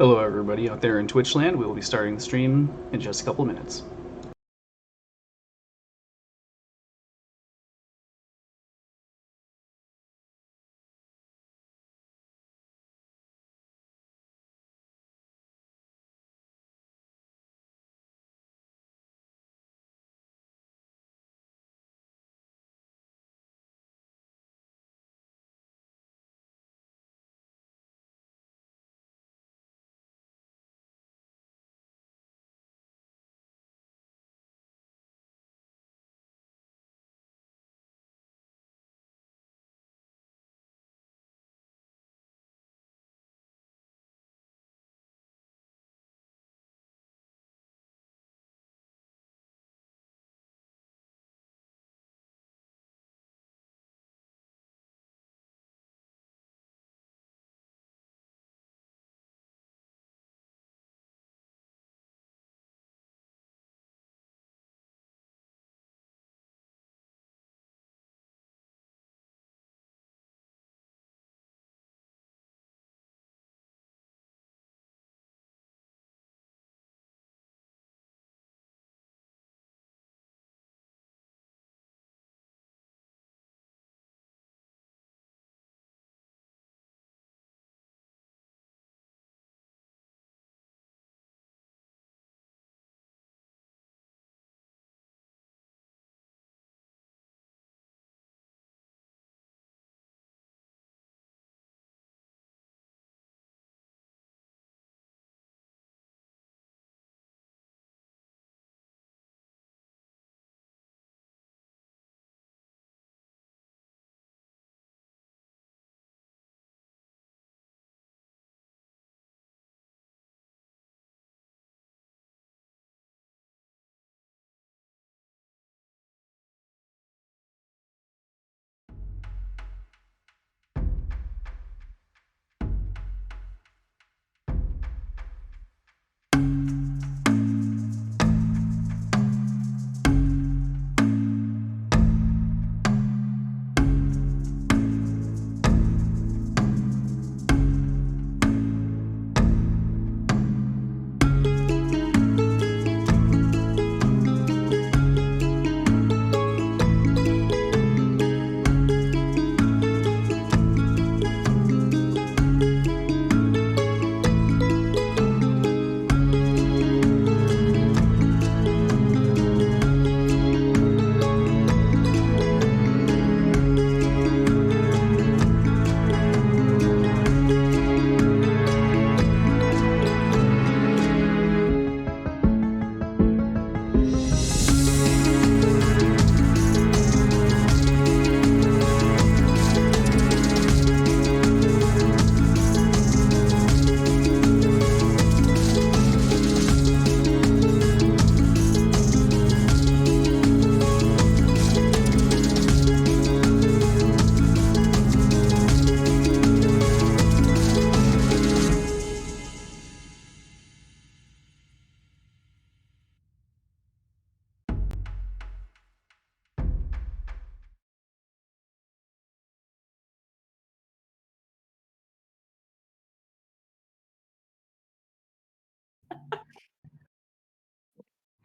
Hello, everybody out there in Twitch land. We will be starting the stream in just a couple of minutes.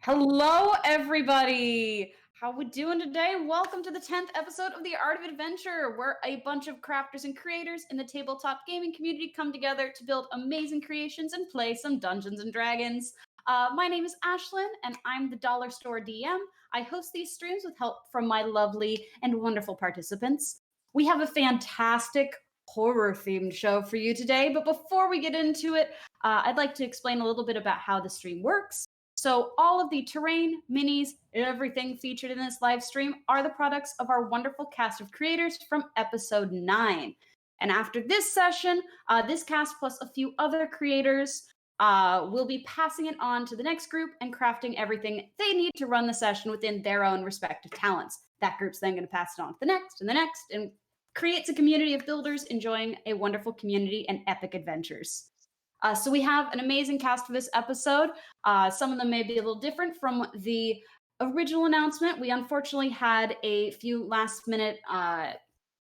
Hello, everybody. How we doing today? Welcome to the 10th episode of the Art of Adventure, where a bunch of crafters and creators in the tabletop gaming community come together to build amazing creations and play some Dungeons and Dragons. My name is Ashlyn, and I'm the Dollar Store DM. I host these streams with help from my lovely and wonderful participants. We have a fantastic horror-themed show for you today, but before we get into it, I'd like to explain a little bit about how the stream works. So all of the terrain, minis, everything featured in this live stream are the products of our wonderful cast of creators from episode 9. And after this session, this cast plus a few other creators will be passing it on to the next group and crafting everything they need to run the session within their own respective talents. That group's then going to pass it on to the next and the next, and creates a community of builders enjoying a wonderful community and epic adventures. So we have an amazing cast for this episode. Some of them may be a little different from the original announcement. We unfortunately had a few last minute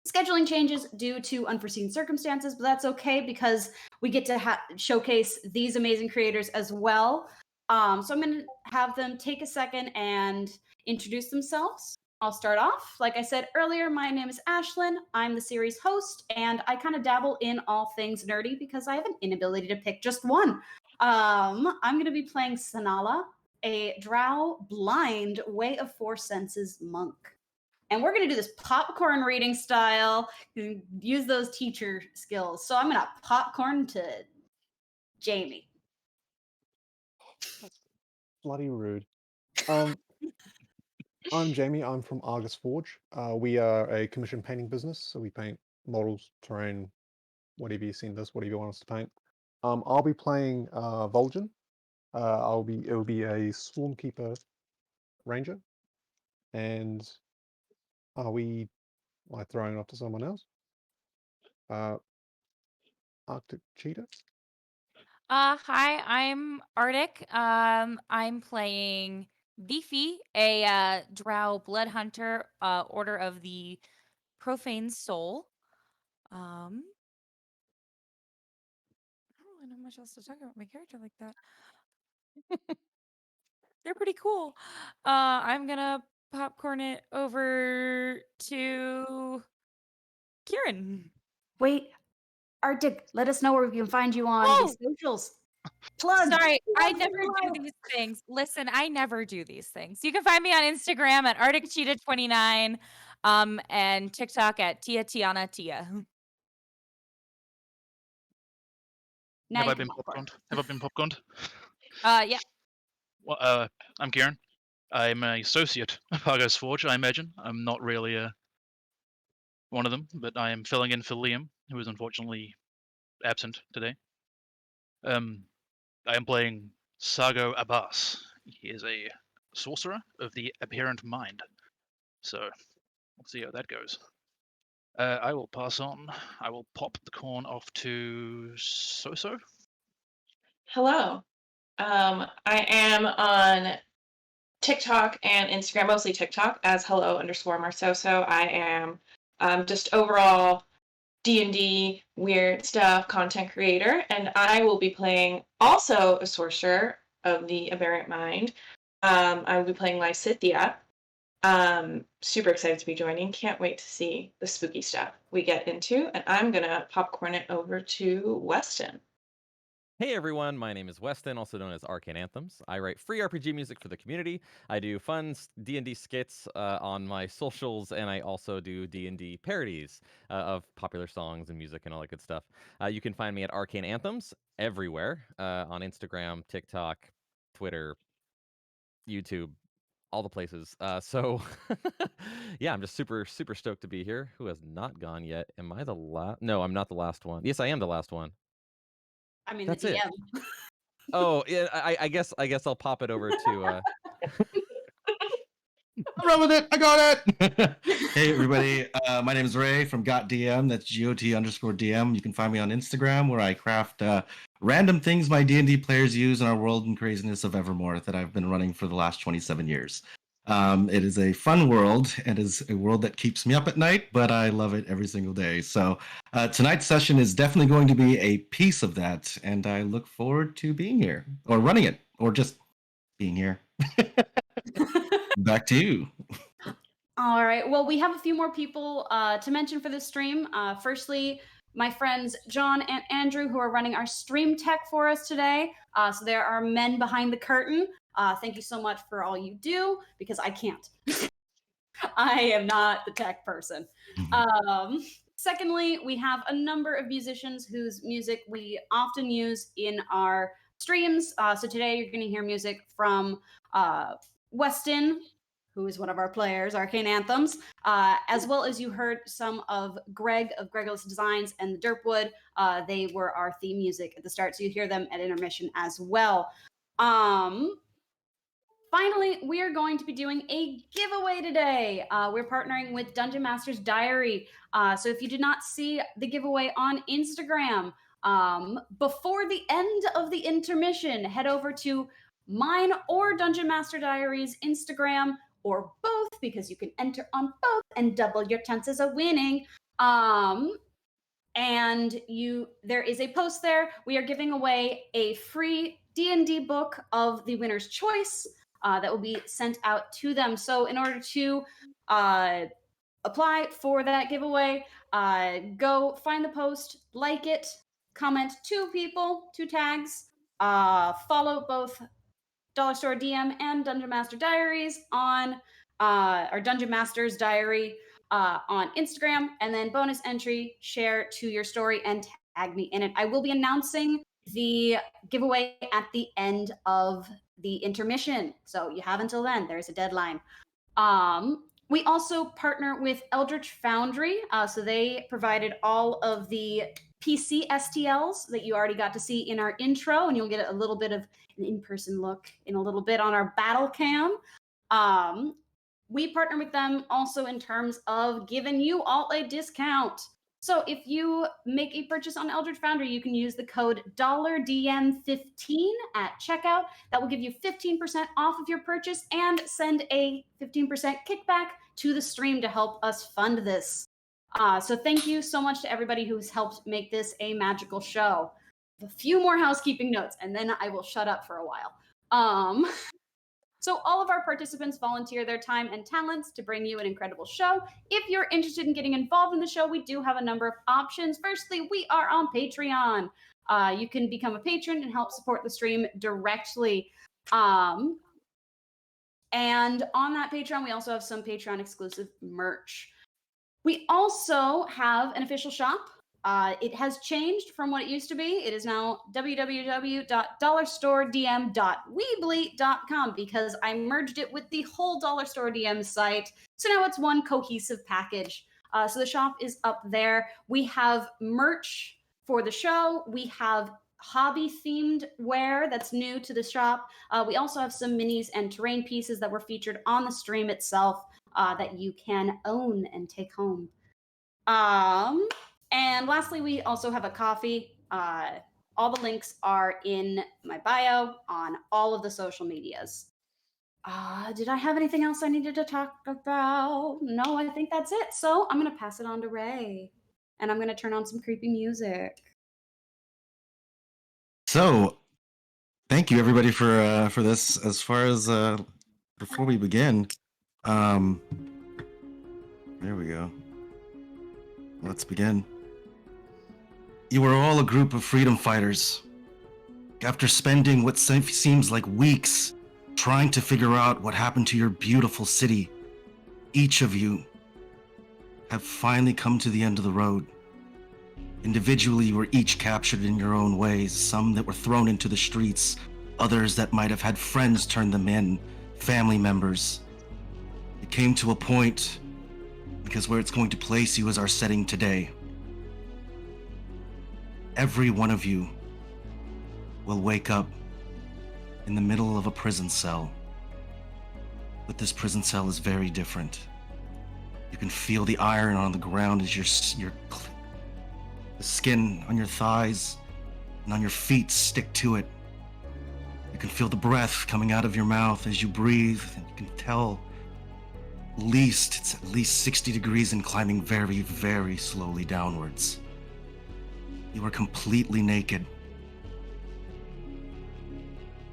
Scheduling changes due to unforeseen circumstances, but that's okay because we get to showcase these amazing creators as well. So I'm going to have them take a second and introduce themselves. I'll start off. Like I said earlier, my name is Ashlyn. I'm the series host, and I kind of dabble in all things nerdy because I have an inability to pick just one. I'm going to be playing Sanala, a drow blind Way of Four Senses monk. And we're going to do this popcorn reading style, use those teacher skills. So I'm going to popcorn to Jamie. That's bloody rude. I'm Jamie. I'm from Argus Forge. We are a commission painting business, so we paint models, terrain, whatever you send us, whatever you want us to paint. I'll be playing Vol'jin. It'll be a Swarmkeeper Ranger. And are we throwing it off to someone else? Arctic Cheetah. Hi, I'm Arctic. I'm playing Beefy, a drow blood hunter, Order of the Profane Soul. I don't really know much else to talk about my character like that. They're pretty cool. I'm gonna popcorn it over to Kieran. Wait, Arctic, let us know where we can find you on the socials. Plug. Sorry, I never do these things. Listen, I never do these things. You can find me on Instagram at ArcticCheetah29, and TikTok at Tiana Tia. Now Have I been popcorned? Have I been popcorned? Yeah. Well, I'm Kieran. I'm an associate of Argus Forge, I imagine. I'm not really one of them, but I am filling in for Liam, who is unfortunately absent today. I am playing Sargo Abbas. He is a sorcerer of the Apparent Mind. So, we'll see how that goes. I will pass on. I will pop the corn off to Soso. Hello. I am on TikTok and Instagram, mostly TikTok, as hello_marsoso. I am just overall D&D weird stuff content creator, and I will be playing also a sorcerer of the Aberrant Mind. I will be playing Lysithia. Super excited to be joining. Can't wait to see the spooky stuff we get into, and I'm gonna popcorn it over to Weston. Hey everyone, my name is Weston, also known as Arcane Anthems. I write free RPG music for the community. I do fun D&D skits on my socials, and I also do D&D parodies of popular songs and music and all that good stuff. You can find me at Arcane Anthems everywhere, on Instagram, TikTok, Twitter, YouTube, all the places. So yeah, I'm just super stoked to be here. Who has not gone yet? Am I the last? No, I'm not the last one. Yes, I am the last one. I mean, That's the DM. it. Oh, yeah, I guess I'll pop it over to Run with it. I got it. Hey, everybody. My name is Ray from GotDM. That's GOT_DM. You can find me on Instagram, where I craft random things my D&D players use in our world and craziness of Evermore that I've been running for the last 27 years. It is a fun world, and is a world that keeps me up at night, but I love it every single day. So tonight's session is definitely going to be a piece of that, and I look forward to being here, or running it, or just being here. Back to you. All right. Well, we have a few more people to mention for this stream. Firstly, my friends John and Andrew, who are running our stream tech for us today. So there are men behind the curtain. Thank you so much for all you do, because I can't. I am not the tech person. Secondly, we have a number of musicians whose music we often use in our streams. So today you're going to hear music from Weston, who is one of our players, Arcane Anthems, as well as you heard some of Greg of Gregoless Designs and the Derpwood. They were our theme music at the start, so you hear them at intermission as well. Finally, we are going to be doing a giveaway today. We're partnering with Dungeon Master's Diary. So if you did not see the giveaway on Instagram, before the end of the intermission, head over to mine or Dungeon Master Diary's Instagram, or both, because you can enter on both and double your chances of winning. And there is a post there. We are giving away a free D&D book of the winner's choice that will be sent out to them. So in order to apply for that giveaway, go find the post, like it, comment 2 people, 2 tags, follow both Dollar Store DM and Dungeon Master Diaries on or Dungeon Master's Diary on Instagram, and then bonus entry, share to your story and tag me in it. I will be announcing the giveaway at the end of the intermission, so you have until then. There's a deadline. We also partner with Eldritch Foundry, so they provided all of the PC STLs that you already got to see in our intro, and you'll get a little bit of an in-person look in a little bit on our battle cam. We partner with them also in terms of giving you all a discount. So if you make a purchase on Eldritch Foundry, you can use the code $DM15 at checkout. That will give you 15% off of your purchase and send a 15% kickback to the stream to help us fund this. So thank you so much to everybody who's helped make this a magical show. A few more housekeeping notes, and then I will shut up for a while. So all of our participants volunteer their time and talents to bring you an incredible show. If you're interested in getting involved in the show, we do have a number of options. Firstly, we are on Patreon. You can become a patron and help support the stream directly. And on that Patreon, we also have some Patreon exclusive merch. We also have an official shop. It has changed from what it used to be. It is now www.dollarstoredm.weebly.com because I merged it with the whole Dollar Store DM site. So now it's one cohesive package. So the shop is up there. We have merch for the show. We have hobby-themed wear that's new to the shop. We also have some minis and terrain pieces that were featured on the stream itself that you can own and take home. And lastly, we also have a coffee. All the links are in my bio on all of the social medias. Did I have anything else I needed to talk about? No, I think that's it. So I'm going to pass it on to Ray. And I'm going to turn on some creepy music. So, thank you everybody for this. As far as before we begin, there we go. Let's begin. You are all a group of freedom fighters. After spending what seems like weeks trying to figure out what happened to your beautiful city, each of you have finally come to the end of the road. Individually, you were each captured in your own ways, some that were thrown into the streets, others that might have had friends turn them in, family members. It came to a point, because where it's going to place you is our setting today. Every one of you will wake up in the middle of a prison cell. But this prison cell is very different. You can feel the iron on the ground as the skin on your thighs and on your feet stick to it. You can feel the breath coming out of your mouth as you breathe, and you can tell it's at least 60 degrees and climbing very, very slowly downwards. You are completely naked.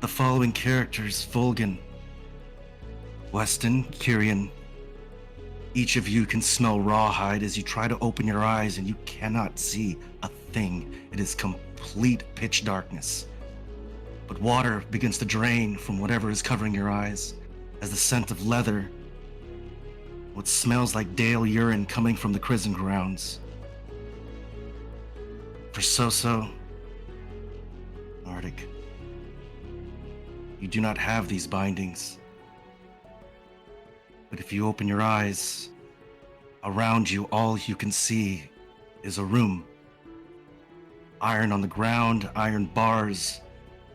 The following characters, Volgan, Weston, Kyrian, each of you can smell rawhide as you try to open your eyes and you cannot see a thing. It is complete pitch darkness. But water begins to drain from whatever is covering your eyes as the scent of leather, what smells like Dale urine coming from the prison grounds. For Soso, Arctic, you do not have these bindings. But if you open your eyes, around you all you can see is a room. Iron on the ground, iron bars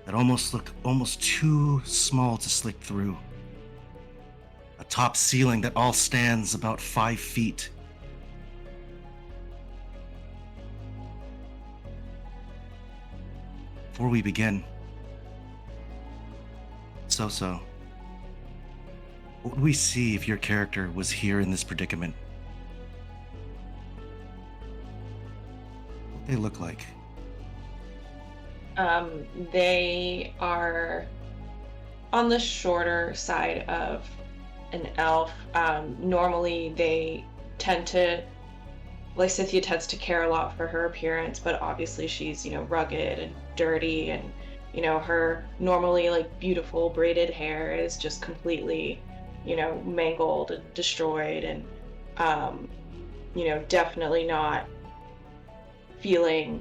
that look almost too small to slip through. A top ceiling that all stands about 5 feet. Before we begin, So, what would we see if your character was here in this predicament? they look like? They are on the shorter side of an elf. Normally they tend to, Lysithea tends to care a lot for her appearance, but obviously she's, rugged and dirty, and, her normally like beautiful braided hair is just completely, mangled and destroyed, and, definitely not feeling,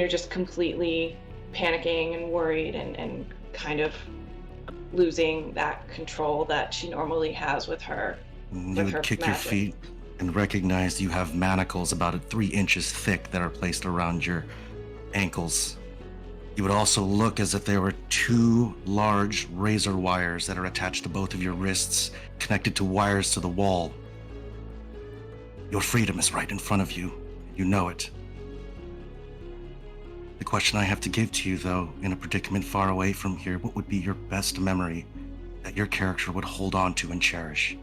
just completely panicking and worried and kind of losing that control that she normally has with her. You would kick your feet and recognize you have manacles about 3 inches thick that are placed around your ankles. You would also look as if there were 2 large razor wires that are attached to both of your wrists, connected to wires to the wall. Your freedom is right in front of you. You know it. The question I have to give to you, though, in a predicament far away from here, what would be your best memory that your character would hold on to and cherish?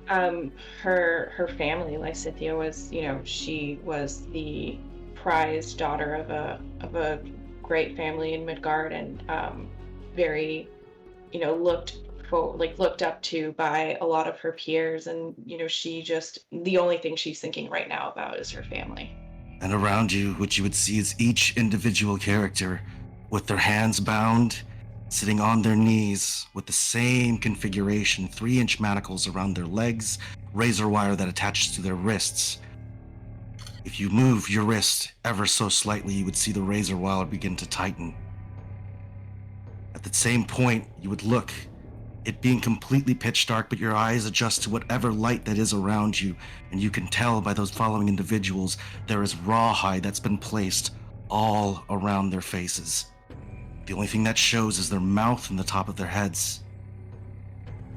Her family, Lysithea, was, she was the prized daughter of a great family in Midgard, and very, looked up to by a lot of her peers, and she just, the only thing she's thinking right now about is her family. And around you, what you would see is each individual character with their hands bound, sitting on their knees with the same configuration, 3-inch manacles around their legs, razor wire that attaches to their wrists. If you move your wrist ever so slightly, you would see the razor wire begin to tighten. At the same point, you would look, it being completely pitch dark, but your eyes adjust to whatever light that is around you, and you can tell by those following individuals there is rawhide that's been placed all around their faces. The only thing that shows is their mouth and the top of their heads.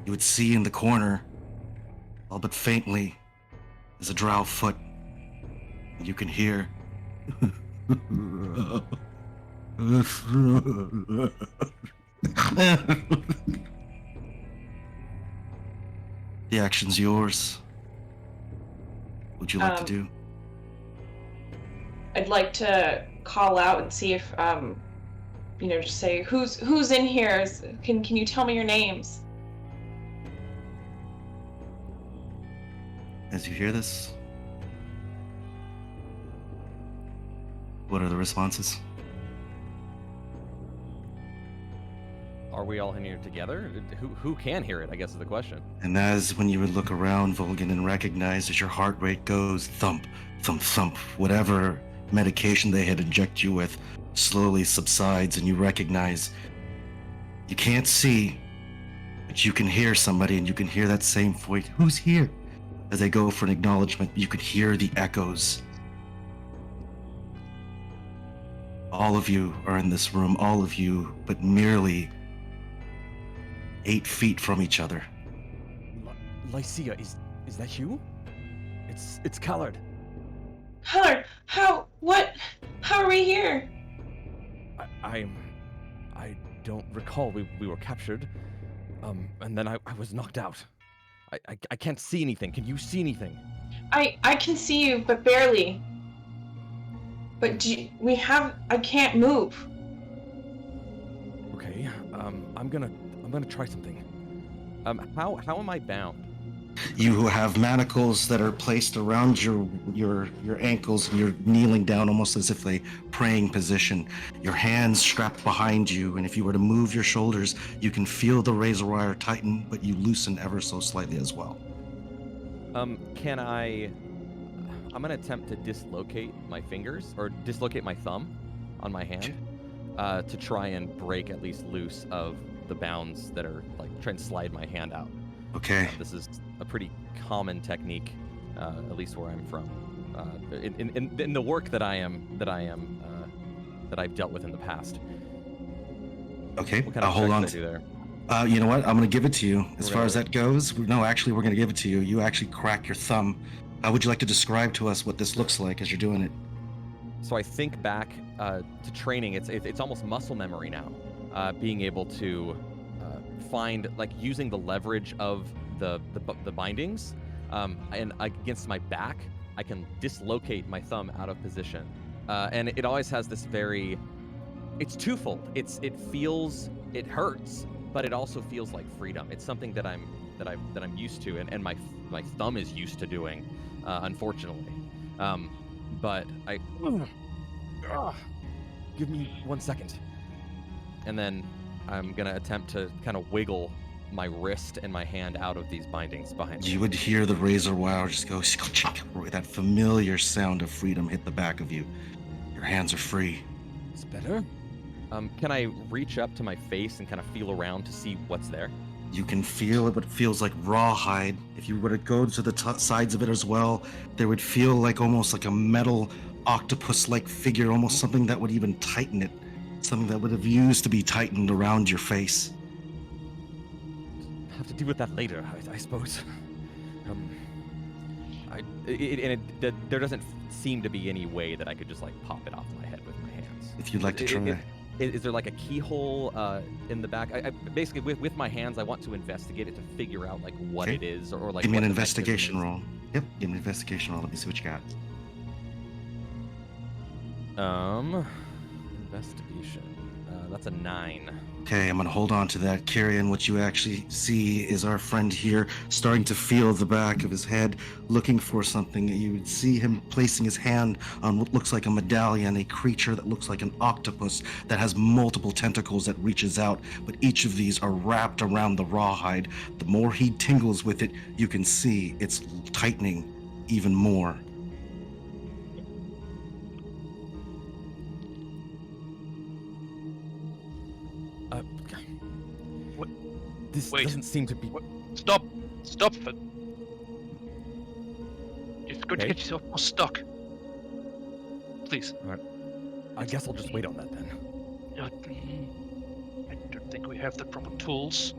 You would see in the corner, all but faintly, is a drow foot. And you can hear the action's yours. What would you like to do? I'd like to call out and see if, just say, who's in here? Can you tell me your names? As you hear this, what are the responses? Are we all in here together? Who can hear it, I guess is the question. And as when you would look around, Volgan, and recognize as your heart rate goes thump, thump, thump, whatever medication they had injected you with slowly subsides, and you recognize you can't see, but you can hear somebody, and you can hear that same voice, who's here? As they go for an acknowledgement, you can hear the echoes. All of you are in this room, all of you, but merely 8 feet from each other. Lycia, is that you? It's Callard. Callard, how are we here? I don't recall. We were captured, and then I was knocked out. I can't see anything. Can you see anything? I can see you, but barely. But I can't move. Okay. I'm gonna try something. How am I bound? You have manacles that are placed around your ankles, and you're kneeling down almost as if a praying position. Your hands strapped behind you, and if you were to move your shoulders, you can feel the razor wire tighten, but you loosen ever so slightly as well. Can I'm gonna attempt to dislocate my fingers, or dislocate my thumb on my hand, to try and break at least loose of the bounds that are try and slide my hand out. Okay. This is a pretty common technique, at least where I'm from. In the work that I've dealt with in the past. Okay. What kind of hold on. check should I do there? You know what? I'm going to give it to you. As far as Really? that goes, no, actually, we're going to give it to you. You actually crack your thumb. How would you like to describe to us what this looks like as you're doing it? So I think back to training. It's almost muscle memory now. Being able to find, using the leverage of the bindings and against my back, I can dislocate my thumb out of position, and it always has this very. It's twofold. It hurts, but it also feels like freedom. It's something that I'm used to, and my thumb is used to doing, unfortunately. But I. Give me 1 second, and then I'm gonna attempt to kind of wiggle my wrist and my hand out of these bindings behind me. You would hear the razor wire just go, that familiar sound of freedom hit the back of you. Your hands are free. It's better. Can I reach up to my face and kind of feel around to see what's there? You can feel it, but it feels like rawhide. If you were to go to the sides of it as well, there would feel like almost like a metal octopus-like figure, almost something that would even tighten it. Something that would have used to be tightened around your face. Have to deal with that later, I suppose. There doesn't seem to be any way that I could just like pop it off my head with my hands. If you'd like to try. Is there like a keyhole in the back? I basically, with my hands, I want to investigate it to figure out like what it is, or like. Give me what an the investigation mechanism roll. Yep, give me an investigation roll. Let me see what you got. Investigation. That's a 9. Okay, I'm gonna hold on to that. Kyrian, what you actually see is our friend here starting to feel the back of his head, looking for something. You would see him placing his hand on what looks like a medallion, a creature that looks like an octopus that has multiple tentacles that reaches out, but each of these are wrapped around the rawhide. The more he tingles with it, you can see it's tightening even more. This Wait. doesn't seem to be. Stop! Stop! You're going to Okay. get yourself more stuck. Please. I guess I'll just wait on that then. I don't think we have the proper tools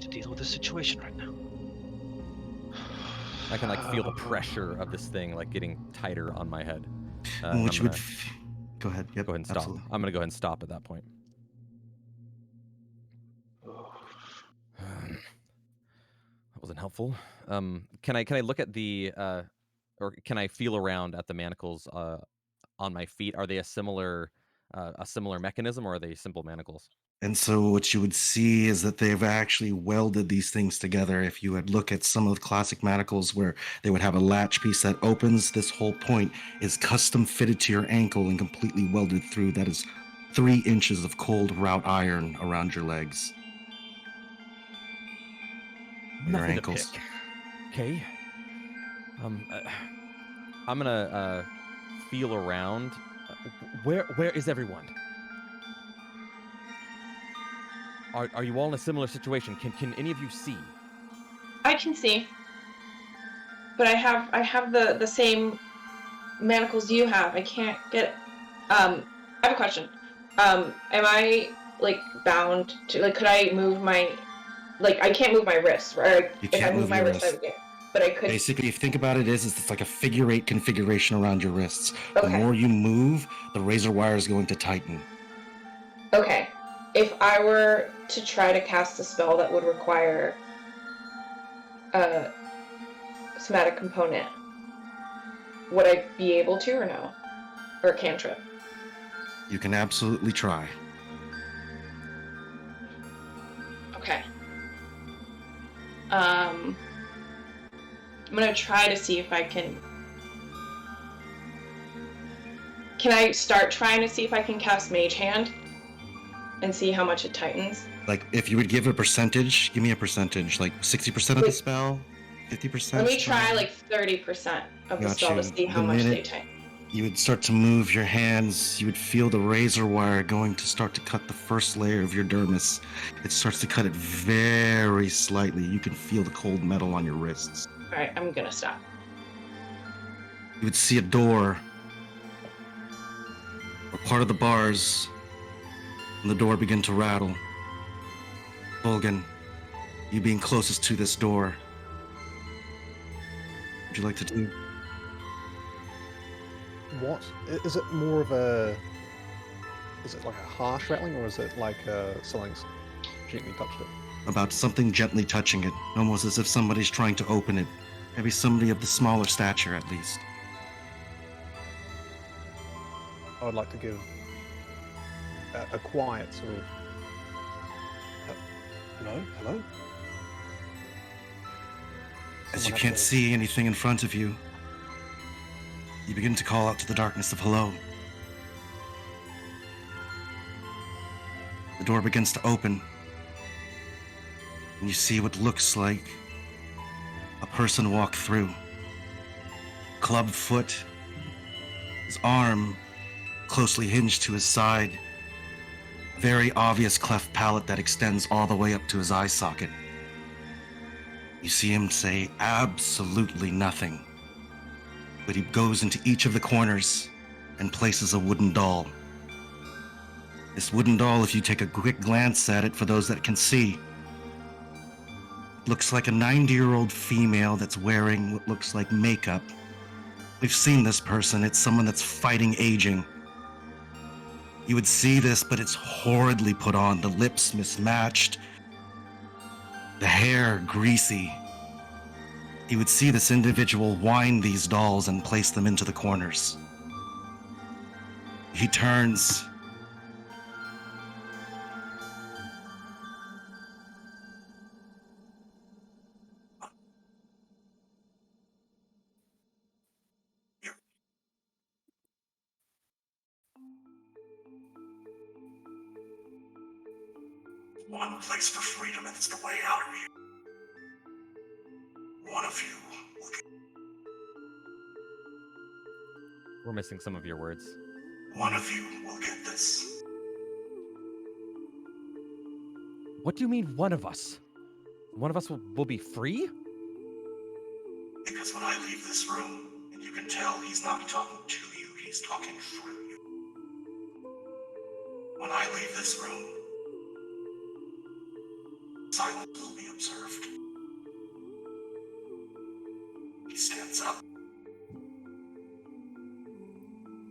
to deal with this situation right now. I can like feel the pressure of this thing like getting tighter on my head. And what I'm you would gonna go ahead. Yep, go ahead and stop. absolutely. I'm gonna go ahead and stop at that point. That wasn't helpful. Can I look at the or can I feel around at the manacles on my feet? Are they a similar mechanism, or are they simple manacles? And so what you would see is that they've actually welded these things together. If you had look at some of the classic manacles where they would have a latch piece that opens, this whole point is custom fitted to your ankle and completely welded through. That is 3 inches of cold wrought iron around your legs. Your Nothing ankles. to pick. Okay. I'm gonna feel around. Where is everyone? Are you all in a similar situation? Can any of you see? I can see, but I have the same manacles you have. I can't get. I have a question. Am I like bound to like? Could I move my? Like I can't move my wrists, right? You If I can't move move my your wrist, I wrists. would get. But I could. Basically, if you think about it, it's like a figure 8 configuration around your wrists. The Okay. more you move, the razor wire is going to tighten. Okay. If I were to try to cast a spell that would require a somatic component, would I be able to or no? Or a cantrip? You can absolutely try. Okay. I'm gonna try to see if I can. Can I start trying to see if I can cast Mage Hand and see how much it tightens? Like, if you would give a percentage, give me a percentage. Like 60% of the Wait. spell, 50%. Let me try like 30% of the Got spell to you. see how The much they minute- tighten. You would start to move your hands. You would feel the razor wire going to start to cut the first layer of your dermis. It starts to cut it very slightly. You can feel the cold metal on your wrists. Alright, I'm gonna stop. You would see a door, or part of the bars, and the door begin to rattle. Volgan, you being closest to this door, what would you like to do? What is it? More of a? Is it like a harsh rattling, or is it like something's gently touched it? About something gently touching it, almost as if somebody's trying to open it. Maybe somebody of the smaller stature, at least. I would like to give a quiet sort of hello. As you Someone can't has to- see anything in front of you, you begin to call out to the darkness of hello. The door begins to open, and you see what looks like a person walk through. Club foot, his arm closely hinged to his side, very obvious cleft palate that extends all the way up to his eye socket. You see him say absolutely nothing, but he goes into each of the corners and places a wooden doll. This wooden doll, if you take a quick glance at it, for those that can see, looks like a 90-year-old female that's wearing what looks like makeup. We've seen this person. It's someone that's fighting aging. You would see this, but it's horridly put on. The lips mismatched, the hair greasy. You would see this individual wind these dolls and place them into the corners. He turns. One place for freedom, and it's the way out of here. One of you will get... We're missing some of your words. One of you will get this. What do you mean, one of us? One of us will be free? Because when I leave this room, and you can tell he's not talking to you, he's talking through you. When I leave this room, silence will be observed. He stands up.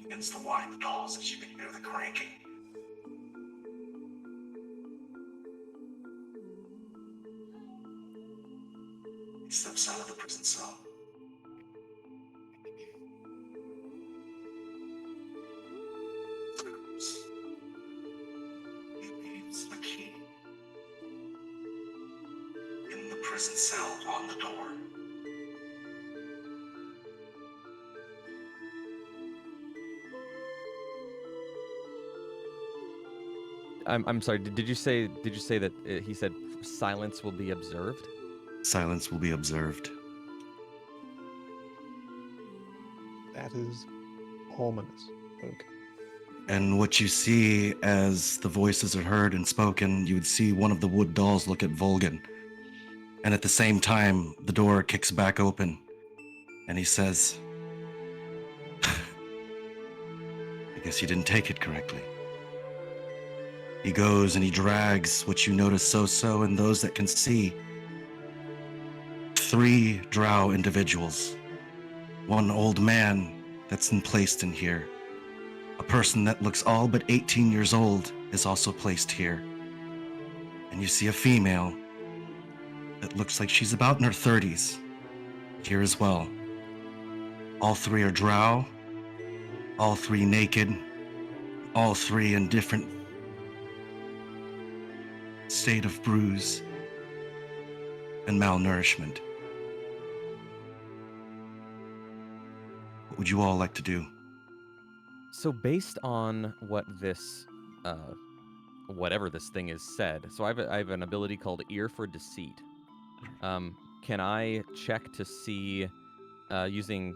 Begins to wind the dolls as you can hear the cranking. He steps out of the prison cell. He leaves the key in the prison cell on the door. I'm sorry. Did you say that he said silence will be observed? Silence will be observed. That is ominous. Okay. And what you see as the voices are heard and spoken, you would see one of the wood dolls look at Volgan. And at the same time, the door kicks back open, and he says, I guess you didn't take it correctly. He goes and he drags what you notice so and those that can see. 3 drow individuals. One old man that's placed in here. A person that looks all but 18 years old is also placed here. And you see a female that looks like she's about in her 30s here as well. All 3 are drow, all 3 naked, all 3 in different state of bruise and malnourishment. What would you all like to do? So based on what this, whatever this thing is said, so I have an ability called Ear for Deceit. Can I check to see, using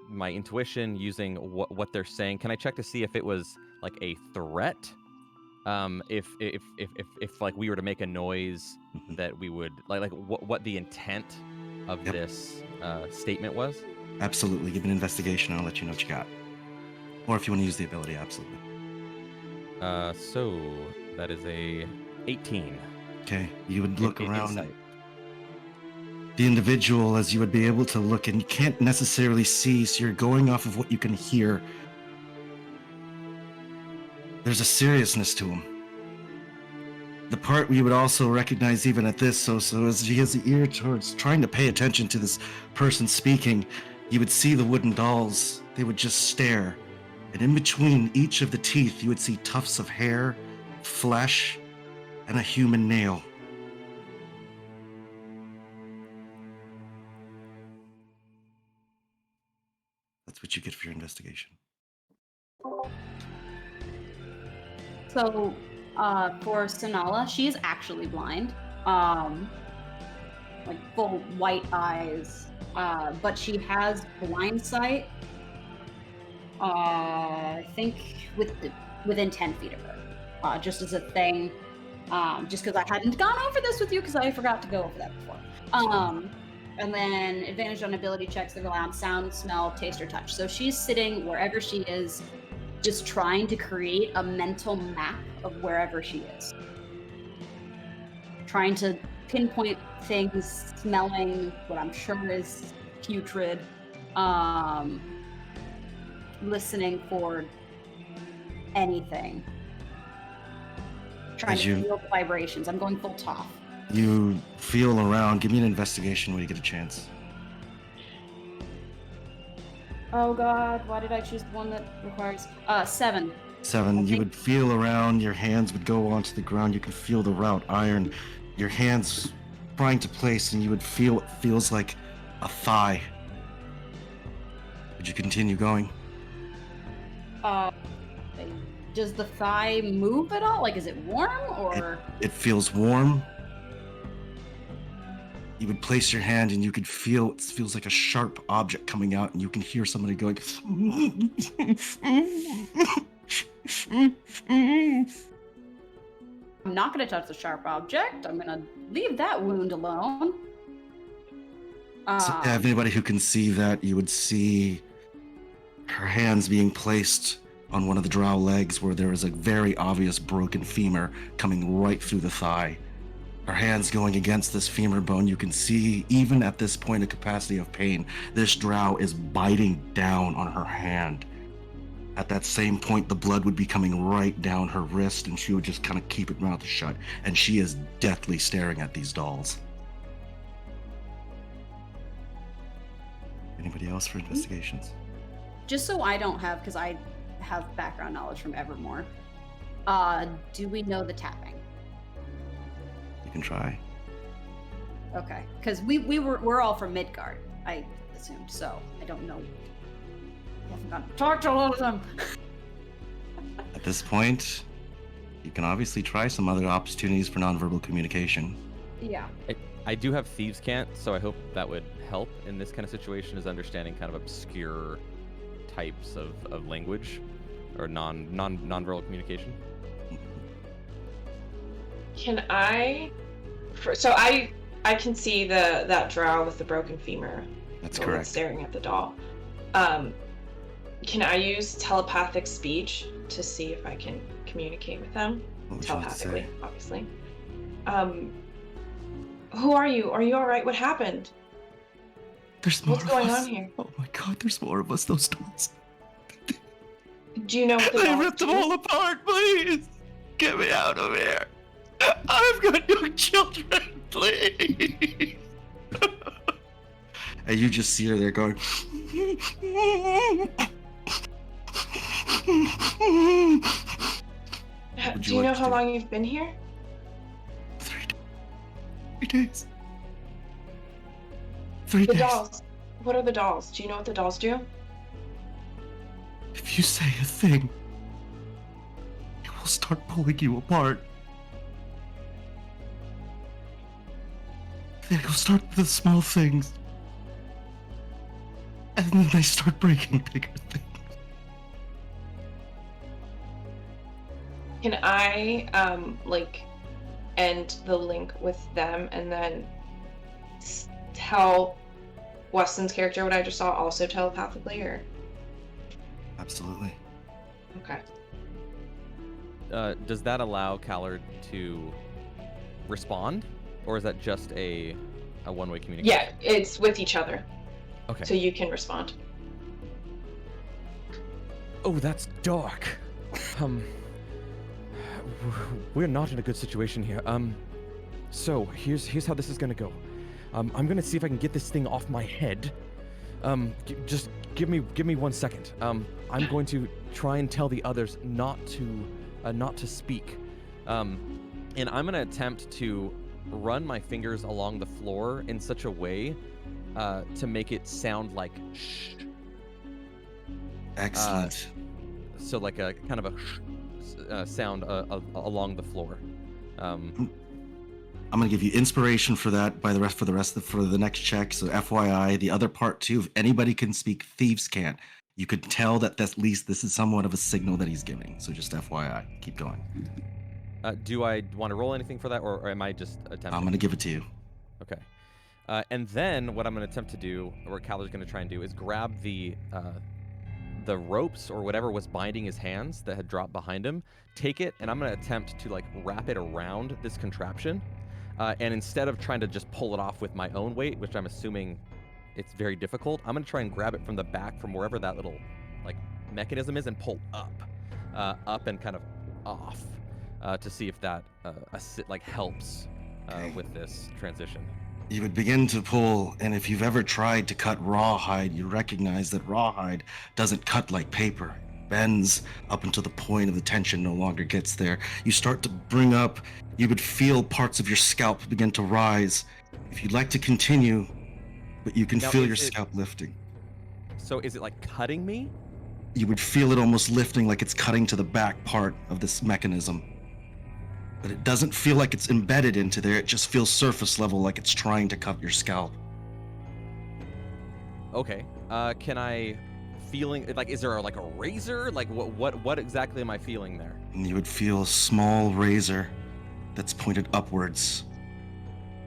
my intuition, using what they're saying, can I check to see if it was like a threat? If like we were to make a noise that we would like what the intent of Yep. this statement was? Absolutely. Give me an investigation and I'll let you know what you got. Or if you want to use the ability, absolutely. So that is a 18. Okay. You would look around Insight. the individual as you would be able to look, and you can't necessarily see, so you're going off of what you can hear. There's a seriousness to him. The part we would also recognize even at this, so as he has the ear towards trying to pay attention to this person speaking, you would see the wooden dolls. They would just stare And in between each of the teeth, you would see tufts of hair, flesh, and a human nail. That's what you get for your investigation. So, for Sonala, she is actually blind. Like full white eyes. But she has blind sight. I think within 10 feet of her. Just as a thing. Just because I hadn't gone over this with you because I forgot to go over that before. And then advantage on ability checks that rely on sound, smell, taste, or touch. So she's sitting wherever she is, just trying to create a mental map of wherever she is. Trying to pinpoint things, smelling what I'm sure is putrid, listening for anything. Trying to feel the vibrations. I'm going full top. You feel around. Give me an investigation when you get a chance. Oh god, why did I choose the one that requires 7? 7. You would feel around. Your hands would go onto the ground. You can feel the wrought iron. Your hands trying to place, and you would feel it feels like a thigh. Would you continue going? Does the thigh move at all? Like, is it warm or? It feels warm. You would place your hand and you could feel, it feels like a sharp object coming out, and you can hear somebody going. I'm not going to touch the sharp object. I'm going to leave that wound alone. So anybody who can see that, you would see her hands being placed on one of the drow legs where there is a very obvious broken femur coming right through the thigh. Her hands going against this femur bone. You can see, even at this point of capacity of pain, this drow is biting down on her hand. At that same point, the blood would be coming right down her wrist, and she would just kind of keep her mouth shut, and she is deathly staring at these dolls. Anybody else for investigations? Just so I don't have, because I have background knowledge from Evermore, do we know the tapping? You can try. Okay, because we're all from Midgard, I assumed, so I don't know. I haven't gotten to talk to a lot of them. At this point, you can obviously try some other opportunities for nonverbal communication. Yeah. I do have Thieves' Cant, so I hope that would help in this kind of situation, is understanding kind of obscure types of language or nonverbal communication. Can I? So I can see that drow with the broken femur. That's the one correct. Staring at the doll. Can I use telepathic speech to see if I can communicate with them? What would you like to say? Telepathically, obviously. Who are you? Are you all right? What happened? There's more What's going of us. on here? Oh my god, there's more of us, those dolls. Do you know what the They dolls ripped them do? all apart, please! Get me out of here! I've got young children, please! And you just see her there going... Would Do you you know like to how do- long you've been here? 3 days. 3 The days. dolls. What are the dolls? Do you know what the dolls do? If you say a thing, it will start pulling you apart. They will start with the small things. And then they start breaking bigger things. Can I end the link with them and then tell Weston's character what I just saw also telepathically, or? Absolutely. Okay. Does that allow Callard to respond, or is that just a one-way communication? Yeah, it's with each other, Okay. so you can respond. Oh, that's dark. We're not in a good situation here. So here's how this is gonna go. I'm gonna see if I can get this thing off my head. Just give me 1 second. I'm going to try and tell the others not to speak. And I'm gonna attempt to run my fingers along the floor in such a way to make it sound like shh. Excellent. So like a kind of a shh sound along the floor. I'm gonna give you inspiration for that for the next check. So FYI, the other part too, if anybody can speak, thieves can't. You could tell that at least this is somewhat of a signal that he's giving. So just FYI, keep going. Do I want to roll anything for that, or am I just attempting? I'm gonna give it to you. Okay. And then what I'm gonna attempt to do, or Calder's gonna try and do, is grab the ropes or whatever was binding his hands that had dropped behind him, take it, and I'm gonna attempt to like wrap it around this contraption. And instead of trying to just pull it off with my own weight, which I'm assuming it's very difficult, I'm gonna try and grab it from the back from wherever that little like mechanism is and pull up and kind of off to see if that helps with this transition. You would begin to pull, and if you've ever tried to cut rawhide, you recognize that rawhide doesn't cut like paper. Bends up until the point of the tension no longer gets there. You start to bring up, you would feel parts of your scalp begin to rise. If you'd like to continue, but you can Now, feel your scalp lifting. So is it like cutting me? You would feel it almost lifting, like it's cutting to the back part of this mechanism. But it doesn't feel like it's embedded into there, it just feels surface level, like it's trying to cut your scalp. Okay. Can I feeling like, is there like a razor? Like what exactly am I feeling there? And you would feel a small razor that's pointed upwards.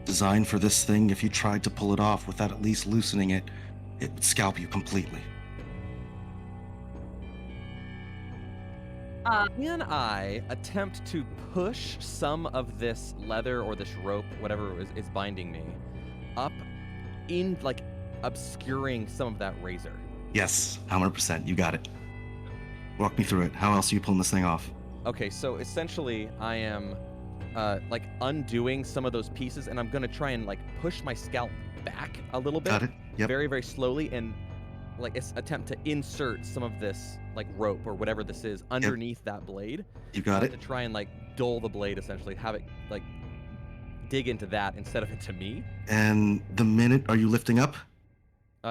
Designed for this thing, if you tried to pull it off without at least loosening it, it would scalp you completely. Can I attempt to push some of this leather or this rope, whatever is binding me, up in, like, obscuring some of that razor? Yes, 100%. You got it. Walk me through it. How else are you pulling this thing off? Okay, so essentially I am, like, undoing some of those pieces, and I'm going to try and, like, push my scalp back a little bit. Got it. Yep. Very, very slowly, and, like, attempt to insert some of this, like, rope or whatever this is underneath that blade. You got it. To try and, like, dull the blade, essentially. Have it, like, dig into that instead of into me. And the minute, are you lifting up?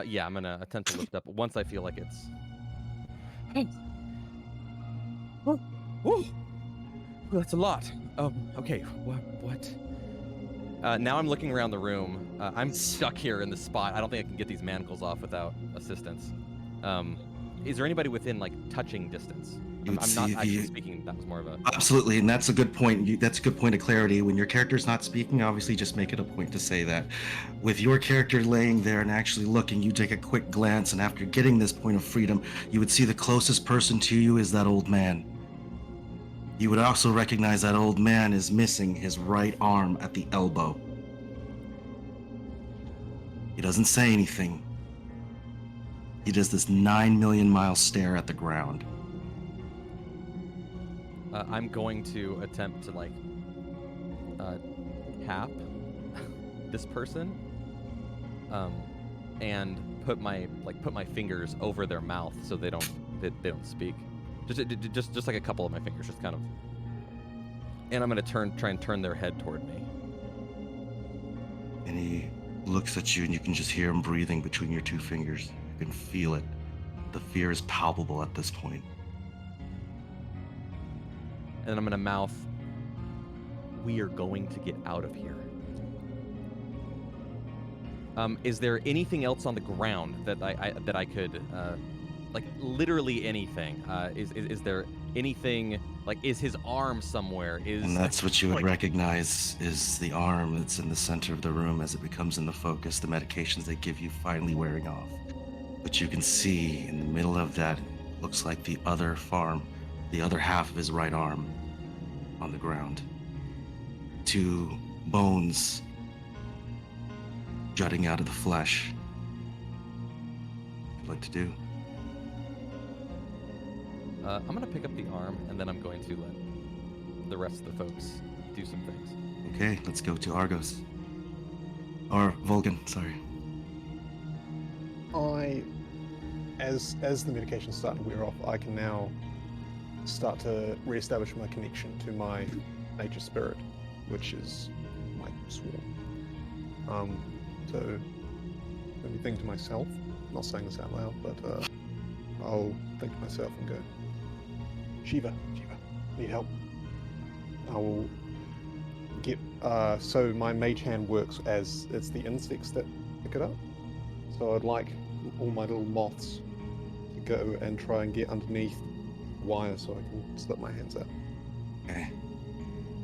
Yeah, I'm going to attempt to lift up once I feel like it's... That's a lot. Okay, what? Now I'm looking around the room. I'm stuck here in this spot. I don't think I can get these manacles off without assistance. Is there anybody within, like, touching distance? I'm not actually speaking. That was more of a... Absolutely, and that's a good point. That's a good point of clarity. When your character's not speaking, obviously just make it a point to say that. With your character laying there and actually looking, you take a quick glance, and after getting this point of freedom, you would see the closest person to you is that old man. You would also recognize that old man is missing his right arm at the elbow. He doesn't say anything. He does this 9 million mile stare at the ground. I'm going to attempt to, like, tap this person, and put my fingers over their mouth so they don't speak. Just like a couple of my fingers, just kind of. And I'm gonna try and turn their head toward me. And he looks at you, and you can just hear him breathing between your two fingers. You can feel it. The fear is palpable at this point. And I'm gonna mouth, "We are going to get out of here." Is there anything else on the ground that I could, like, literally anything? Is there anything, like, is his arm somewhere? And that's what you would recognize is the arm that's in the center of the room as it becomes in the focus, the medications they give you finally wearing off. But you can see in the middle of that, looks like the other half of his right arm on the ground. 2 bones jutting out of the flesh. What would you like to do? I'm gonna pick up the arm, and then I'm going to let the rest of the folks do some things. Okay, let's go to Argos. Or Volgan, sorry. As the medication's starting to wear off, I can now start to reestablish my connection to my nature spirit, which is my swarm. So let me think to myself, not saying this out loud, but I'll think to myself and go, Shiva, need help. I will get, so my mage hand works as it's the insects that pick it up. So I'd like all my little moths to go and try and get underneath the wire so I can slip my hands out. Okay.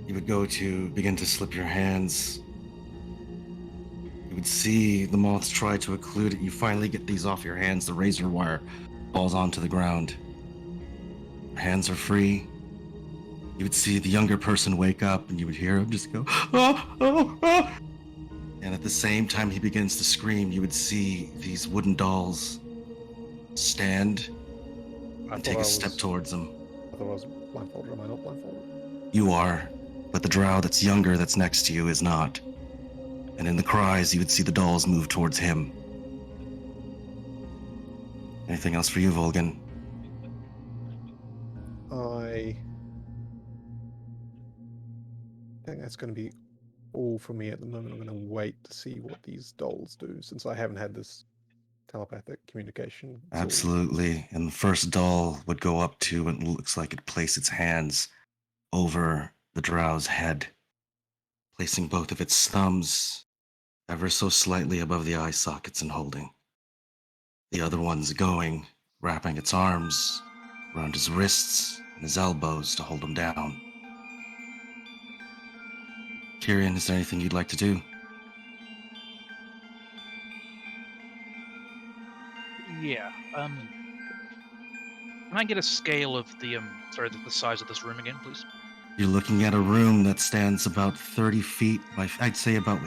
You would go to begin to slip your hands. You would see the moths try to occlude it. You finally get these off your hands. The razor wire falls onto the ground. Your hands are free. You would see the younger person wake up and you would hear him just go, oh, oh, oh. And at the same time he begins to scream, you would see these wooden dolls stand and take a step towards them. I thought I was blindfolded. Am I not blindfolded? You are, but the drow that's younger that's next to you is not. And in the cries, you would see the dolls move towards him. Anything else for you, Volgan? I think that's going to be all for me at the moment. I'm going to wait to see what these dolls do, since I haven't had this telepathic communication. Absolutely. And the first doll would go up to, and it looks like it placed its hands over the drow's head, placing both of its thumbs ever so slightly above the eye sockets and holding. The other one's going, wrapping its arms around his wrists and his elbows to hold him down. Kyrian, is there anything you'd like to do? Yeah. Can I get a scale of the the size of this room again, please? You're looking at a room that stands about 30 feet by, I'd say about,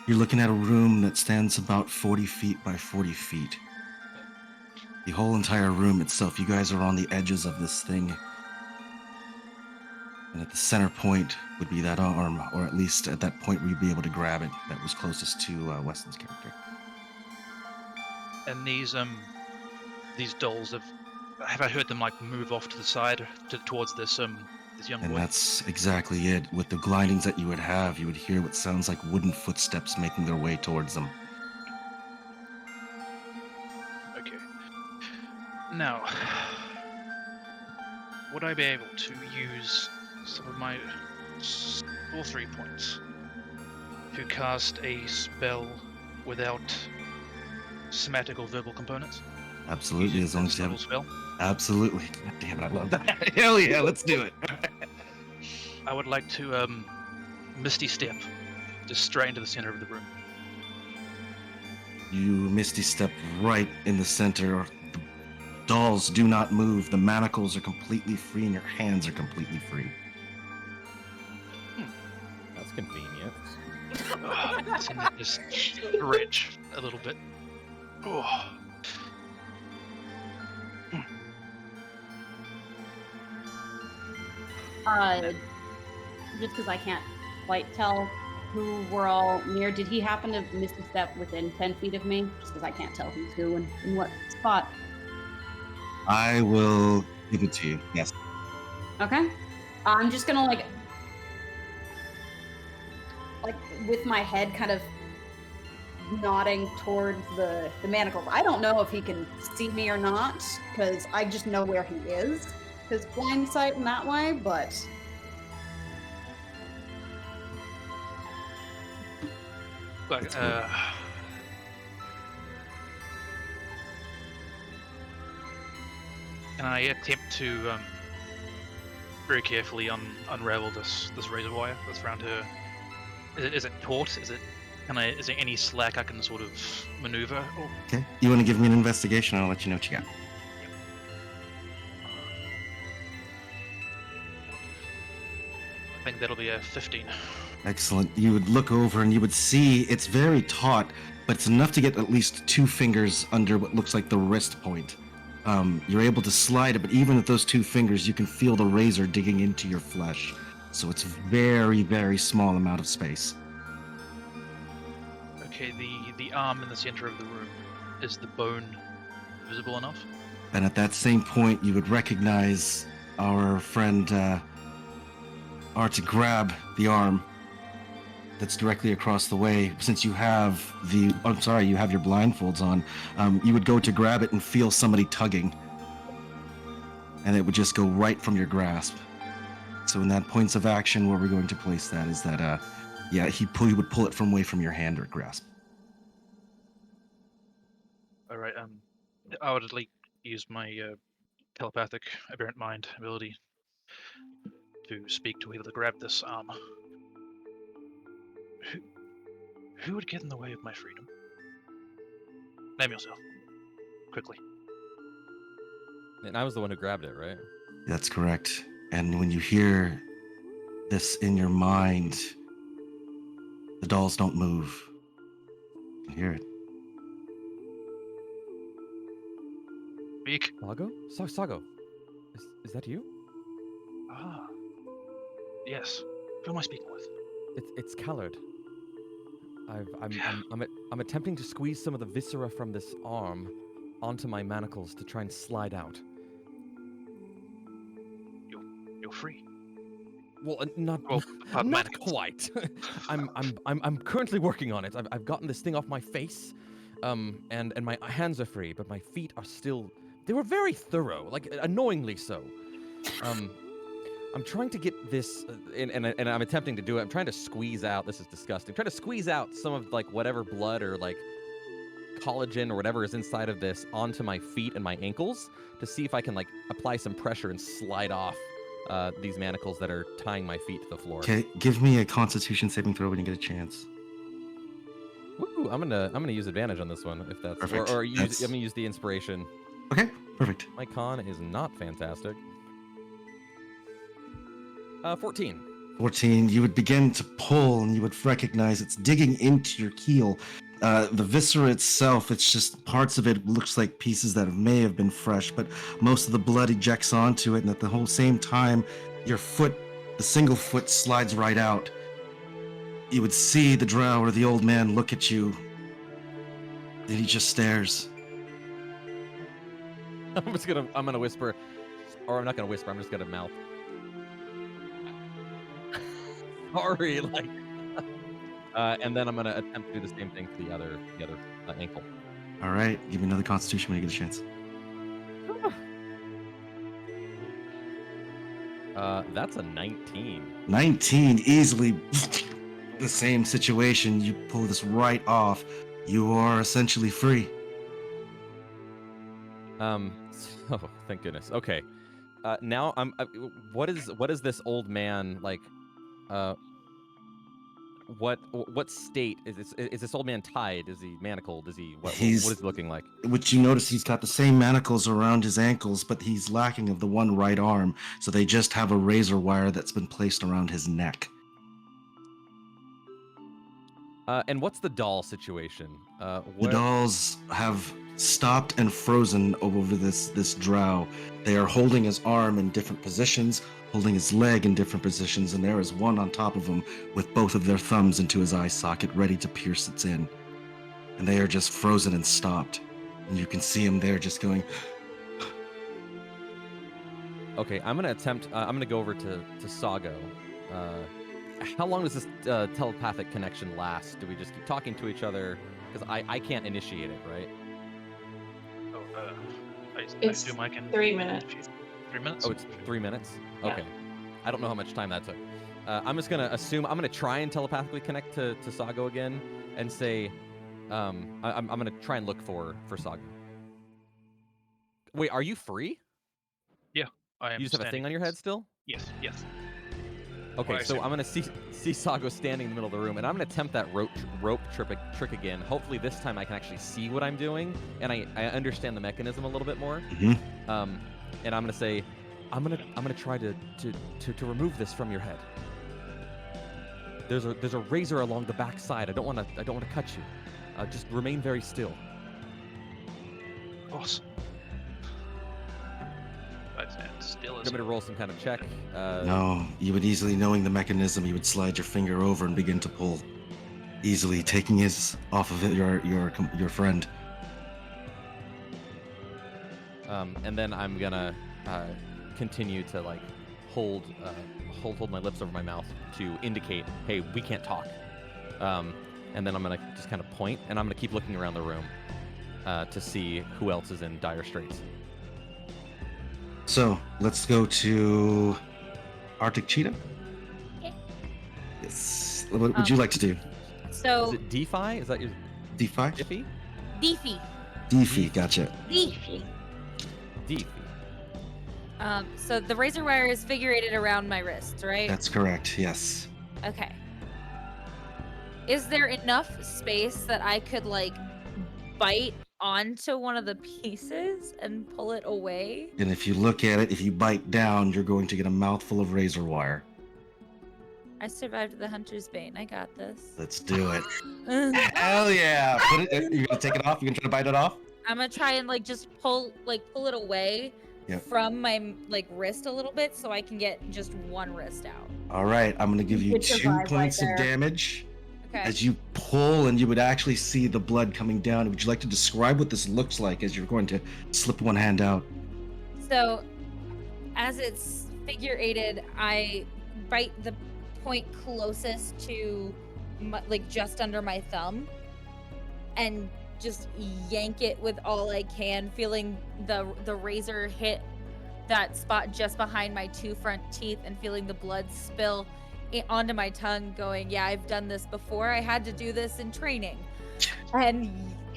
you're looking at a room that stands about 40 feet by 40 feet. The whole entire room itself, you guys are on the edges of this thing. And at the center point would be that arm, or at least at that point where you'd be able to grab it that was closest to Weston's character. And these dolls have I heard them like move off to the side towards this young And boy? that's exactly it. With the glidings that you would have, you would hear what sounds like wooden footsteps making their way towards them. Okay. Now, would I be able to use some of my all 3 points to cast a spell without somatic or verbal components? Absolutely, as long as you have... Spell? Absolutely. God damn it, I love that. Hell yeah, let's do it. I would like to Misty Step just straight into the center of the room. You misty step right in the center. The dolls do not move. The manacles are completely free and your hands are completely free. That's convenient. It's in there just stretch a little bit. Oh. Just because I can't quite tell who we're all near, did he happen to miss a step within 10 feet of me? Just because I can't tell who's who and in what spot. I will give it to you, yes. Okay. I'm just gonna like with my head kind of nodding towards the manacles. I don't know if he can see me or not, because I just know where he is. His blind sight in that way, but But, can I attempt to very carefully unravel this razor wire that's around her? Is it taut? Is there any slack I can sort of maneuver? Or... Okay. You want to give me an investigation? I'll let you know what you got. I think that'll be a 15. Excellent. You would look over and you would see it's very taut, but it's enough to get at least 2 fingers under what looks like the wrist point. You're able to slide it, but even with those 2 fingers, you can feel the razor digging into your flesh. So it's very, very small amount of space. Okay. Okay, the arm in the center of the room, is the bone visible enough? And at that same point, you would recognize our friend are to grab the arm that's directly across the way. Since you have you have your blindfolds on, you would go to grab it and feel somebody tugging, and it would just go right from your grasp. So in that points of action, where we're going to place that is that, he would pull it from away from your hand or grasp. All right. I would like use my telepathic aberrant mind ability to speak to whoever to grab this arm. Who would get in the way of my freedom? Name yourself, quickly. And I was the one who grabbed it, right? That's correct. And when you hear this in your mind, the dolls don't move. You can hear it. Speak. Sago? Sago. Is that you? Ah. Yes. Who am I speaking with? It's Callard. I'm attempting to squeeze some of the viscera from this arm onto my manacles to try and slide out. You're free. Well, not manacles. quite. I'm currently working on it. I've gotten this thing off my face, and my hands are free, but my feet are still. They were very thorough, like annoyingly so. I'm trying to get this, and I'm attempting to do it. I'm trying to squeeze out. This is disgusting. I'm trying to squeeze out some of like whatever blood or like collagen or whatever is inside of this onto my feet and my ankles to see if I can like apply some pressure and slide off these manacles that are tying my feet to the floor. Okay, give me a Constitution saving throw when you get a chance. Woo! I'm gonna use advantage on this one if that's Perfect. or use. I'm gonna use the inspiration. Okay, perfect. My con is not fantastic. 14. 14, you would begin to pull and you would recognize it's digging into your keel. The viscera itself, it's just parts of it looks like pieces that may have been fresh, but most of the blood ejects onto it, and at the whole same time, your foot, the single foot, slides right out. You would see the drow or the old man look at you, and he just stares. I'm gonna whisper, or I'm not gonna whisper. I'm just gonna mouth. Sorry, like. And then I'm gonna attempt to do the same thing to the other ankle. All right, give me another Constitution when you get a chance. That's a 19. 19, easily the same situation. You pull this right off. You are essentially free. Oh, thank goodness. Okay. Now I'm. What is this old man like? What state is this old man tied? Is he manacled? Is he what is he looking like? Which you notice he's got the same manacles around his ankles, but he's lacking of the one right arm, so they just have a razor wire that's been placed around his neck. And what's the doll situation? The dolls have stopped and frozen over this drow. They are holding his arm in different positions, holding his leg in different positions, and there is one on top of him with both of their thumbs into his eye socket, ready to pierce its in. And they are just frozen and stopped. And you can see him there just going... Okay, I'm gonna attempt. I'm gonna go over to Sago. How long does this telepathic connection last? Do we just keep talking to each other? Because I can't initiate it, right? Oh, It's I assume I can. 3 minutes. 3 minutes? Oh, it's 3 minutes? Yeah. Okay. I don't know how much time that took. I'm just going to assume, I'm going to try and telepathically connect to Sago again and say, I'm going to try and look for Sago. Wait, are you free? Yeah, I am. You just have a thing on your head still? Yes. Okay, Well, I so assume- I'm going to see Sago standing in the middle of the room, and I'm going to attempt that rope trick again. Hopefully this time I can actually see what I'm doing, and I understand the mechanism a little bit more. Mhm. And I'm gonna say, I'm gonna try to remove this from your head. There's a razor along the back side. I don't want to cut you. Just remain very still. Of course. I stand still You as want me to roll some kind of check? No, you would easily, knowing the mechanism, you would slide your finger over and begin to pull. easily taking his off of it, your friend. And then I'm gonna continue to like hold my lips over my mouth to indicate, hey, we can't talk. And then I'm gonna just kind of point, and I'm gonna keep looking around the room to see who else is in dire straits. So let's go to Arctic Cheetah. Okay. Yes. What would you like to do? Is So it DeFi? Is that your D5? Diffy? Deefy. Deefy, gotcha. Deefy. Deefy. So the razor wire is figurated around my wrist, right? That's correct, yes. Okay. Is there enough space that I could like bite onto one of the pieces and pull it away? And if you look at it, if you bite down, you're going to get a mouthful of razor wire. I survived the hunter's bane. I got this. Let's do it. Hell yeah! Put it. You're gonna take it off. You're gonna try to bite it off. I'm gonna try and like just pull it away Yep. from my like wrist a little bit so I can get just one wrist out. All right, I'm gonna give you Good 2 survive right points of there. damage Okay. as you pull, and you would actually see the blood coming down. Would you like to describe what this looks like as you're going to slip one hand out? So, as it's figure-eighted, I bite the point closest to, like, just under my thumb, and just yank it with all I can, feeling the razor hit that spot just behind my 2 front teeth, and feeling the blood spill onto my tongue, going, yeah, I've done this before. I had to do this in training. And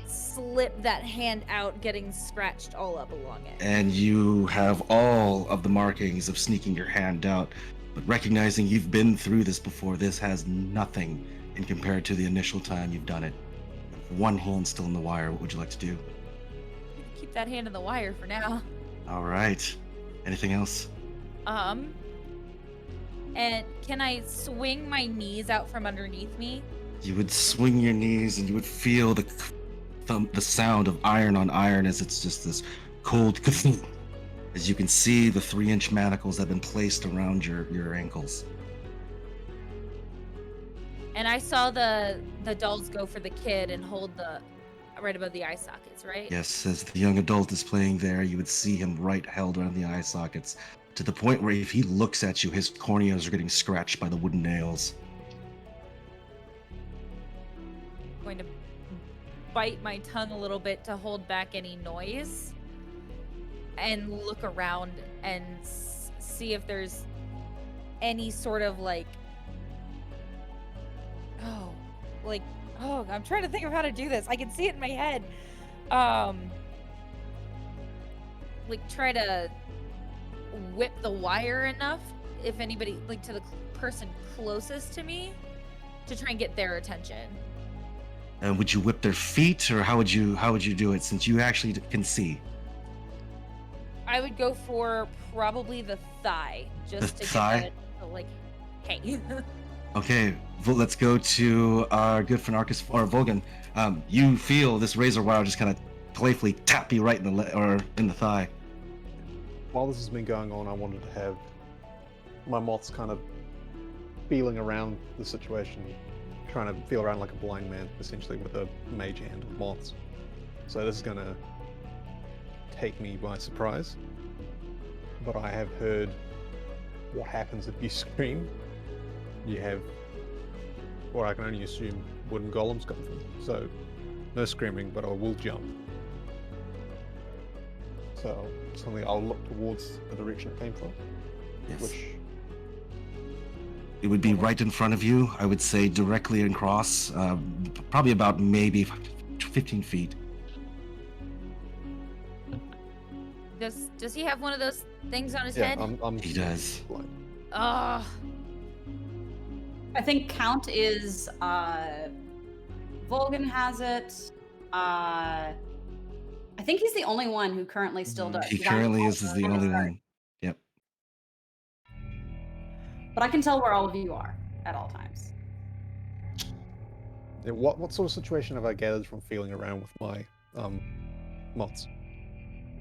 slip that hand out, getting scratched all up along it. And you have all of the markings of sneaking your hand out, but recognizing you've been through this before, this has nothing in compared to the initial time you've done it. One hand still in the wire. What would you like to do? Keep that hand in the wire for now. All right. Anything else? And can I swing my knees out from underneath me? You would swing your knees, and you would feel the sound of iron on iron as it's just this cold as you can see the 3-inch manacles that have been placed around your ankles. And I saw the dolls go for the kid and hold the right above the eye sockets, right? Yes, as the young adult is playing there, you would see him right held around the eye sockets, to the point where if he looks at you, his corneas are getting scratched by the wooden nails. I'm going to bite my tongue a little bit to hold back any noise, and look around and see if there's any sort of like, I'm trying to think of how to do this. I can see it in my head. Like, try to whip the wire enough, if anybody, like, to the person closest to me, to try and get their attention. And would you whip their feet, or how would you do it, since you actually can see? I would go for probably the thigh, just The to thigh? get it, like, hey. Okay, let's go to our good friend Arcus or Volgan. You feel this razor wire just kind of playfully tap you right in the thigh. While this has been going on, I wanted to have my moths kind of feeling around the situation, trying to feel around like a blind man, essentially, with a mage hand of moths. So this is going to take me by surprise. But I have heard what happens if you scream. You have, or I can only assume, wooden golems come from. So no screaming, but I will jump. So something I'll look towards the direction it came from. Yes. Which It would be right in front of you. I would say directly across, probably about maybe 15 feet. Does he have one of those things on his yeah, head? He does. Like, Oh, I think Count is Volgan has it. I think he's the only one who currently still does. He 'cause I'm currently is also the gonna only start. one. Yep. But I can tell where all of you are at all times. yeah, what sort of situation have I gathered from feeling around with my moths?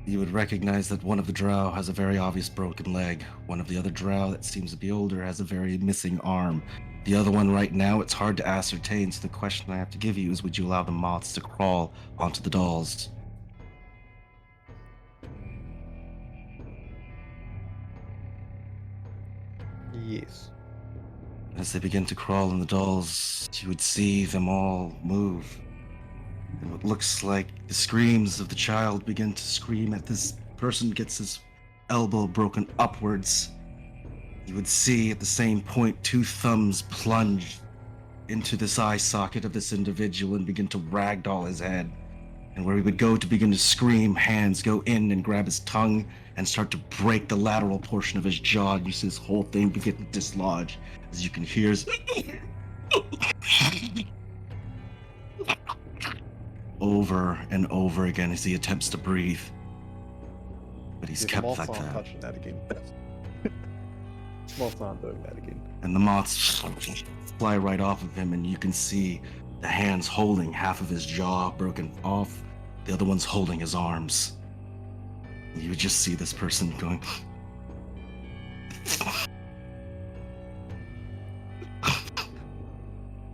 You would recognize that one of the drow has a very obvious broken leg. One of the other drow that seems to be older has a very missing arm. The other one right now, it's hard to ascertain, so the question I have to give you is, would you allow the moths to crawl onto the dolls? Yes. As they begin to crawl on the dolls, you would see them all move. And what looks like the screams of the child begin to scream at this person gets his elbow broken upwards. You would see at the same point 2 thumbs plunge into this eye socket of this individual and begin to ragdoll his head. And where he would go to begin to scream, hands go in and grab his tongue and start to break the lateral portion of his jaw. And you see this whole thing begin to dislodge as you can hear his over and over again as he attempts to breathe. But he's Yeah, kept moths like aren't that. touching that again. Moths aren't doing that again. And the moths fly right off of him, and you can see the hands holding half of his jaw broken off, the other one's holding his arms. You just see this person going.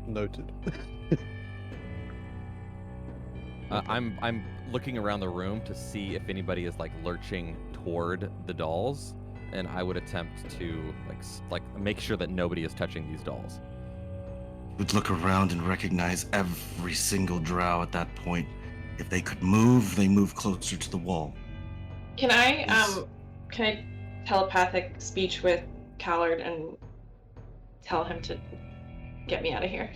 Noted. I'm looking around the room to see if anybody is like lurching toward the dolls, and I would attempt to like make sure that nobody is touching these dolls. Would look around and recognize every single drow at that point. If they could move, they move closer to the wall. Can I telepathic speech with Callard and tell him to get me out of here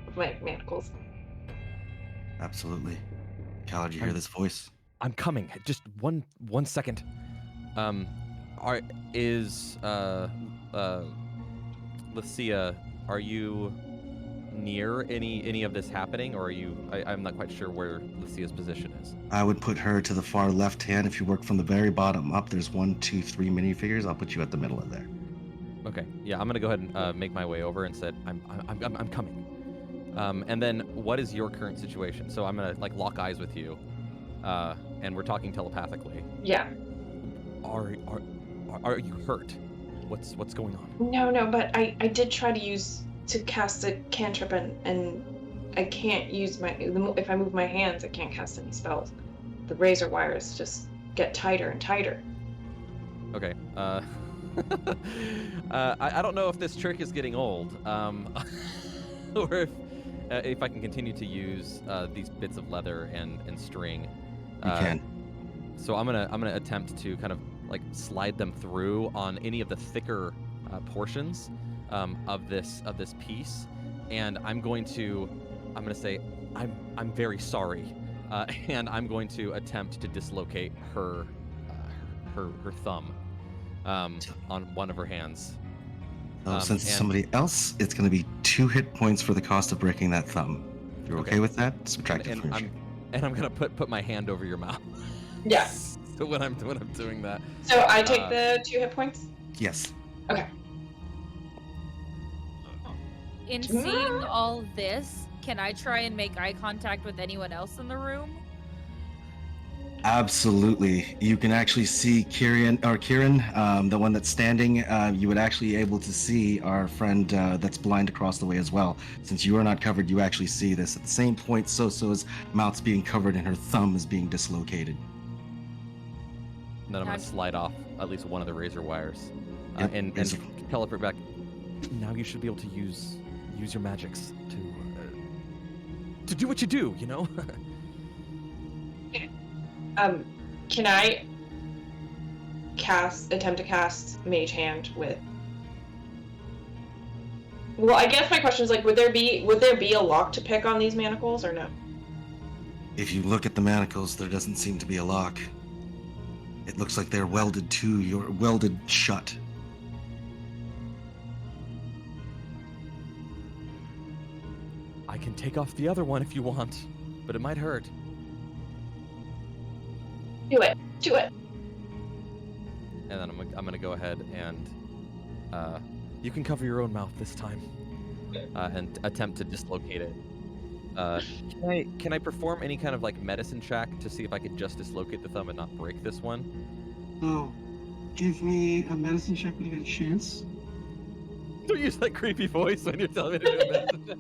with my manacles? Absolutely. Callard, you hear this voice? I'm coming. Just one second. Lucia, are you near any of this happening, or are you? I'm not quite sure where Lucia's position is. I would put her to the far left hand. If you work from the very bottom up, there's 1, 2, 3 minifigures. I'll put you at the middle of there. Okay. Yeah, I'm gonna go ahead and make my way over and said I'm coming. And then what is your current situation? So I'm gonna like lock eyes with you, and we're talking telepathically. Yeah. Are you hurt? What's going on? No, but I did try to cast a cantrip and I can't use if I move my hands, I can't cast any spells. The razor wires just get tighter and tighter. Okay. I don't know if this trick is getting old, or if I can continue to use these bits of leather and string. You can. So I'm gonna attempt to kind of like slide them through on any of the thicker portions of this piece, and I'm gonna say I'm very sorry, and I'm going to attempt to dislocate her thumb on one of her hands. Since it's somebody else, it's going to be 2 hit points for the cost of breaking that thumb. If you're okay with that, subtract it from your sheet. And I'm gonna put my hand over your mouth. Yeah. So when I'm doing that. So I take the 2 hit points? Yes. Okay. In seeing all this, can I try and make eye contact with anyone else in the room? Absolutely. You can actually see Kieran, the one that's standing. You would actually be able to see our friend that's blind across the way as well. Since you are not covered, you actually see this. At the same point, Soso's mouth's being covered and her thumb is being dislocated. And then I'm going to slide off at least one of the razor wires. Yep, And teleport back. Now you should be able to use your magics to do what you do, you know? Can I attempt to cast Mage Hand with? Well, I guess my question is like, would there be a lock to pick on these manacles or no? If you look at the manacles, there doesn't seem to be a lock. It looks like they're welded shut. I can take off the other one if you want, but it might hurt. Do it. And then I'm gonna go ahead and you can cover your own mouth this time, and attempt to dislocate it. Can I perform any kind of like medicine check to see if I could just dislocate the thumb and not break this one? Oh, give me a medicine check when you get a chance. Don't use that creepy voice when you're telling me to do a medicine check.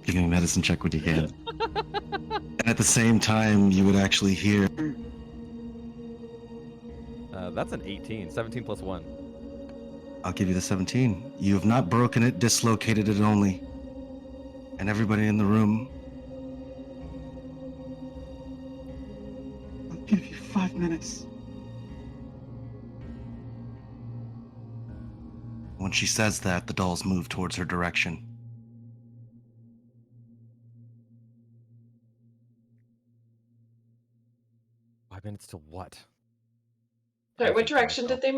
Give me a medicine check when you can. And at the same time, you would actually hear. That's an 18. 17 plus 1. I'll give you the 17. You have not broken it, dislocated it only. And everybody in the room. I'll give you 5 minutes. When she says that, the dolls move towards her direction. Five minutes to what? Sorry, what Thinking to direction myself. did they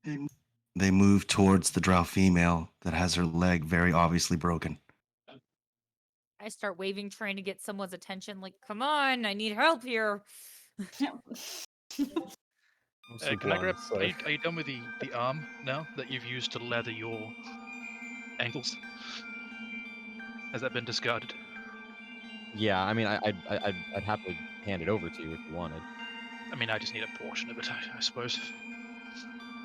move? They move towards the drow female that has her leg very obviously broken. I start waving, trying to get someone's attention. Like, come on, I need help here. I'm so Can I grab? blind, so- Are you done with the arm now that you've used to lather your ankles? Has that been discarded? Yeah, I mean, I'd happily hand it over to you if you wanted, I mean, I just need a portion of it, I suppose.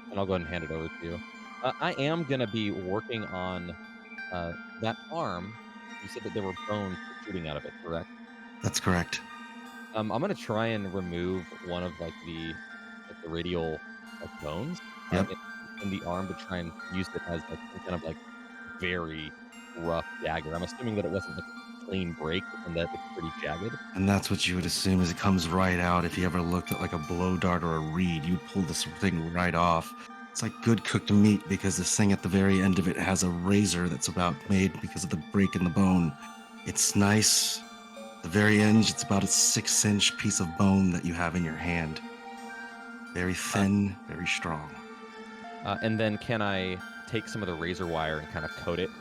and I'll go ahead and hand it over to you. I am gonna be working on that arm. You said that there were bones protruding out of it, correct? That's correct. I'm gonna try and remove one of the radial bones Yep. in the arm to try and use it as some kind of very rough dagger. I'm assuming that it wasn't a clean break and that it's pretty jagged. And that's what you would assume is it comes right out. If you ever looked at a blow dart or a reed, you'd pull this thing right off. It's like good cooked meat because this thing at the very end of it has a razor that's about made because of the break in the bone. It's nice. At the very end, it's about a 6-inch piece of bone that you have in your hand. Very thin, very strong. And then can I take some of the razor wire and kind of coat it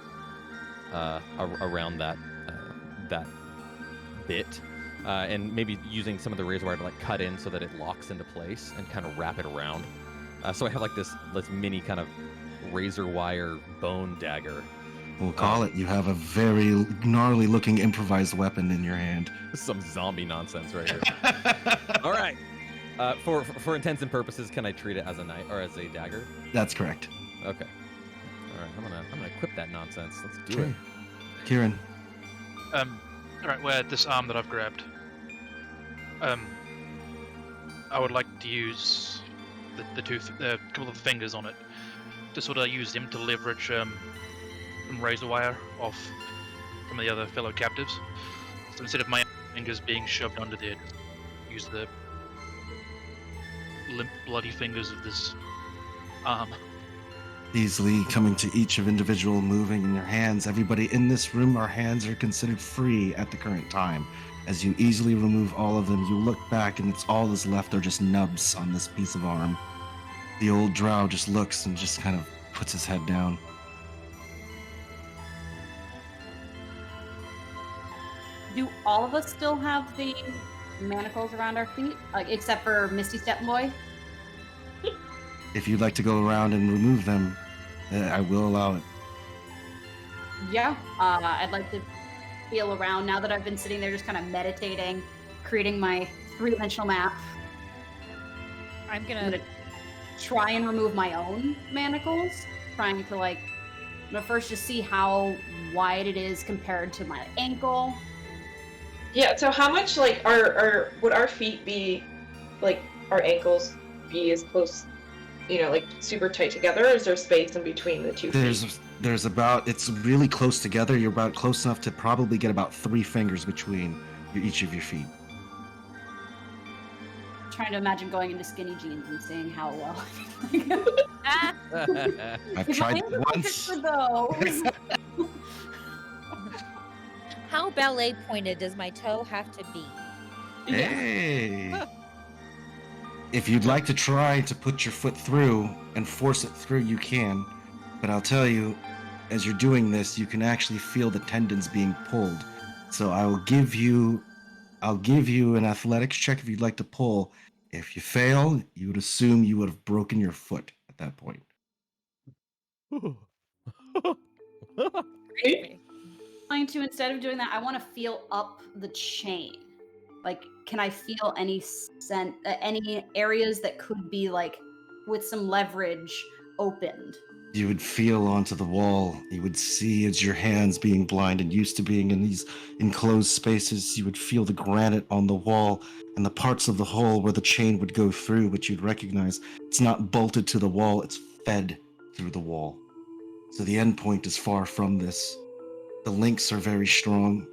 around that bit, and maybe using some of the razor wire to cut in so that it locks into place and kind of wrap it around. So I have this mini kind of razor wire bone dagger. We'll call it. You have a very gnarly looking improvised weapon in your hand. Some zombie nonsense right here. All right. For intents and purposes, can I treat it as a knife or as a dagger? That's correct. Okay. All right. I'm gonna equip that nonsense. Let's do it. Kieran. All right, where this arm that I've grabbed, I would like to use the couple of fingers on it to sort of use them to leverage some razor wire off some of the other fellow captives. So instead of my fingers being shoved under there, use the limp, bloody fingers of this arm. Easily coming to each of individual moving in your hands. Everybody in this room, our hands are considered free at the current time. As you easily remove all of them, you look back and it's all that's left are just nubs on this piece of arm. The old drow just looks and just kind of puts his head down. Do all of us still have the manacles around our feet, except for Misty Step Boy? If you'd like to go around and remove them, I will allow it. Yeah, I'd like to feel around now that I've been sitting there just kind of meditating, creating my three-dimensional map. I'm I'm gonna gonna try and remove my own manacles, trying to I'm gonna first just see how wide it is compared to my ankle. Yeah, so how much would our feet be, our ankles be as close, super tight together, or is there space in between the two feet? There's about, it's really close together. You're about close enough to probably get about 3 fingers between each of your feet. Trying to imagine going into skinny jeans and seeing how well. I've tried it once. For those. How ballet pointed does my toe have to be? Hey! If you'd like to try to put your foot through and force it through, you can. But I'll tell you, as you're doing this, you can actually feel the tendons being pulled. So I'll give you an athletics check if you'd like to pull. If you fail, you would assume you would have broken your foot at that point. Trying to, instead of doing that, I want to feel up the chain. Can I feel any areas that could be with some leverage opened? You would feel onto the wall. You would see as your hands being blind and used to being in these enclosed spaces, you would feel the granite on the wall and the parts of the hole where the chain would go through, but you'd recognize it's not bolted to the wall, it's fed through the wall. So the end point is far from this. The links are very strong,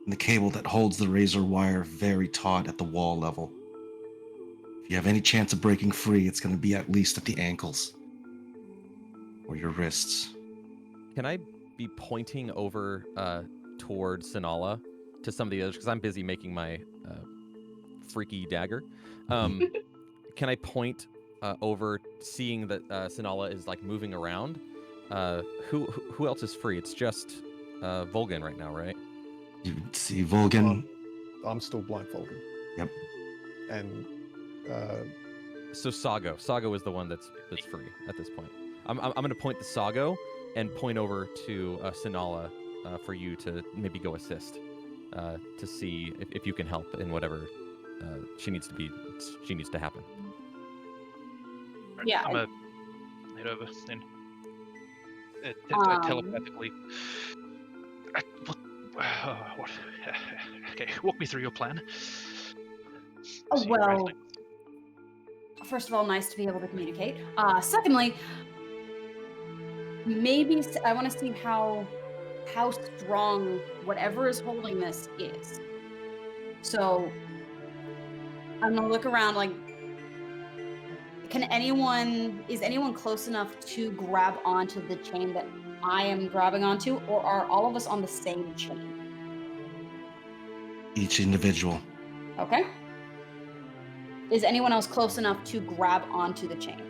and the cable that holds the razor wire very taut at the wall level. If you have any chance of breaking free, it's going to be at least at the ankles or your wrists. Can I be pointing over towards Sinala to some of the others? Because I'm busy making my freaky dagger. Can I point over, seeing that Sinala is like moving around? Who else is free? It's just Volgan right now, right? You see Volgan. I'm still blindfolded. Yep. And So Sago is the one that's free at this point. I'm going to point the Sago and point over to Sinala for you to maybe go assist to see if you can help in whatever she needs to happen. Right, Yeah, I'm gonna head over then. Telepathically. What? Okay, walk me through your plan. See where Well, things- first of all, nice to be able to communicate. Secondly, maybe I want to see how strong whatever is holding this is. So I'm gonna look around. Like, is anyone close enough to grab onto the chain that I am grabbing onto, or are all of us on the same chain? Each individual. Okay. Is anyone else close enough to grab onto the chain?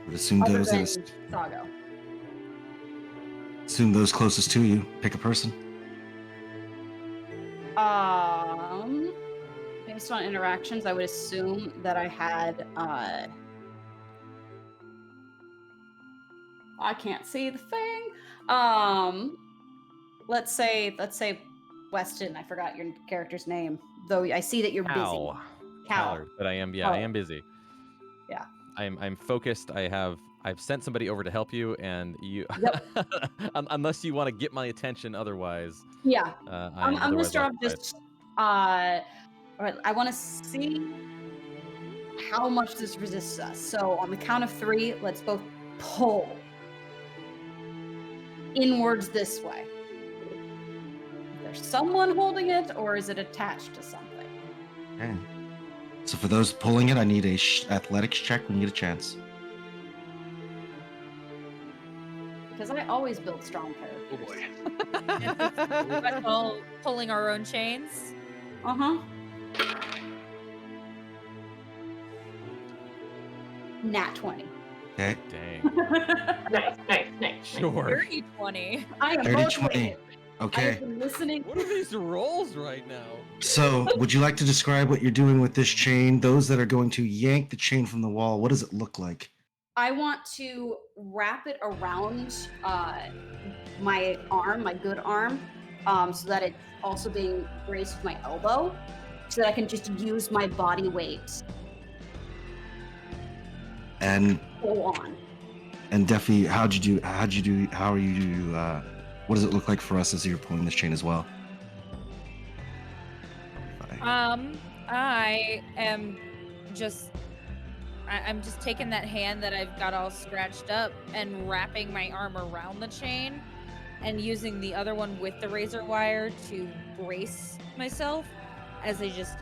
Would assume Other those than is, Sago. assume those closest to you. Pick a person. Based on interactions, I would assume that I had I can't see the thing. Let's say Weston. I forgot your character's name, though I see that you're busy. Cal. Cal. But I am Oh. I am busy. Yeah. I'm focused. I've sent somebody over to help you, and you Yep. unless you want to get my attention otherwise. Yeah. I'm I'm gonna otherwise start off occupied. just all right, I want to see how much this resists us. So on the count of 3, let's both pull inwards this way. Is there someone holding it, or is it attached to something? Okay. So for those pulling it, I need a athletics check when you get a chance. Because I always build strong characters. Oh boy. But all pulling our own chains. Uh-huh. Nat 20. Okay. Dang. Nice. Sure. Dirty 20. I am 30, 20. motivated. I Okay. have been listening. What are these rolls right now? So would you like to describe what you're doing with this chain? Those that are going to yank the chain from the wall, what does it look like? I want to wrap it around my arm, my good arm, so that it's also being raised with my elbow, so that I can just use my body weight And full on. Duffy, how are you what does it look like for us as you're pulling this chain as well? I'm just taking that hand that I've got all scratched up and wrapping my arm around the chain and using the other one with the razor wire to brace myself as I just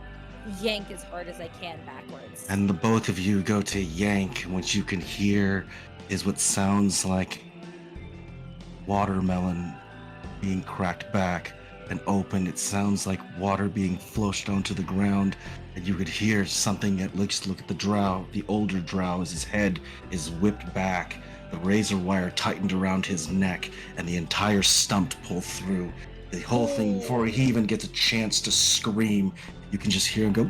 yank as hard as I can backwards. And the both of you go to yank, and what you can hear is what sounds like watermelon being cracked back and open. It sounds like water being flushed onto the ground, and you could hear something that look at the drow, the older drow, as his head is whipped back, the razor wire tightened around his neck, and the entire stump pulled through. The whole thing, before he even gets a chance to scream, you can just hear him go,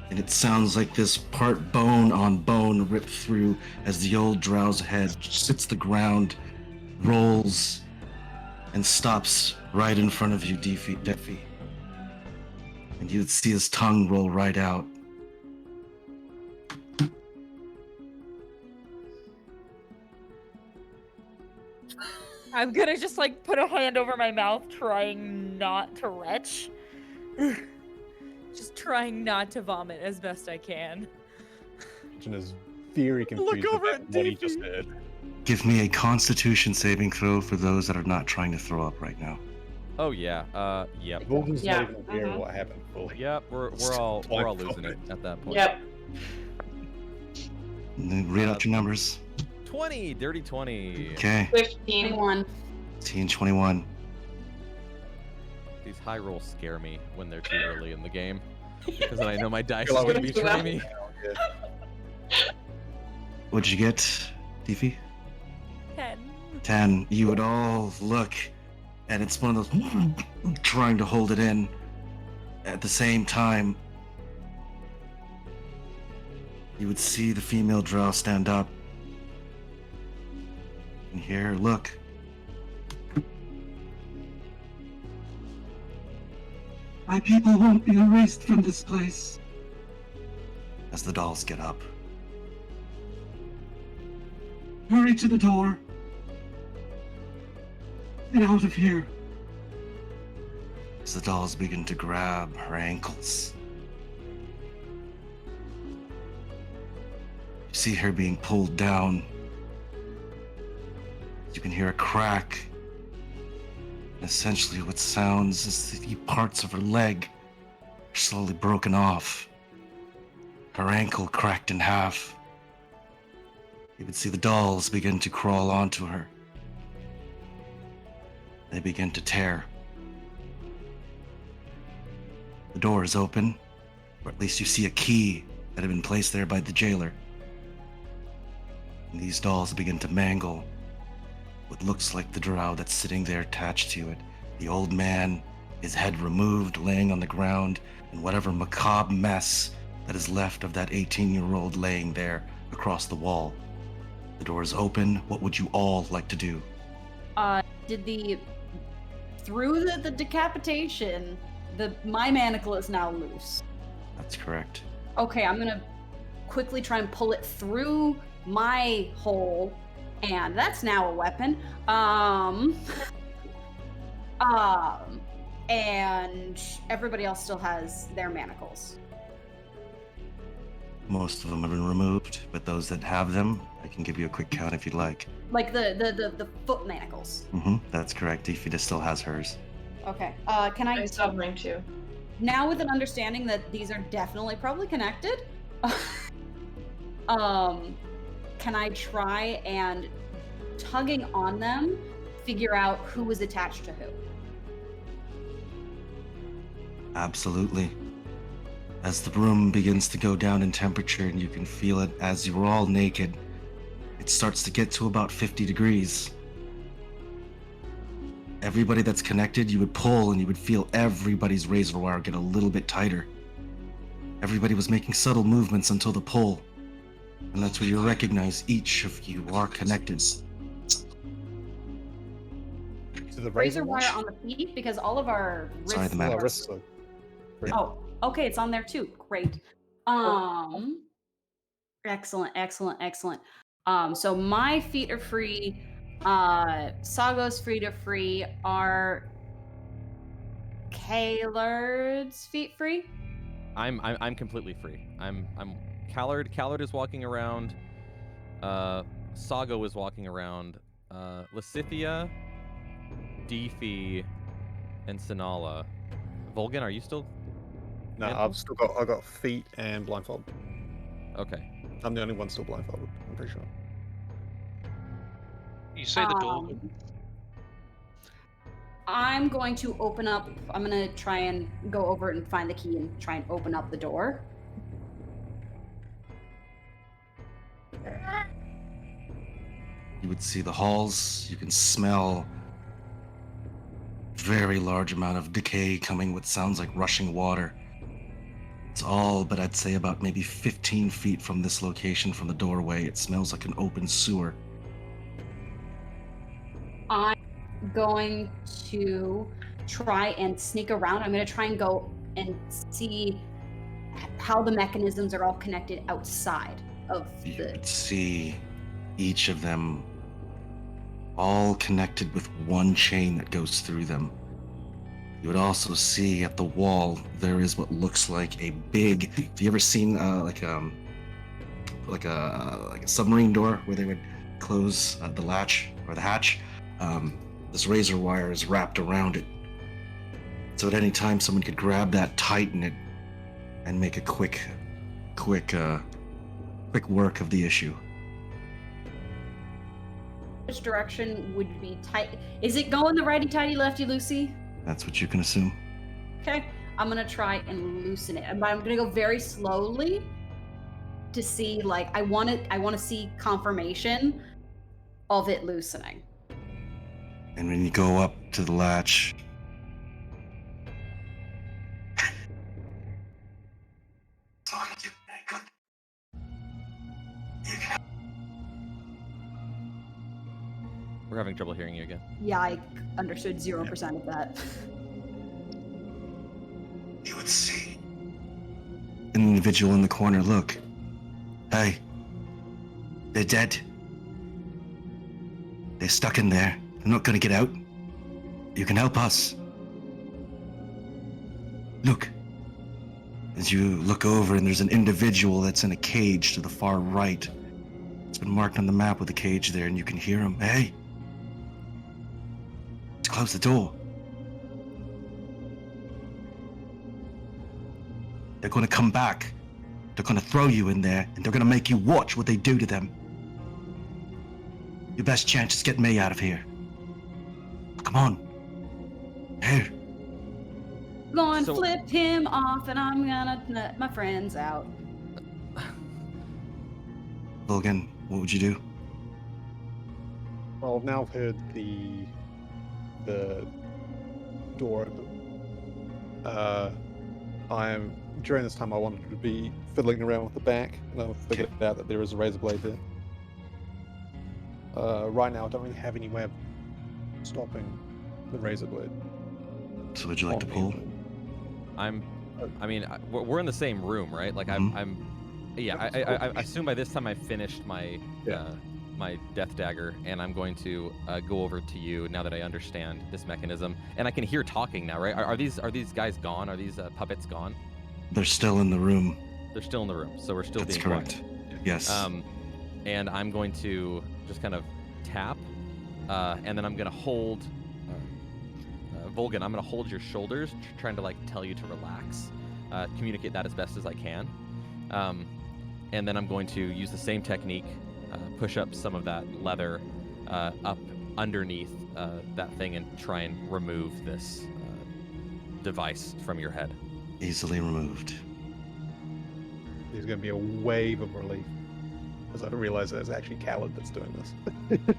and it sounds like this part bone on bone ripped through as the old drow's head hits the ground, rolls, and stops right in front of you, Defi. And you'd see his tongue roll right out. I'm gonna just like put a hand over my mouth, trying not to retch. Just trying not to vomit as best I can. Jen is very confused over about at what he just Deepy. heard. Give me a Constitution saving throw for those that are not trying to throw up right now. Oh yeah. Yep. Volgan's Yeah, not even aware of mhm. what happened fully. Yep. We're all losing it at that point. Yep. And then read out your numbers. 20, dirty 20. Okay, 15. 21. 18, 21. These high rolls scare me when they're too early in the game. Because then I know my dice is Feel like gonna we- betray me. What'd you get, Deefy? 10. 10. You would all look, and it's one of those trying to hold it in. At the same time, you would see the female drow stand up. And hear her look. My people won't be erased from this place. As the dolls get up. Hurry to the door. Get out of here. As the dolls begin to grab her ankles. You see her being pulled down. You can hear a crack. And essentially what sounds is the parts of her leg are slowly broken off. Her ankle cracked in half. You would see the dolls begin to crawl onto her. They begin to tear. The door is open, or at least you see a key that had been placed there by the jailer. And these dolls begin to mangle what looks like the drow that's sitting there attached to it. The old man, his head removed, laying on the ground, and whatever macabre mess that is left of that 18-year-old laying there across the wall. The door is open. What would you all like to do? Through the decapitation, my manacle is now loose. That's correct. Okay, I'm gonna quickly try and pull it through my hole, and that's now a weapon. And everybody else still has their manacles. Most of them have been removed, but those that have them, I can give you a quick count if you'd like. Like the foot manacles. That's correct. Ifida still has hers. Okay. Can I still have mine too. now with an understanding that these are definitely probably connected, can I try and tugging on them, figure out who was attached to who? Absolutely. As the room begins to go down in temperature and you can feel it as you're all naked, it starts to get to about 50 degrees. Everybody that's connected, you would pull and you would feel everybody's razor wire get a little bit tighter. Everybody was making subtle movements until the pull. And that's where you recognize each of you are connected. To the Razor wire wash? on the feet because all of our wrists. Sorry, the Well, map. wrists are- Oh, okay, it's on there too. Great. Excellent, excellent, excellent. So my feet are free. Sago's feet are free. Are Kalard's feet free? I'm completely free. I'm Callard. Callard is walking around. Sago is walking around. Lysithia, Deefy, and Sinala. Volgan, are you still? No, Mantle? I got feet and blindfold. Okay. I'm the only one still blindfolded, I'm pretty sure. You say the door. I'm going to open up. I'm going to try and go over and find the key and try and open up the door. You would see the halls. You can smell very large amount of decay coming what sounds like rushing water. It's all but I'd say about maybe 15 feet from this location from the doorway. It smells like an open sewer. I'm going to try and sneak around. I'm going to try and go and see how the mechanisms are all connected outside of You the. would see each of them all connected with one chain that goes through them. You would also see at the wall there is what looks like a big. Have you ever seen like a submarine door where they would close the latch or the hatch? This razor wire is wrapped around it, so at any time someone could grab that, tighten it, and make a quick work of the issue. Which direction would be tight? Is it going the righty tighty lefty loosey? That's what you can assume. Okay, I'm gonna try and loosen it, but I'm gonna go very slowly to see. Like, I want to see confirmation of it loosening. And when you go up to the latch, We're having trouble hearing you again. Yeah, I understood 0% of that. you would see an individual in the corner. Look, hey, they're dead. They're stuck in there. They're not gonna get out. You can help us. Look. As you look over, and there's an individual that's in a cage to the far right. It's been marked on the map with a cage there, and you can hear him. Hey, let's close the door. They're gonna come back. They're gonna throw you in there, and they're gonna make you watch what they do to them. Your best chance is getting me out of here. Come on. Here. Going to So- flip him off, and I'm gonna nut my friends out. Logan, what would you do? Well, now I've heard the door open. During this time I wanted to be fiddling around with the back, and I figured out that there is a razor blade there. Right now I don't really have any way of stopping the razor blade. So would you like to on me. pull? We're in the same room, right? Like I assume by this time I've finished my my death dagger, and I'm going to go over to you now that I understand this mechanism, and I can hear talking now, right? Are these guys gone? Are these puppets gone? They're still in the room. They're still in the room, so we're still That's being correct. quiet. Yes. And I'm going to just kind of tap, and then I'm going to hold. Volgan, I'm going to hold your shoulders, trying to like tell you to relax, communicate that as best as I can, and then I'm going to use the same technique, push up some of that leather up underneath that thing, and try and remove this device from your head. Easily removed. There's going to be a wave of relief, as I realize that it's actually Khaled that's doing this.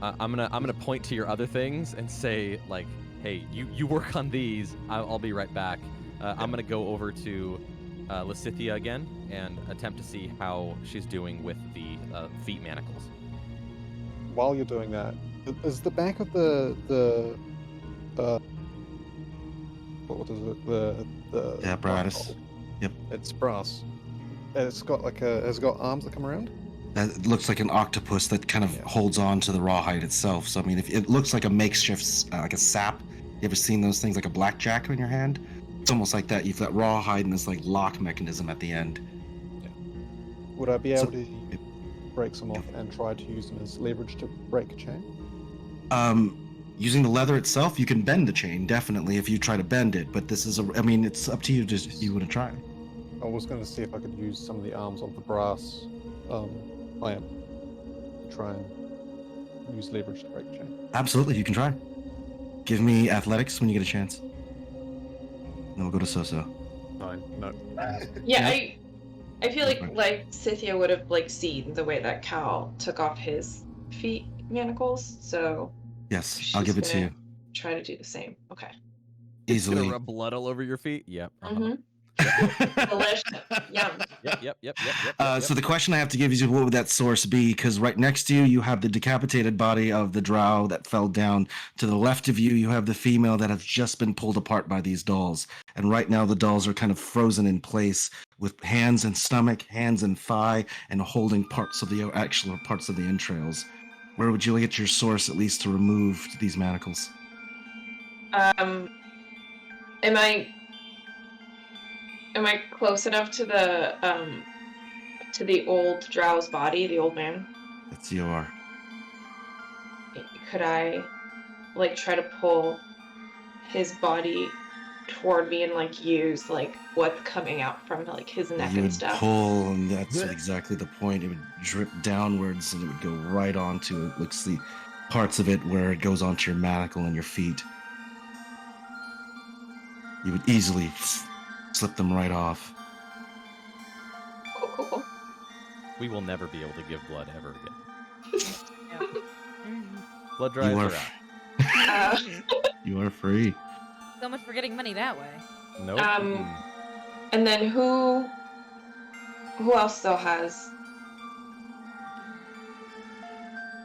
I'm gonna point to your other things and say, like, hey, you work on these. I'll be right back. I'm gonna go over to Lysithia again and attempt to see how she's doing with the feet manacles. While you're doing that, is the back of the what is it? The apparatus. Yep. It's brass. It's got has it got arms that come around? That looks like an octopus that kind of holds on to the rawhide itself. So I mean, if it looks like a makeshift, like a sap. You ever seen those things like a blackjack in your hand? It's almost like that. You've got rawhide and this like lock mechanism at the end. Yeah. Would I be able So- to break some off and try to use them as leverage to break a chain? Using the leather itself, you can bend the chain definitely if you try to bend it. But this is I mean, it's up to you. Just you want to try. I was going to see if I could use some of the arms of the brass lamp to try and use leverage to break the chain. Absolutely, you can try. Give me athletics when you get a chance. Then we'll go to Soso. Fine. No. Yeah, Yeah. I feel Okay. like Scythia would have like seen the way that Cal took off his feet manacles, so Yes, she's I'll give it to gonna you. try to do the same. Okay. Gonna Easily. rub blood all over your feet. Yep. Mm-hmm. Delicious. Yum. Yep. So the question I have to give you is, what would that source be? Because right next to you, you have the decapitated body of the drow that fell down. To the left of you, you have the female that has just been pulled apart by these dolls. And right now, the dolls are kind of frozen in place with hands and stomach, hands and thigh, and holding parts of the actual parts of the entrails. Where would you get your source at least to remove these manacles? Am I close enough to the old drow's body, the old man? That's your. Could I like try to pull his body toward me and like use like what's coming out from like his neck You and would stuff? pull, and that's exactly the point. It would drip downwards, and it would go right onto it. Looks the parts of it where it goes onto your manacle and your feet. You would easily slip them right off. Cool. We will never be able to give blood ever again. Yeah. Blood drives You are are, out. you are free. So much for getting money that way. Nope. And then who else still has?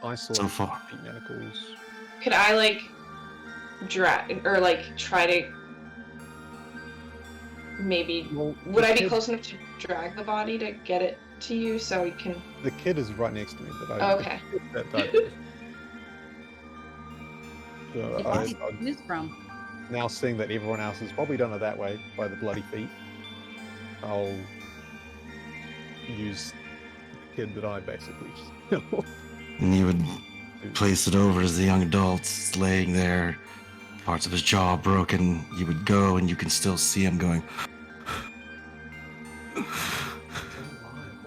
I still So have far. feet manacles. Could I like drag or like try to maybe? Well, Would the I be kid- close enough to drag the body to get it to you so you can? The kid is right next to me, but I. Okay. That died. So What's he I confused from? now seeing that everyone else has probably done it that way by the bloody feet, I'll use the kid that I basically. And you would place it over as the young adult's laying there, parts of his jaw broken. You would go, and you can still see him going. What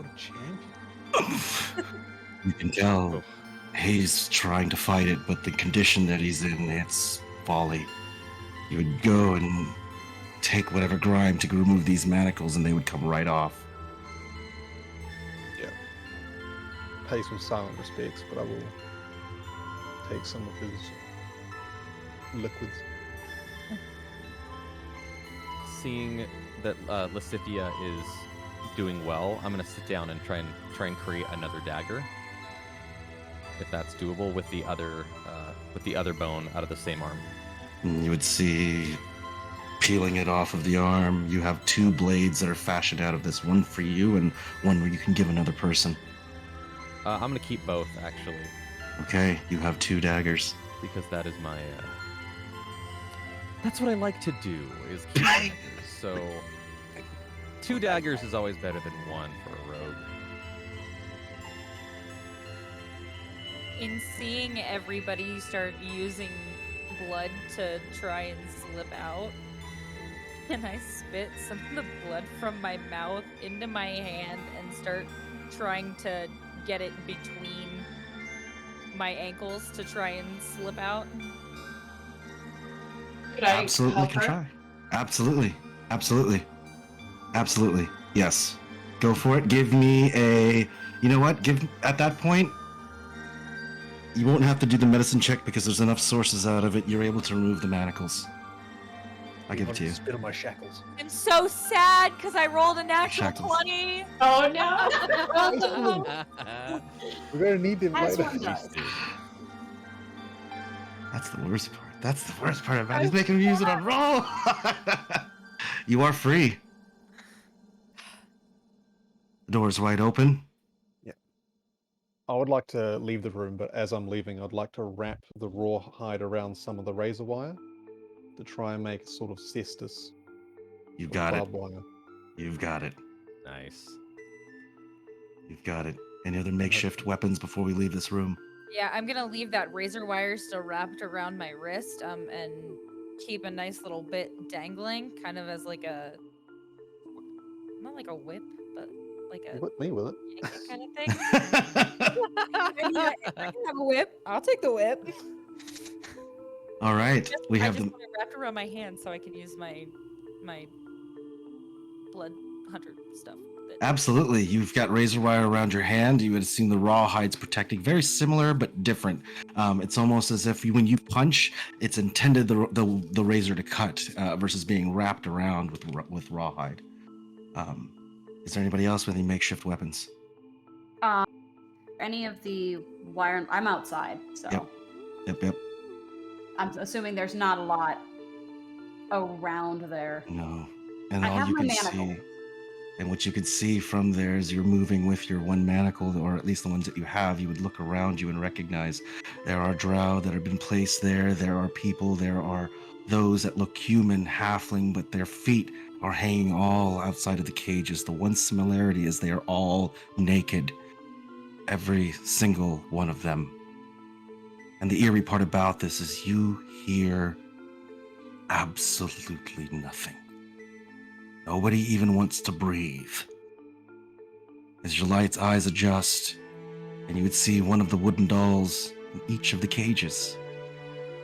a champion! You can tell he's trying to fight it, but the condition that he's in, it's folly. You would go and take whatever grime to remove these manacles, and they would come right off. Pay some silent respects, but I will take some of his liquids. Seeing that Lysithia is doing well, I'm gonna sit down and try and create another dagger, if that's doable, with the other bone out of the same arm. And you would see, peeling it off of the arm, you have two blades that are fashioned out of this, one for you and one where you can give another person. I'm gonna keep both, actually, Okay, you have two daggers. because that is my. That's what I like to do, is keep daggers. So 2 daggers is always better than 1 for a rogue. In seeing everybody start using blood to try and slip out, and I spit some of the blood from my mouth into my hand and start trying to get it between my ankles to try and slip out. Could I Absolutely help can her? try. Absolutely. Yes. Go for it. Give me a. You know what? At that point, you won't have to do the medicine check because there's enough sources out of it. You're able to remove the manacles. I'll give it to you. Spit on my shackles. I'm so sad because I rolled a natural Shackles. 20. Oh no! We're gonna need them As later. one does. That's the worst part. That's the worst part about it. He's making me use it on roll. You are free. The door is wide open. I would like to leave the room, but as I'm leaving, I'd like to wrap the raw hide around some of the razor wire to try and make a sort of cestus. You've of got it. barbed wire. You've got it. Nice. You've got it. Any other makeshift weapons before we leave this room? Yeah, I'm gonna leave that razor wire still wrapped around my wrist, and keep a nice little bit dangling, kind of as like a, not like a whip, but like a Whip me with it. yanking kind of thing. I mean, I can have a whip. I'll take the whip. All right. We I have just them. want it wrapped around my hand so I can use my blood hunter stuff. Absolutely. You've got razor wire around your hand. You would have seen the raw hides protecting. Very similar, but different. It's almost as if when you punch, it's intended the razor to cut versus being wrapped around with rawhide. Is there anybody else with any makeshift weapons? Any of the wire? I'm outside, so Yep. I'm assuming there's not a lot around there. No. And I all have you my can manacle. see. And what you could see from there as you're moving with your one manacle, or at least the ones that you have, you would look around you and recognize there are drow that have been placed there. There are people. There are those that look human, halfling, but their feet are hanging all outside of the cages. The one similarity is they are all naked, every single one of them. And the eerie part about this is you hear absolutely nothing. Nobody even wants to breathe. As your light's eyes adjust, and you would see one of the wooden dolls in each of the cages,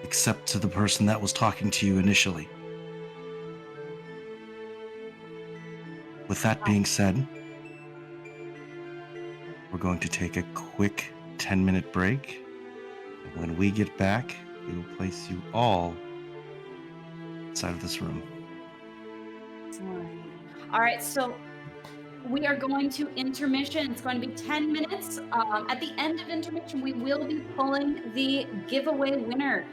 except to the person that was talking to you initially. With that being said, we're going to take a quick 10-minute break. And when we get back, we will place you all inside of this room. All right, so we are going to intermission. It's going to be 10 minutes. At the end of intermission, we will be pulling the giveaway winner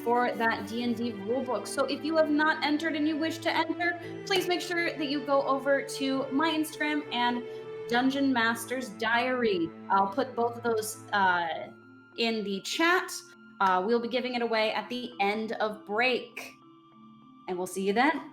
for that D&D rulebook. So if you have not entered and you wish to enter, please make sure that you go over to my Instagram and Dungeon Master's Diary. I'll put both of those in the chat. We'll be giving it away at the end of break. And we'll see you then.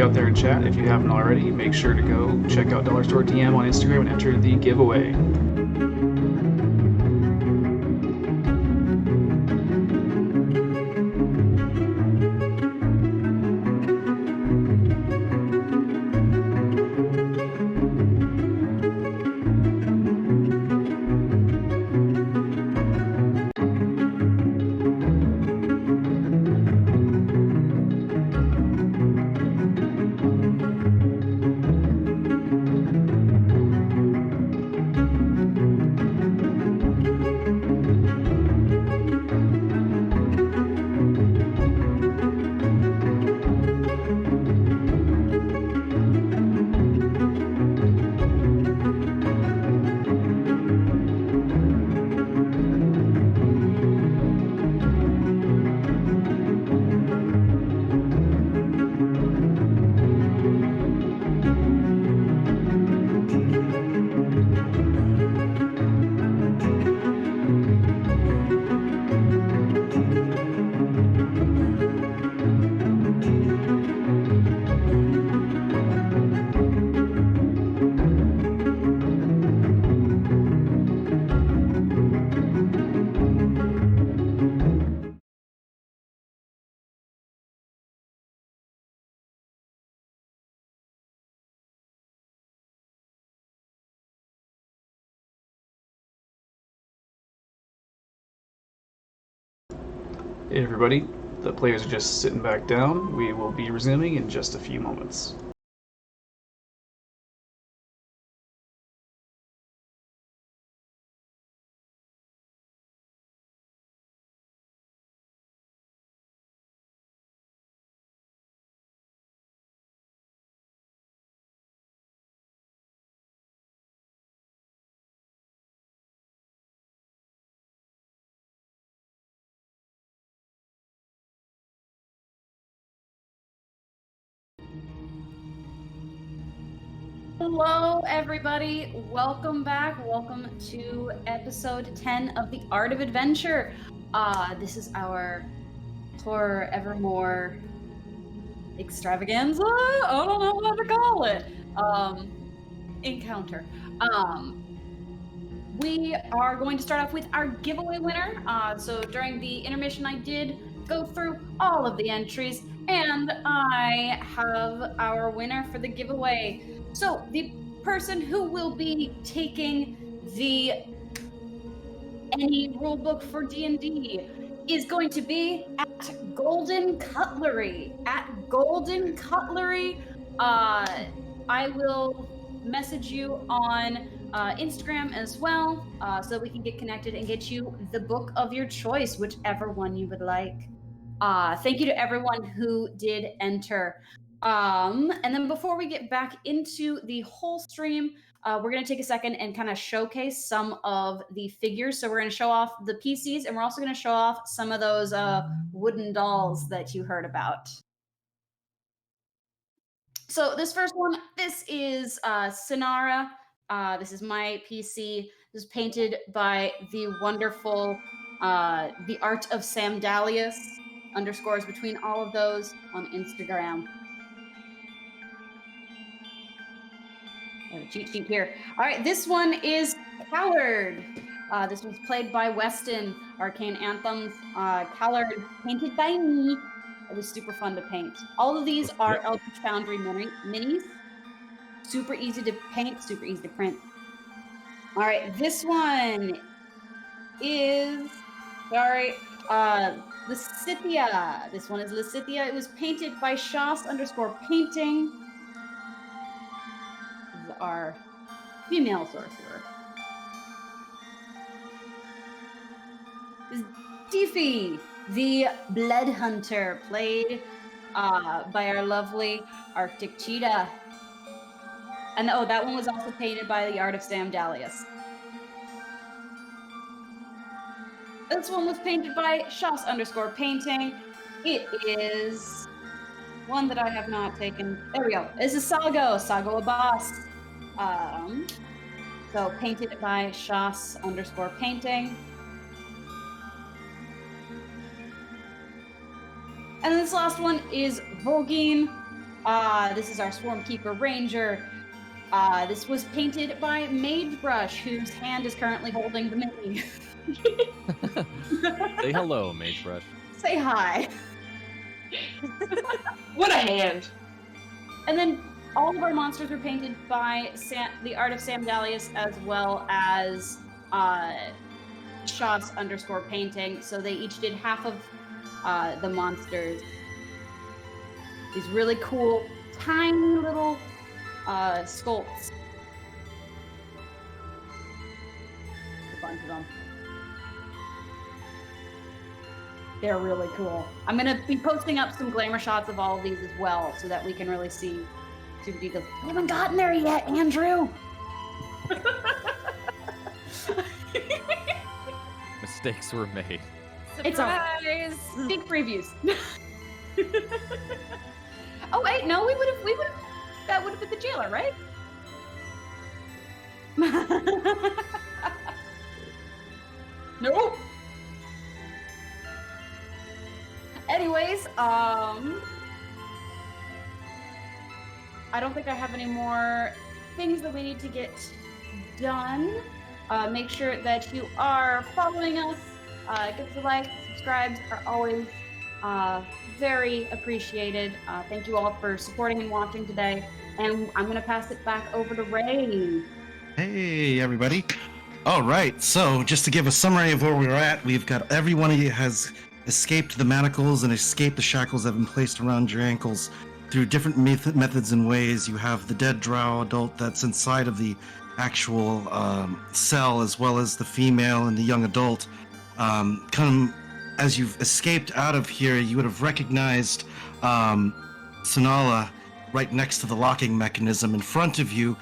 out there in chat, if you haven't already, make sure to go check out Dollar Store DM on Instagram and enter the giveaway. Hey everybody, the players are just sitting back down. We will be resuming in just a few moments. Hello, everybody. Welcome back. Welcome to episode 10 of The Art of Adventure. This is our horror evermore extravaganza. I don't know what to call it. Encounter. We are going to start off with our giveaway winner. So during the intermission, I did go through all of the entries, and I have our winner for the giveaway. So the person who will be taking the any rulebook for D&D is going to be at Golden Cutlery. At Golden Cutlery, I will message you on Instagram as well, so we can get connected and get you the book of your choice, whichever one you would like. Thank you to everyone who did enter. And then before we get back into the whole stream, we're going to take a second and kind of showcase some of the figures. So we're going to show off the PCs, and we're also going to show off some of those wooden dolls that you heard about. So this first one, this is Sinara. This is my PC. This is painted by the wonderful The Art of Sam Dalius. Underscores between all of those on Instagram. I have a cheat sheet here. All right, this one is Coward. This was played by Weston, Arcane Anthems. Coward, painted by me. It was super fun to paint. All of these are Eldritch Foundry minis. Super easy to paint, super easy to print. All right, this one is, Lysithia. This one is Lysithia. It was painted by Shas_painting. This is our female sorcerer. This is Deefy, the Blood Hunter, played by our lovely Arctic Cheetah. And oh, that one was also painted by The Art of Sam Dalius. This one was painted by Shas_painting. It is one that I have not taken. There we go. This is Sago Abbas. So painted by Shas_painting. And this last one is Volgin. This is our Swarm Keeper Ranger. This was painted by Mage Brush, whose hand is currently holding the mini. Say hello, Mage Brush. Say hi. What a hand! And then all of our monsters were painted by the art of Sam Gallius, as well as Shots_painting. So they each did half of the monsters. These really cool, tiny little sculpts. A bunch of them. They're really cool. I'm gonna be posting up some glamour shots of all of these as well, so that we can really see super details. We haven't gotten there yet, Andrew. Mistakes were made. It's all Surprise! sneak previews. Oh wait, no, we would have. That would have been the jailer, right? Nope. Anyways, I don't think I have any more things that we need to get done. Make sure that you are following us. Give us a like, subscribes are always very appreciated. Thank you all for supporting and watching today. And I'm going to pass it back over to Ray. Hey, everybody. All right, so just to give a summary of where we're at, we've got everyone of you has escaped the manacles and escaped the shackles that have been placed around your ankles through different methods and ways. You have the dead drow adult that's inside of the actual cell, as well as the female and the young adult. As you've escaped out of here, you would have recognized Sonala right next to the locking mechanism. In front of you,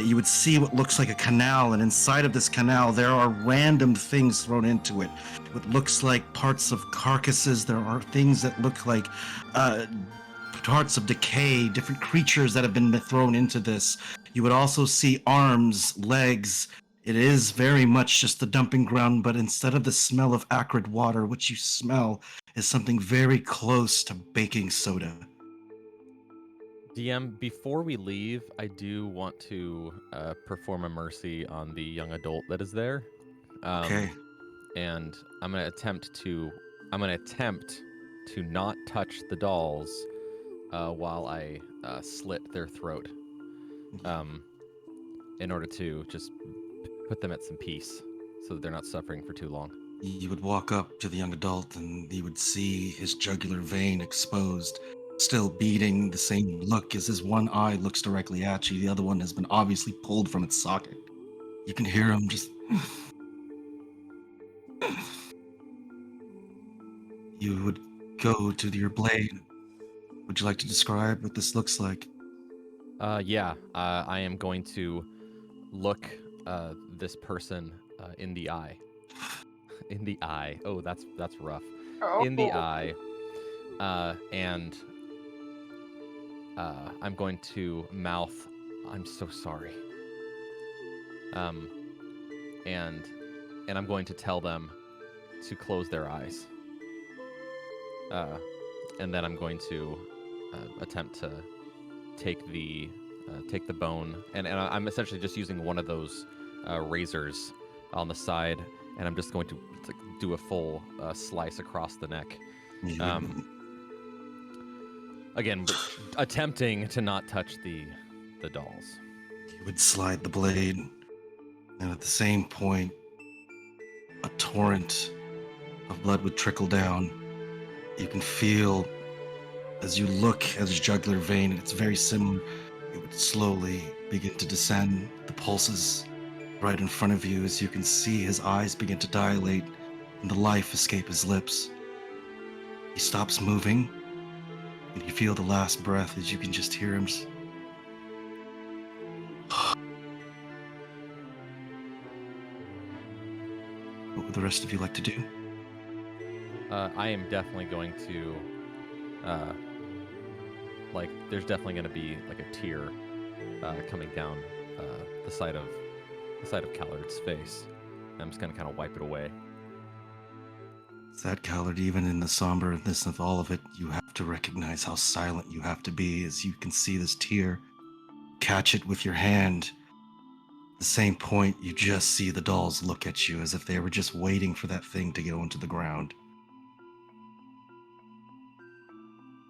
you would see what looks like a canal, and inside of this canal, there are random things thrown into it. What looks like parts of carcasses. There are things that look like parts of decay, different creatures that have been thrown into this. You would also see arms, legs. It is very much just the dumping ground, but instead of the smell of acrid water, what you smell is something very close to baking soda. DM, before we leave, I do want to perform a mercy on the young adult that is there. Okay. And I'm gonna attempt to not touch the dolls while I slit their throat. In order to just put them at some peace, so that they're not suffering for too long. You would walk up to the young adult, and you would see his jugular vein exposed, still beating, the same look as his one eye looks directly at you. The other one has been obviously pulled from its socket. You can hear him just... You would go to your blade. Would you like to describe what this looks like? Yeah. I am going to look this person in the eye. In the eye. Oh, that's rough. Oh. In the eye. And I'm going to mouth, "I'm so sorry." And I'm going to tell them to close their eyes. And then I'm going to attempt to take the bone, and I'm essentially just using one of those razors on the side, and I'm just going to do a full slice across the neck. Again, attempting to not touch the dolls. You would slide the blade, and at the same point, a torrent of blood would trickle down. You can feel, as you look at his jugular vein, and it's very similar, it would slowly begin to descend. The pulses right in front of you, as you can see his eyes begin to dilate and the life escape his lips. He stops moving, and you feel the last breath as you can just hear him. What would the rest of you like to do? I am definitely going to, there's definitely going to be like a tear coming down the side of Callard's face. I'm just going to kind of wipe it away. That, Callard, even in the somberness of all of it, you have to recognize how silent you have to be as you can see this tear. Catch it with your hand. At the same point, you just see the dolls look at you as if they were just waiting for that thing to go into the ground.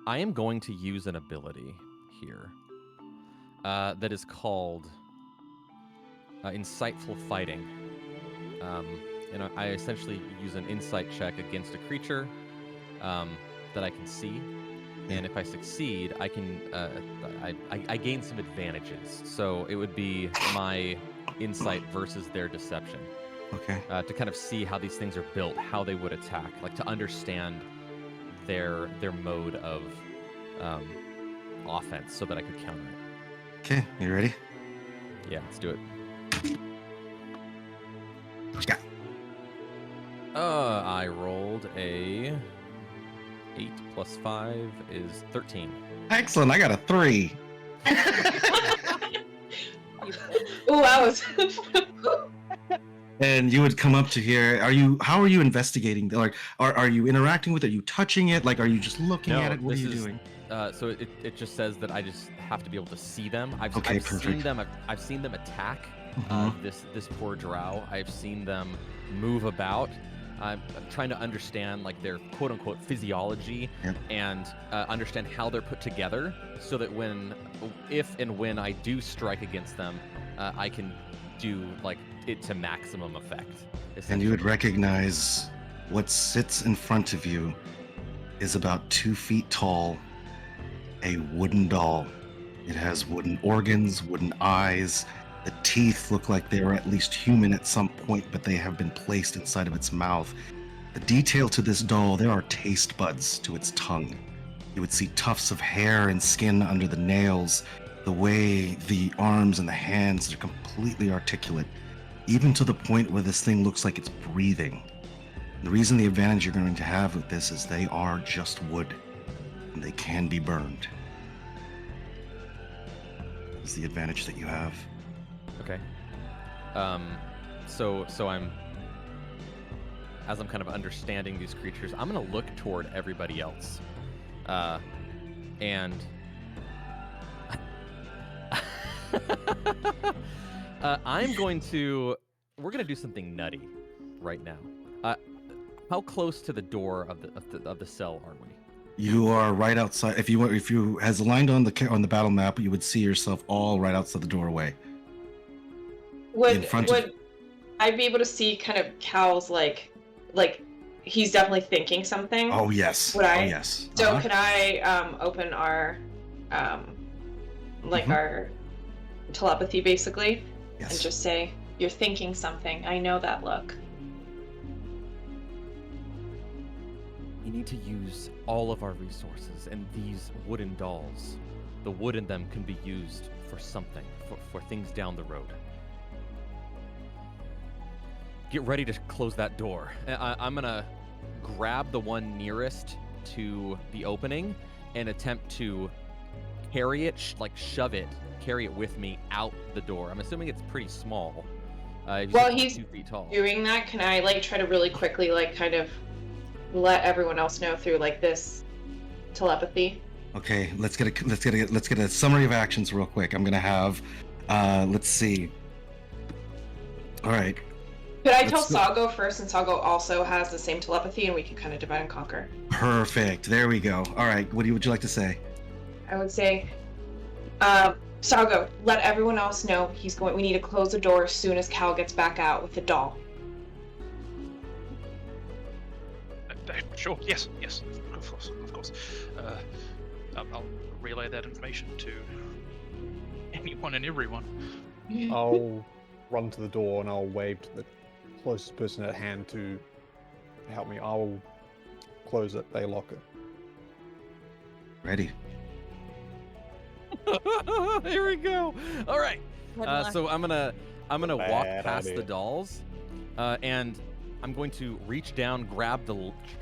I am going to use an ability here that is called Insightful Fighting. And I essentially use an insight check against a creature that I can see, and if I succeed, I can I gain some advantages. So it would be my insight versus their deception. Okay. To kind of see how these things are built, how they would attack, like to understand their mode of offense, so that I could counter it. Okay, you ready? Yeah, let's do it. What you got? I rolled a 8 plus 5 is 13. Excellent, I got a 3. Ooh, I was. And you would come up to here. How are you investigating? Like, are you interacting with it? Are you touching it? Like, are you just looking at it? What are you doing? So it just says that I just have to be able to see them. I've seen them. I've seen them attack this poor drow. I've seen them move about. I'm trying to understand like their quote unquote physiology and understand how they're put together, so that if and when I do strike against them, I can do like it to maximum effect. And you would recognize what sits in front of you is about 2 feet tall, a wooden doll. It has wooden organs, wooden eyes. The teeth look like they are at least human at some point, but they have been placed inside of its mouth. The detail to this doll, there are taste buds to its tongue. You would see tufts of hair and skin under the nails. The way the arms and the hands are completely articulate, even to the point where this thing looks like it's breathing. The reason the advantage you're going to have with this is they are just wood, and they can be burned. Is the advantage that you have. Okay. So as I'm kind of understanding these creatures, I'm gonna look toward everybody else, and we're gonna do something nutty right now. How close to the door of the cell are we? You are right outside. If you has aligned on the battle map, you would see yourself all right outside the doorway. Would I be able to see kind of Cal's like he's definitely thinking something? Oh yes. Would I? Oh yes. So can I open our our telepathy basically, Yes. and just say, "You're thinking something. I know that look." We need to use all of our resources, and these wooden dolls, the wood in them can be used for something, for things down the road. Get ready to close that door. I'm gonna grab the one nearest to the opening and attempt to carry it, carry it with me out the door. I'm assuming it's pretty small. While he's 2 feet tall. doing that, can I try to really quickly kind of let everyone else know through this telepathy? Okay, let's get a summary of actions real quick. I'm gonna have, let's see. All right. Could I tell Salgo first, since Salgo also has the same telepathy, and we can kind of divide and conquer? Perfect. There we go. All right. What would you like to say? I would say, Salgo, let everyone else know we need to close the door as soon as Cal gets back out with the doll. Sure. Yes. Of course. I'll relay that information to anyone and everyone. I'll run to the door and I'll wave to the closest person at hand to help me. I'll close it. They lock it. Ready. Here we go. All right. So I'm gonna walk past the dolls, and I'm going to reach down,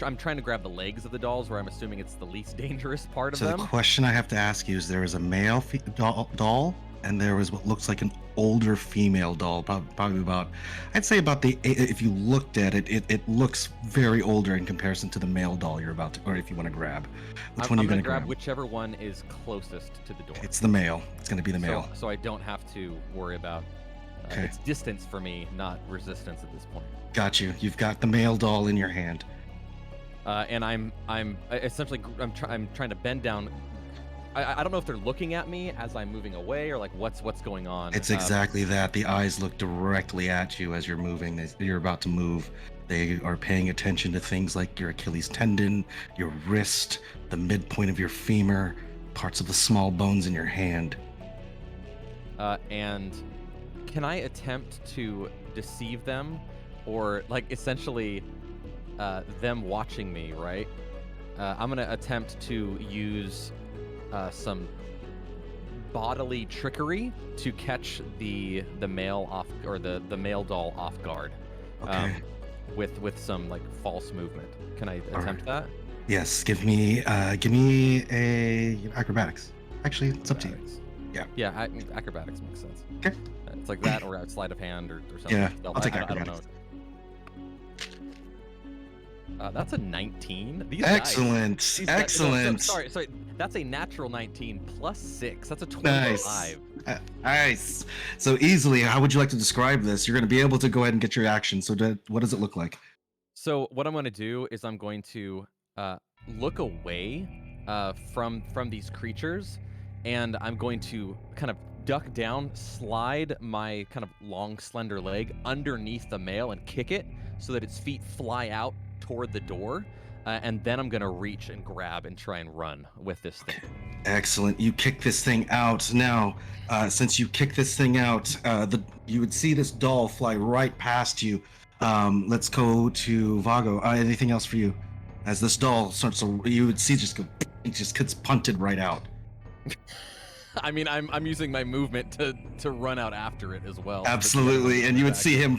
I'm trying to grab the legs of the dolls, where I'm assuming it's the least dangerous part of them. So the question I have to ask you is: there is a male doll and there was what looks like an older female doll, probably about, I'd say about if you looked at it, it looks very older in comparison to the male doll you're about to, or if you want to grab. Which one are you going to grab? Whichever one is closest to the door. It's the male. It's going to be the male. So I don't have to worry about it's distance for me, not resistance at this point. Got you. You've got the male doll in your hand. And I'm essentially I'm trying to bend down. I don't know if they're looking at me as I'm moving away or like what's going on. It's exactly that. The eyes look directly at you as you're moving. You're about to move. They are paying attention to things like your Achilles tendon, your wrist, the midpoint of your femur, parts of the small bones in your hand. And can I attempt to deceive them, or like essentially them watching me, right? I'm gonna attempt to use some bodily trickery to catch the male off, or the male doll off guard. Okay. With some like false movement. Can I attempt that? Yes. Give me a acrobatics. Actually, it's up to you. Yeah. Yeah. Acrobatics makes sense. Okay. It's like that, or sleight of hand, or something. Yeah. I'll take acrobatics. I don't know. That's a 19. Excellent. Excellent. Sorry. That's a natural 19 plus 6. That's a 25. Nice. So easily, how would you like to describe this? You're going to be able to go ahead and get your action. So what does it look like? So what I'm going to do is I'm going to look away from these creatures, and I'm going to kind of duck down, slide my kind of long, slender leg underneath the male and kick it so that its feet fly out toward the door, and then I'm gonna reach and grab and try and run with this thing. Excellent. You kick this thing out. Now, since you kick this thing out, you would see this doll fly right past you. Let's go to Vago. Anything else for you? As this doll starts to, you would see it just gets punted right out. I mean, I'm using my movement to run out after it as well. Absolutely, and you would see him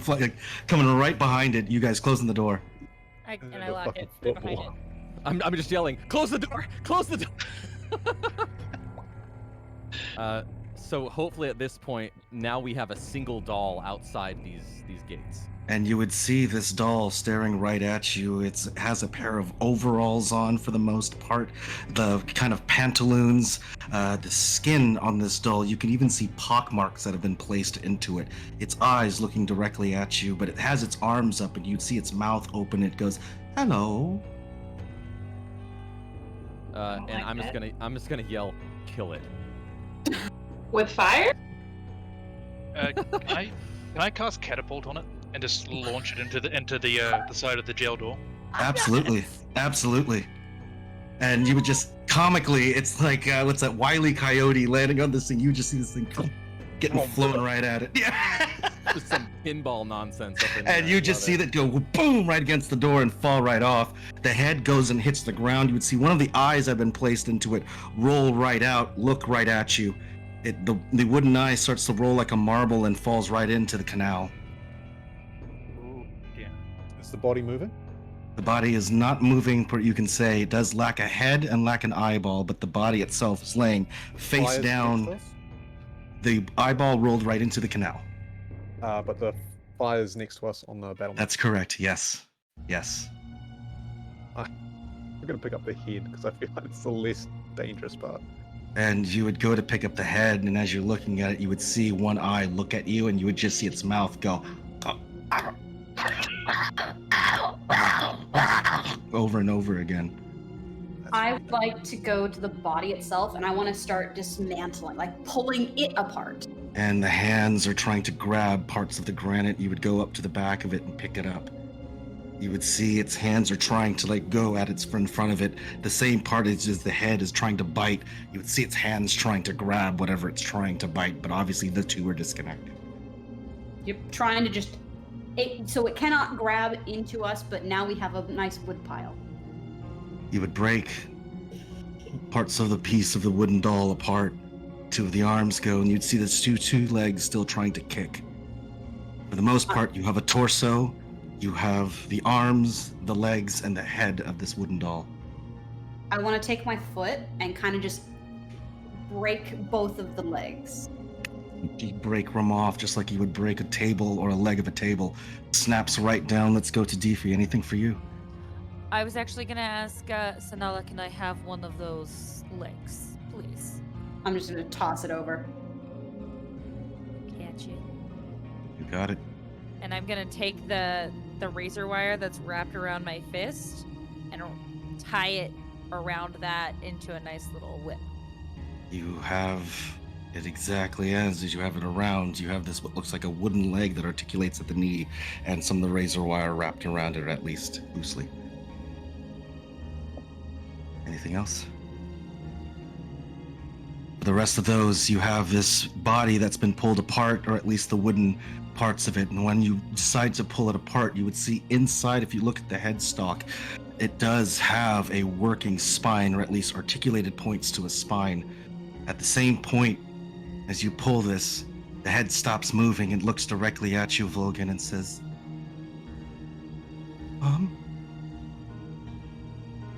coming right behind it. You guys closing the door. I lock it right behind it. I'm just yelling, close the door! Close the door! So hopefully at this point, now we have a single doll outside these gates. And you would see this doll staring right at you. It has a pair of overalls on for the most part, the kind of pantaloons, the skin on this doll. You can even see pock marks that have been placed into it. Its eyes looking directly at you, but it has its arms up, and you'd see its mouth open. It goes, "Hello." And I'm just gonna yell, "Kill it!" With fire? Can I cast catapult on it and just launch it into the side of the jail door? Absolutely, absolutely. And you would just comically, it's like what's that, Wile E. Coyote landing on this thing. You just see this thing getting flown right at it. Yeah. Just some pinball nonsense. Up in and there. you just see that go boom right against the door and fall right off. The head goes and hits the ground. You would see one of the eyes that have been placed into it roll right out, look right at you. The wooden eye starts to roll like a marble and falls right into the canal. Ooh, yeah. Is the body moving? The body is not moving, but you can say it does lack a head and lack an eyeball, but the body itself is laying face Fires down. next to us? The eyeball rolled right into the canal. But the fire's next to us on the battlement. That's correct, yes. Yes. I'm going to pick up the head because I feel like it's the less dangerous part. And you would go to pick up the head, and as you're looking at it, you would see one eye look at you, and you would just see its mouth go over and over again. I would like to go to the body itself, and I want to start dismantling, like pulling it apart. And the hands are trying to grab parts of the granite. You would go up to the back of it and pick it up. You would see its hands are trying to go at its in front of it. The same part as the head is trying to bite. You would see its hands trying to grab whatever it's trying to bite, but obviously the two are disconnected. You're trying to just... so it cannot grab into us, but now we have a nice wood pile. You would break parts of the piece of the wooden doll apart. Two of the arms go, and you'd see the two legs still trying to kick. For the most part, you have a torso, you have the arms, the legs, and the head of this wooden doll. I want to take my foot and kind of just break both of the legs. You break them off just like you would break a table or a leg of a table. Snaps right down. Let's go to Deefy. Anything for you? I was actually gonna ask Sanala, can I have one of those legs, please? I'm just gonna toss it over. Catch it. You got it. And I'm gonna take the razor wire that's wrapped around my fist and tie it around that into a nice little whip. You have it exactly as you have it around. You have this what looks like a wooden leg that articulates at the knee, and some of the razor wire wrapped around it, at least loosely. Anything else? For the rest of those, you have this body that's been pulled apart, or at least the wooden parts of it. And when you decide to pull it apart, you would see inside, if you look at the headstock, it does have a working spine, or at least articulated points to a spine. At the same point as you pull this, the head stops moving and looks directly at you, Vulcan, and says, "Mom,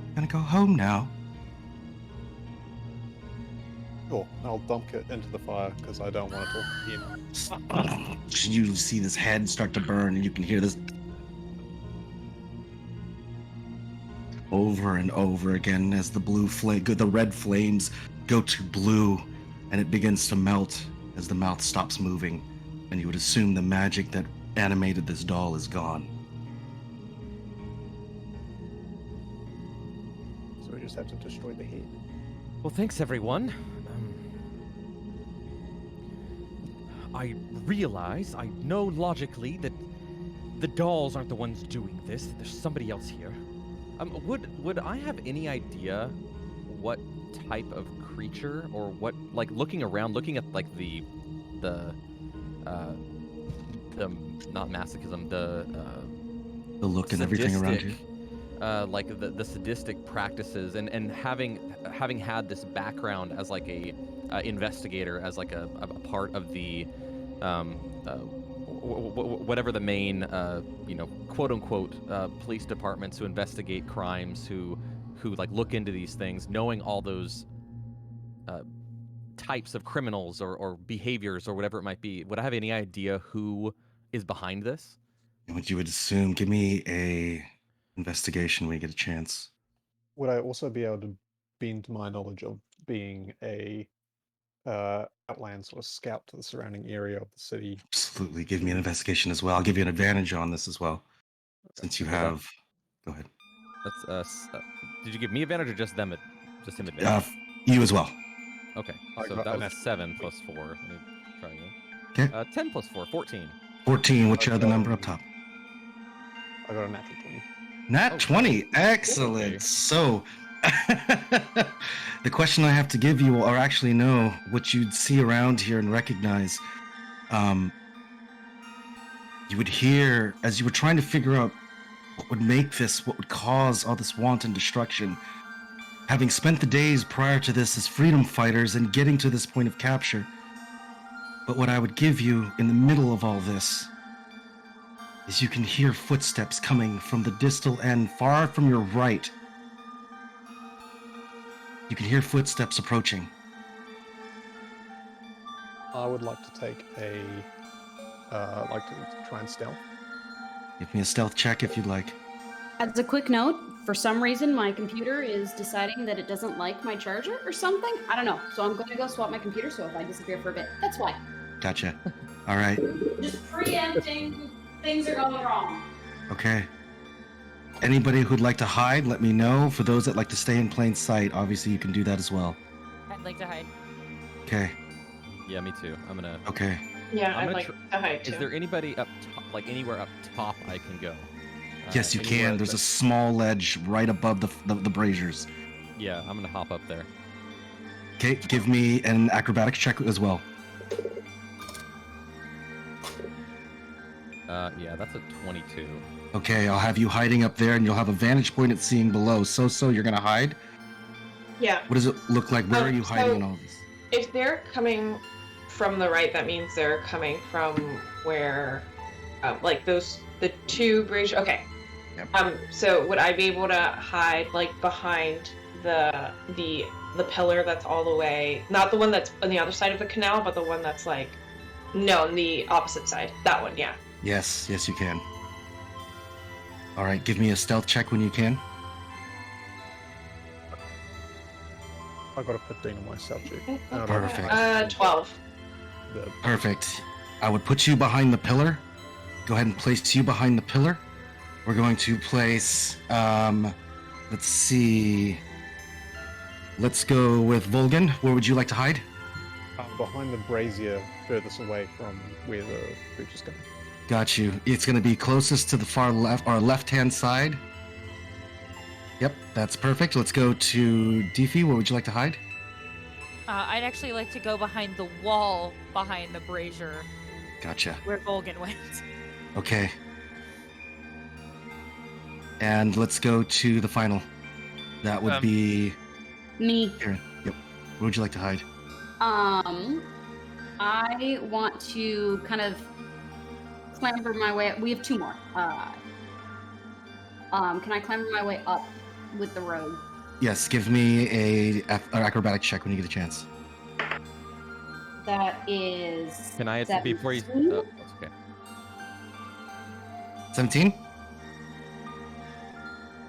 I'm gonna go home now." Sure, I'll dunk it into the fire because I don't want to talk to him. You see this head start to burn, and you can hear this over and over again as the red flames go to blue, and it begins to melt as the mouth stops moving, and you would assume the magic that animated this doll is gone. So we just have to destroy the head. Well, thanks everyone. I realize, I know logically that the dolls aren't the ones doing this. There's somebody else here. Would I have any idea what type of creature or what, like, looking around, looking at like the not masochism, the look and everything around you. Like the sadistic practices, and having had this background as like a investigator, as like a part of the whatever the main quote unquote police departments who investigate crimes, who like look into these things, knowing all those types of criminals or behaviors or whatever it might be, would I have any idea who is behind this? And what you would assume, give me a investigation when you get a chance. Would I also be able to bend my knowledge of being a outland sort of scout to the surrounding area of the city? Absolutely. Give me an investigation as well. I'll give you an advantage on this as well, since you have. Go ahead. That's did you give me advantage or just them? Just him advantage? You as well. Okay, I so got that an was F. 7 plus 4. Let me try again. Okay. 10 plus 4, 14. 14. What's your other number up top? I got a natural 20. Nat Oh, 20. Excellent. okay. So, the question I have to give you, or actually know, what you'd see around here and recognize, you would hear, as you were trying to figure out what would make this, what would cause all this wanton destruction, having spent the days prior to this as freedom fighters and getting to this point of capture. But what I would give you in the middle of all this is you can hear footsteps coming from the distal end, far from your right. You can hear footsteps approaching. I would like to take a like to try and stealth. Give me a stealth check if you'd like. As a quick note, for some reason my computer is deciding that it doesn't like my charger or something. I don't know. So I'm going to go swap my computer, so if I disappear for a bit, that's why. Gotcha. All right. Just preempting things are going wrong. Okay. Anybody who'd like to hide, let me know. For those that like to stay in plain sight, obviously you can do that as well. I'd like to hide. Okay. Yeah, me too. I'm gonna. Okay. Yeah, I'm I'd gonna like to hide too. Is there anybody up top, like anywhere up top I can go? Yes, you Anywhere can. There's a that- small ledge right above the braziers. Yeah, I'm gonna hop up there. Okay, give me an acrobatics check as well. Yeah, that's a 22. Okay, I'll have you hiding up there, and you'll have a vantage point at seeing below. So you're gonna hide? Yeah. What does it look like? Where are you hiding so- in all this? If they're coming from the right, that means they're coming from where, like the two bridge. Okay. Yep. So would I be able to hide like behind the pillar that's all the way, not the one that's on the other side of the canal, but the one that's like No, on the opposite side. That one, yeah. Yes, you can. All right, give me a stealth check when you can. I got a 15 on my stealth check. And I don't Perfect. have 12. the- Perfect. I would put you behind the pillar. Go ahead and place you behind the pillar. We're going to place, let's see. Let's go with Volgan. Where would you like to hide? behind the brazier, furthest away from where the creature's going. Got you. It's going to be closest to the far left, or left-hand side. Yep, that's perfect. Let's go to Deefy. Where would you like to hide? I'd actually like to go behind the wall behind the brazier Gotcha. where Volgan went. Okay. And let's go to the final. That would be Me. Karen. Yep. Where would you like to hide? I want to kind of clamber my way up. We have two more. Can I clamber my way up with the rogue? Yes, give me an acrobatic check when you get a chance. That is. Can I, before you... 17? Oh, that's okay. 17?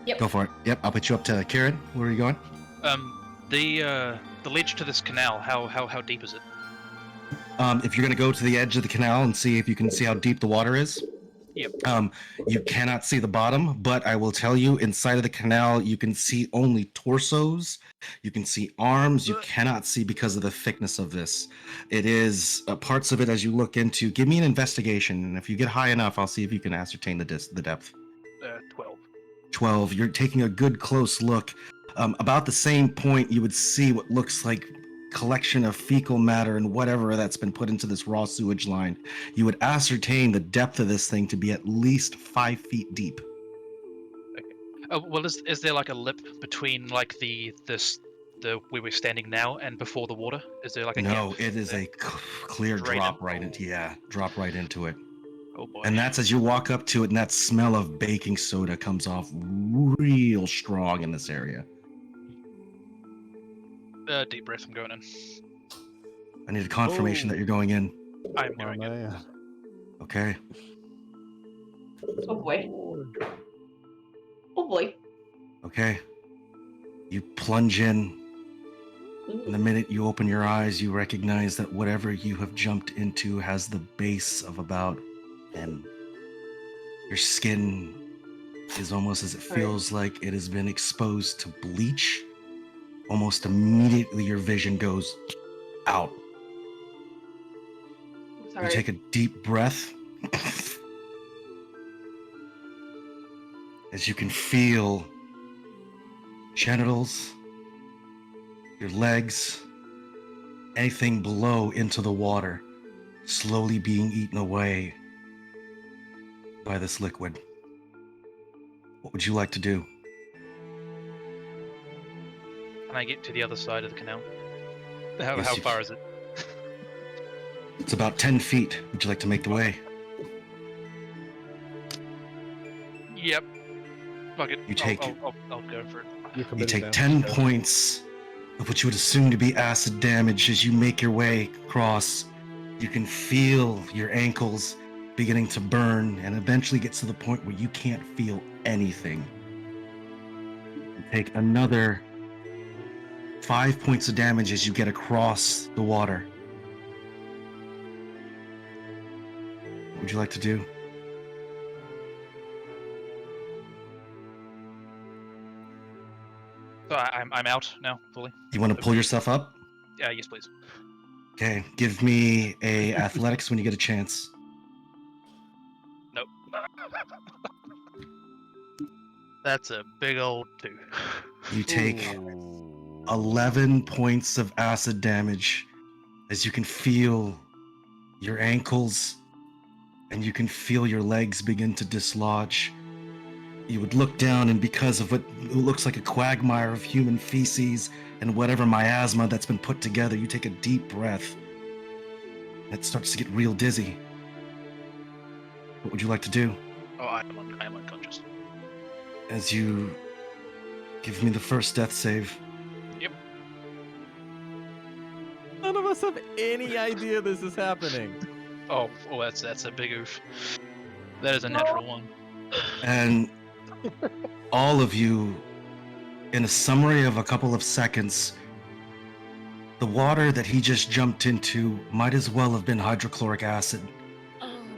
Yep. Go for it. Yep, I'll put you up to Kieran. Where are you going? The ledge to this canal. How deep is it? If you're going to go to the edge of the canal and see if you can see how deep the water is. Yep. You cannot see the bottom, but I will tell you, inside of the canal, you can see only torsos. You can see arms. You cannot see because of the thickness of this. It is parts of it as you look into. Give me an investigation, and if you get high enough, I'll see if you can ascertain the depth. 12. 12. You're taking a good close look. About the same point, you would see what looks like collection of fecal matter and whatever that's been put into this raw sewage line. You would ascertain the depth of this thing to be at least 5 feet deep. Okay. Well, is there like a lip between like the where we're standing now and before the water? Is there like a No, gap it is there? a clear Straight drop in? right into drop right into it. Oh boy. And that's as you walk up to it, and that smell of baking soda comes off real strong in this area. Deep breath. I'm going in. I need a confirmation that you're going in. I'm going in. Yeah. Okay. Oh boy. Oh boy. Okay. You plunge in. And the minute you open your eyes, you recognize that whatever you have jumped into has the base of about 10. Your skin is almost as it feels like it has been exposed to bleach. Almost immediately your vision goes out. Sorry. You take a deep breath as you can feel genitals, your legs, anything below into the water, slowly being eaten away by this liquid. What would you like to do? Can I get to the other side of the canal? How Yes, you far can. is it? It's about 10 feet. Would you like to make the way? Yep. Fuck it. You take- I'll go for it. You take 10 points of what you would assume to be acid damage as you make your way across. You can feel your ankles beginning to burn and eventually gets to the point where you can't feel anything. You take another 5 points of damage as you get across the water. What would you like to do? So I'm out now fully. You want to pull yourself up? Yeah. Yes, please. Okay, give me a athletics when you get a chance. Nope. That's a big old 2. You take 11 points of acid damage as you can feel your ankles and you can feel your legs begin to dislodge. You would look down, and because of what looks like a quagmire of human feces and whatever miasma that's been put together, you take a deep breath. It starts to get real dizzy. What would you like to do? Oh, I am unconscious. As you give me the first death save. Yep. None of us have any idea this is happening. Oh, that's a big oof. That is a natural one. And all of you, in a summary of a couple of seconds, the water that he just jumped into might as well have been hydrochloric acid.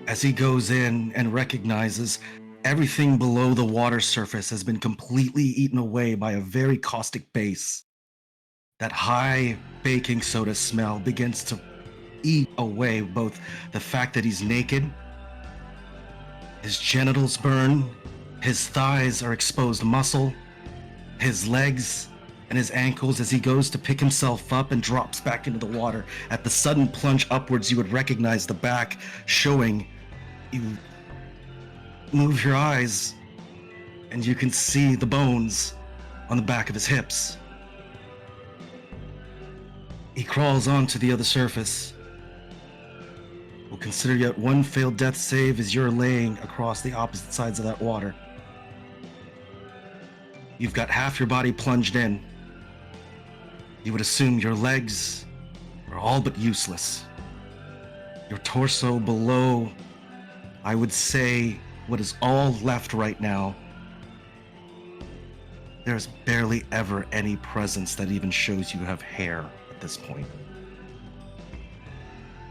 As he goes in and recognizes everything below the water surface has been completely eaten away by a very caustic base. That high baking soda smell begins to eat away both the fact that he's naked, his genitals burn, his thighs are exposed muscle, his legs and his ankles as he goes to pick himself up and drops back into the water. At the sudden plunge upwards, you would recognize the back showing. You move your eyes and you can see the bones on the back of his hips. He crawls onto the other surface. We'll consider yet one failed death save as you're laying across the opposite sides of that water. You've got half your body plunged in. You would assume your legs are all but useless. Your torso below, I would say, what is all left right now. There's barely ever any presence that even shows you have hair at this point.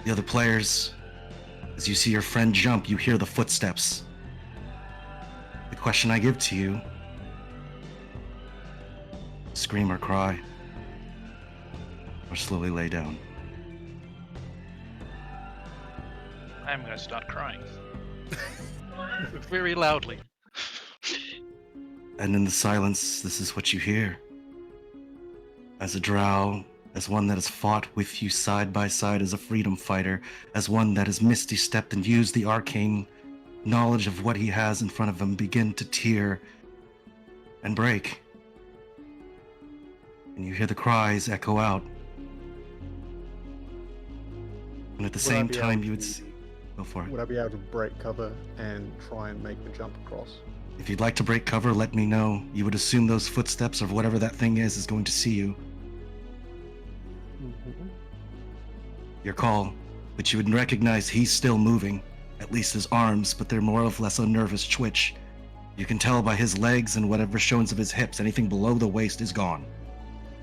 The other players, as you see your friend jump, you hear the footsteps. The question I give to you, scream or cry, or slowly lay down. I'm gonna start crying. Very loudly. And in the silence, this is what you hear. As a drow, as one that has fought with you side by side as a freedom fighter, as one that has misty-stepped and used the arcane knowledge of what he has in front of him, begin to tear and break. And you hear the cries echo out. And at the same time, you would go for it. Would I be able to break cover and try and make the jump across? If you'd like to break cover, let me know. You would assume those footsteps of whatever that thing is going to see you. Mm-hmm. Your call, but you would recognize he's still moving, at least his arms, but they're more or less a nervous twitch. You can tell by his legs and whatever shows of his hips, anything below the waist is gone.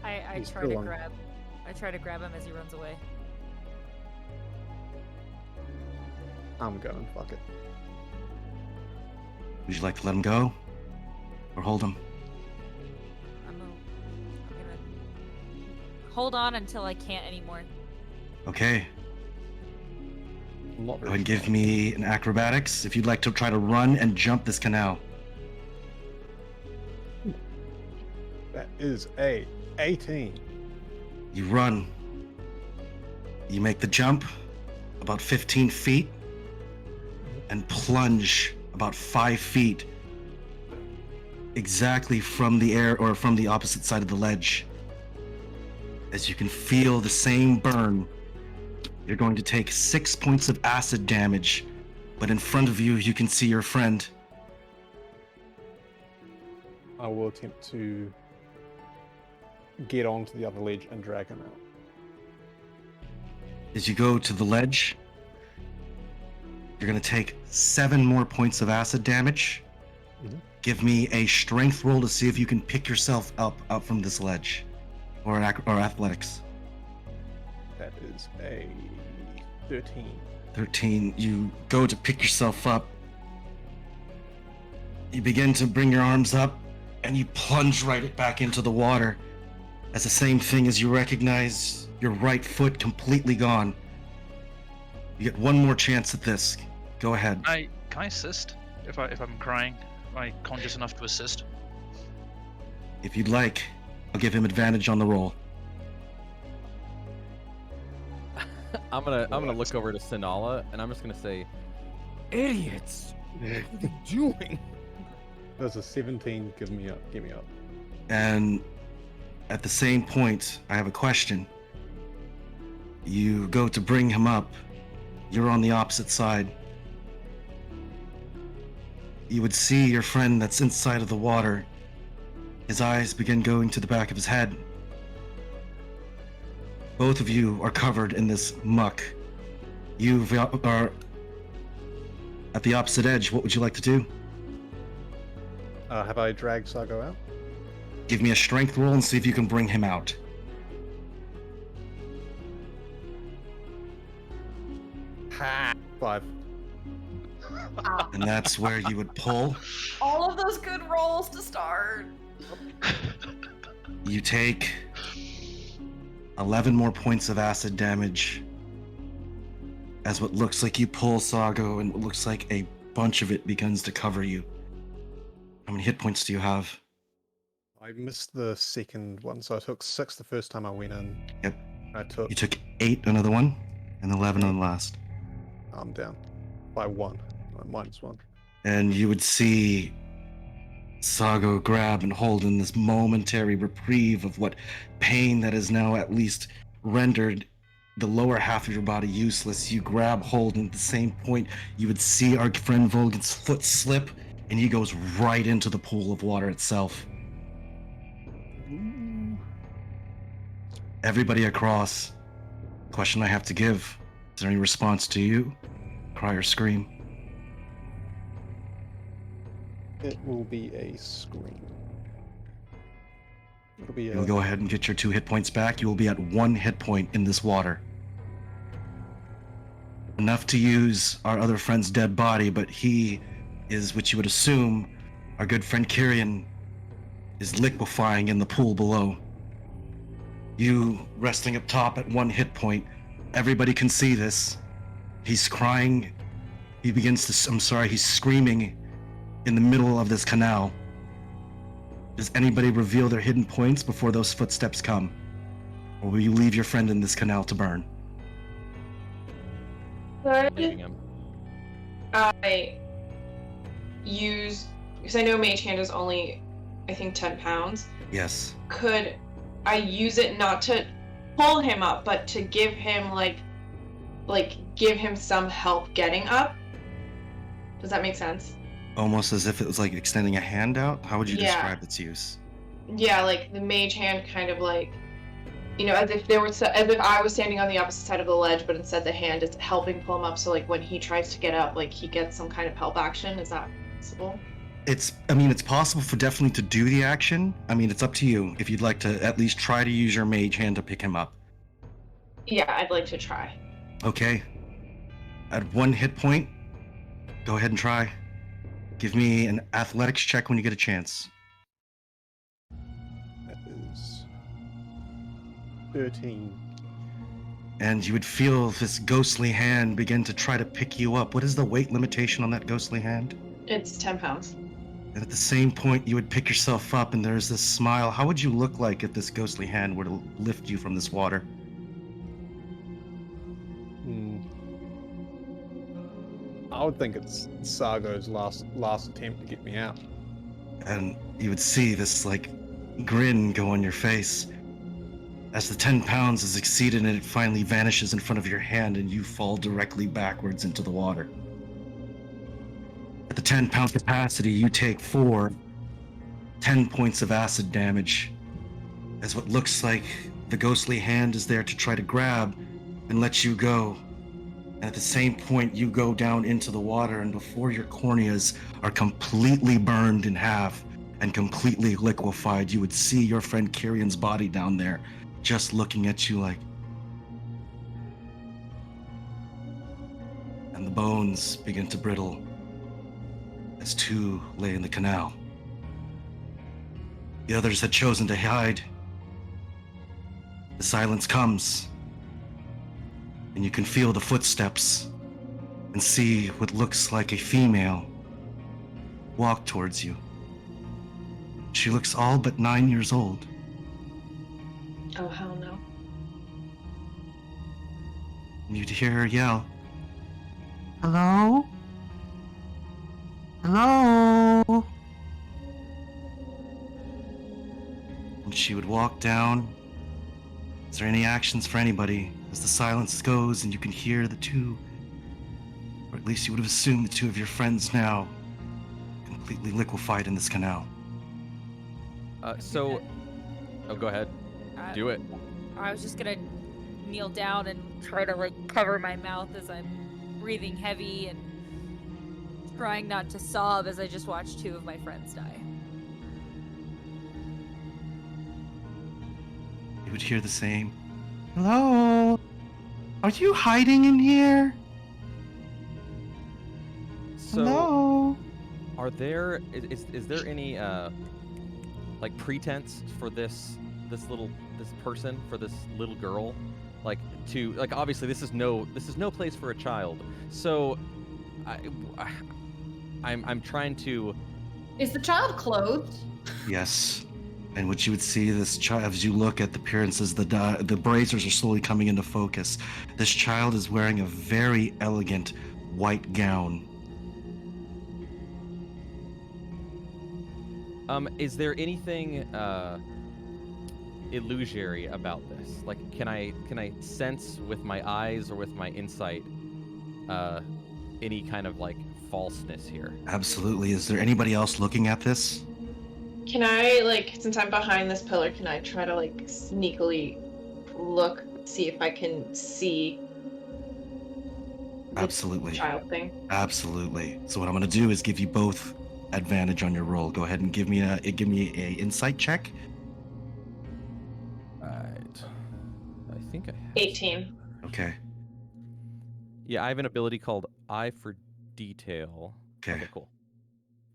I He's try still to on. grab him as he runs away. I'm going, fuck it. Would you like to let him go? Or hold him? I'm gonna hold on until I can't anymore. Okay. I'm not Go very ahead and sure. give me an acrobatics if you'd like to try to run and jump this canal. That is a 18. You run. You make the jump about 15 feet and plunge about 5 feet exactly from the air or from the opposite side of the ledge. As you can feel the same burn, you're going to take 6 points of acid damage, but in front of you, you can see your friend. I will attempt to get onto the other ledge and drag him out. As you go to the ledge, you're going to take 7 more points of acid damage. Mhm. Give me a strength roll to see if you can pick yourself up from this ledge, or athletics. That is a 13. 13. You go to pick yourself up. You begin to bring your arms up, and you plunge right back into the water. As the same thing as you recognize your right foot completely gone. You get one more chance at this. Go ahead. Can I assist if I'm crying? Am I conscious enough to assist? If you'd like, I'll give him advantage on the roll. I'm gonna look over to Sinala and I'm just gonna say, idiots! What are they doing? There's a 17. Give me up. Give me up. And at the same point, I have a question. You go to bring him up. You're on the opposite side. You would see your friend that's inside of the water. His eyes begin going to the back of his head. Both of you are covered in this muck. You are at the opposite edge. What would you like to do? Have I dragged Sago out? Give me a strength roll and see if you can bring him out. Ha! 5. And that's where you would pull. All of those good rolls to start. You take 11 more points of acid damage as what looks like you pull Sago and what looks like a bunch of it begins to cover you. How many hit points do you have? I missed the second one, so I took 6 the first time I went in. Yep. I You took 8 another one, and 11 on the last. I'm down by 1. -1. And you would see Sago grab and hold in this momentary reprieve of what pain that is now at least rendered the lower half of your body useless. You grab hold, and at the same point, you would see our friend Volgan's foot slip, and he goes right into the pool of water itself. Everybody across. Question I have to give. Is there any response to you? Cry or scream? It will be a scream. It'll be You'll go ahead and get your 2 hit points back. You will be at 1 hit point in this water. Enough to use our other friend's dead body, but he is what you would assume our good friend Kyrian is liquefying in the pool below. You resting up top at 1 hit point. Everybody can see this. He's crying. He begins to, he's screaming in the middle of this canal. Does anybody reveal their hidden points before those footsteps come? Or will you leave your friend in this canal to burn? Leaving him. I use, because I know Mage Hand is only, I think, 10 pounds. Yes. Could I use it not to pull him up, but to give him give him some help getting up? Does that make sense? Almost as if it was like extending a hand out? How would you Yeah. describe its use? Yeah, like the Mage Hand kind of like, as if as if I was standing on the opposite side of the ledge, but instead the hand is helping pull him up. So like when he tries to get up, like he gets some kind of help action. Is that possible? It's possible for definitely to do the action. It's up to you if you'd like to at least try to use your mage hand to pick him up. Yeah, I'd like to try. Okay. At 1 hit point, go ahead and try. Give me an athletics check when you get a chance. That is 13. And you would feel this ghostly hand begin to try to pick you up. What is the weight limitation on that ghostly hand? It's 10 pounds. And at the same point, you would pick yourself up, and there's this smile. How would you look like if this ghostly hand were to lift you from this water? I would think it's Sargo's last attempt to get me out. And you would see this, grin go on your face. As the 10 pounds is exceeded and it finally vanishes in front of your hand, and you fall directly backwards into the water. At the 10-pound capacity, you take 10 points of acid damage, as what looks like the ghostly hand is there to try to grab and let you go. And at the same point, you go down into the water, and before your corneas are completely burned in half and completely liquefied, you would see your friend Kyrian's body down there, just looking at you like... And the bones begin to brittle as 2 lay in the canal. The others had chosen to hide. The silence comes, and you can feel the footsteps and see what looks like a female walk towards you. She looks all but 9 years old. Oh, hell no. And you'd hear her yell, "Hello? Hello?" And she would walk down. Is there any actions for anybody as the silence goes and you can hear the 2, or at least you would have assumed the 2 of your friends now, completely liquefied in this canal? Oh, go ahead. Do it. I was just gonna kneel down and try to like cover my mouth as I'm breathing heavy and trying not to sob as I just watched 2 of my friends die. You would hear the same. Hello? Are you hiding in here? So, Hello? are there is there any like pretense for this person, for this little girl, like to like obviously this is no place for a child. So I'm trying to. Is the child clothed? Yes. And what you would see this child, as you look at the appearances, the bracers are slowly coming into focus. This child is wearing a very elegant white gown. Is there anything illusory about this? Like, can I sense with my eyes or with my insight any kind of like falseness here? Absolutely. Is there anybody else looking at this? Can I, like, since I'm behind this pillar, can I try to, like, sneakily look, see if I can see the Absolutely. child thing? Absolutely. So what I'm going to do is give you both advantage on your roll. Go ahead and give me a insight check. Right. I think I have 18. Okay. Yeah, I have an ability called Eye for Detail. Okay. Cool.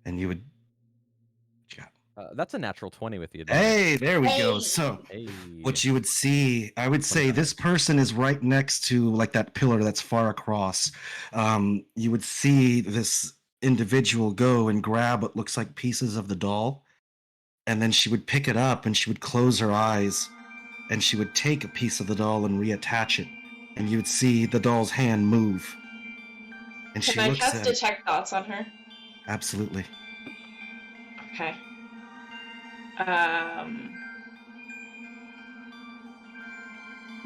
And you would. What you got? That's a natural 20 with the advantage. Hey, there we go. Hey. So Hey. what you would see, I would say this person is right next to like that pillar that's far across. You would see this individual go and grab what looks like pieces of the doll, and then she would pick it up and she would close her eyes and she would take a piece of the doll and reattach it, and you would see the doll's hand move. And she Can I looks cast at it. detect thoughts on her? Absolutely. Okay.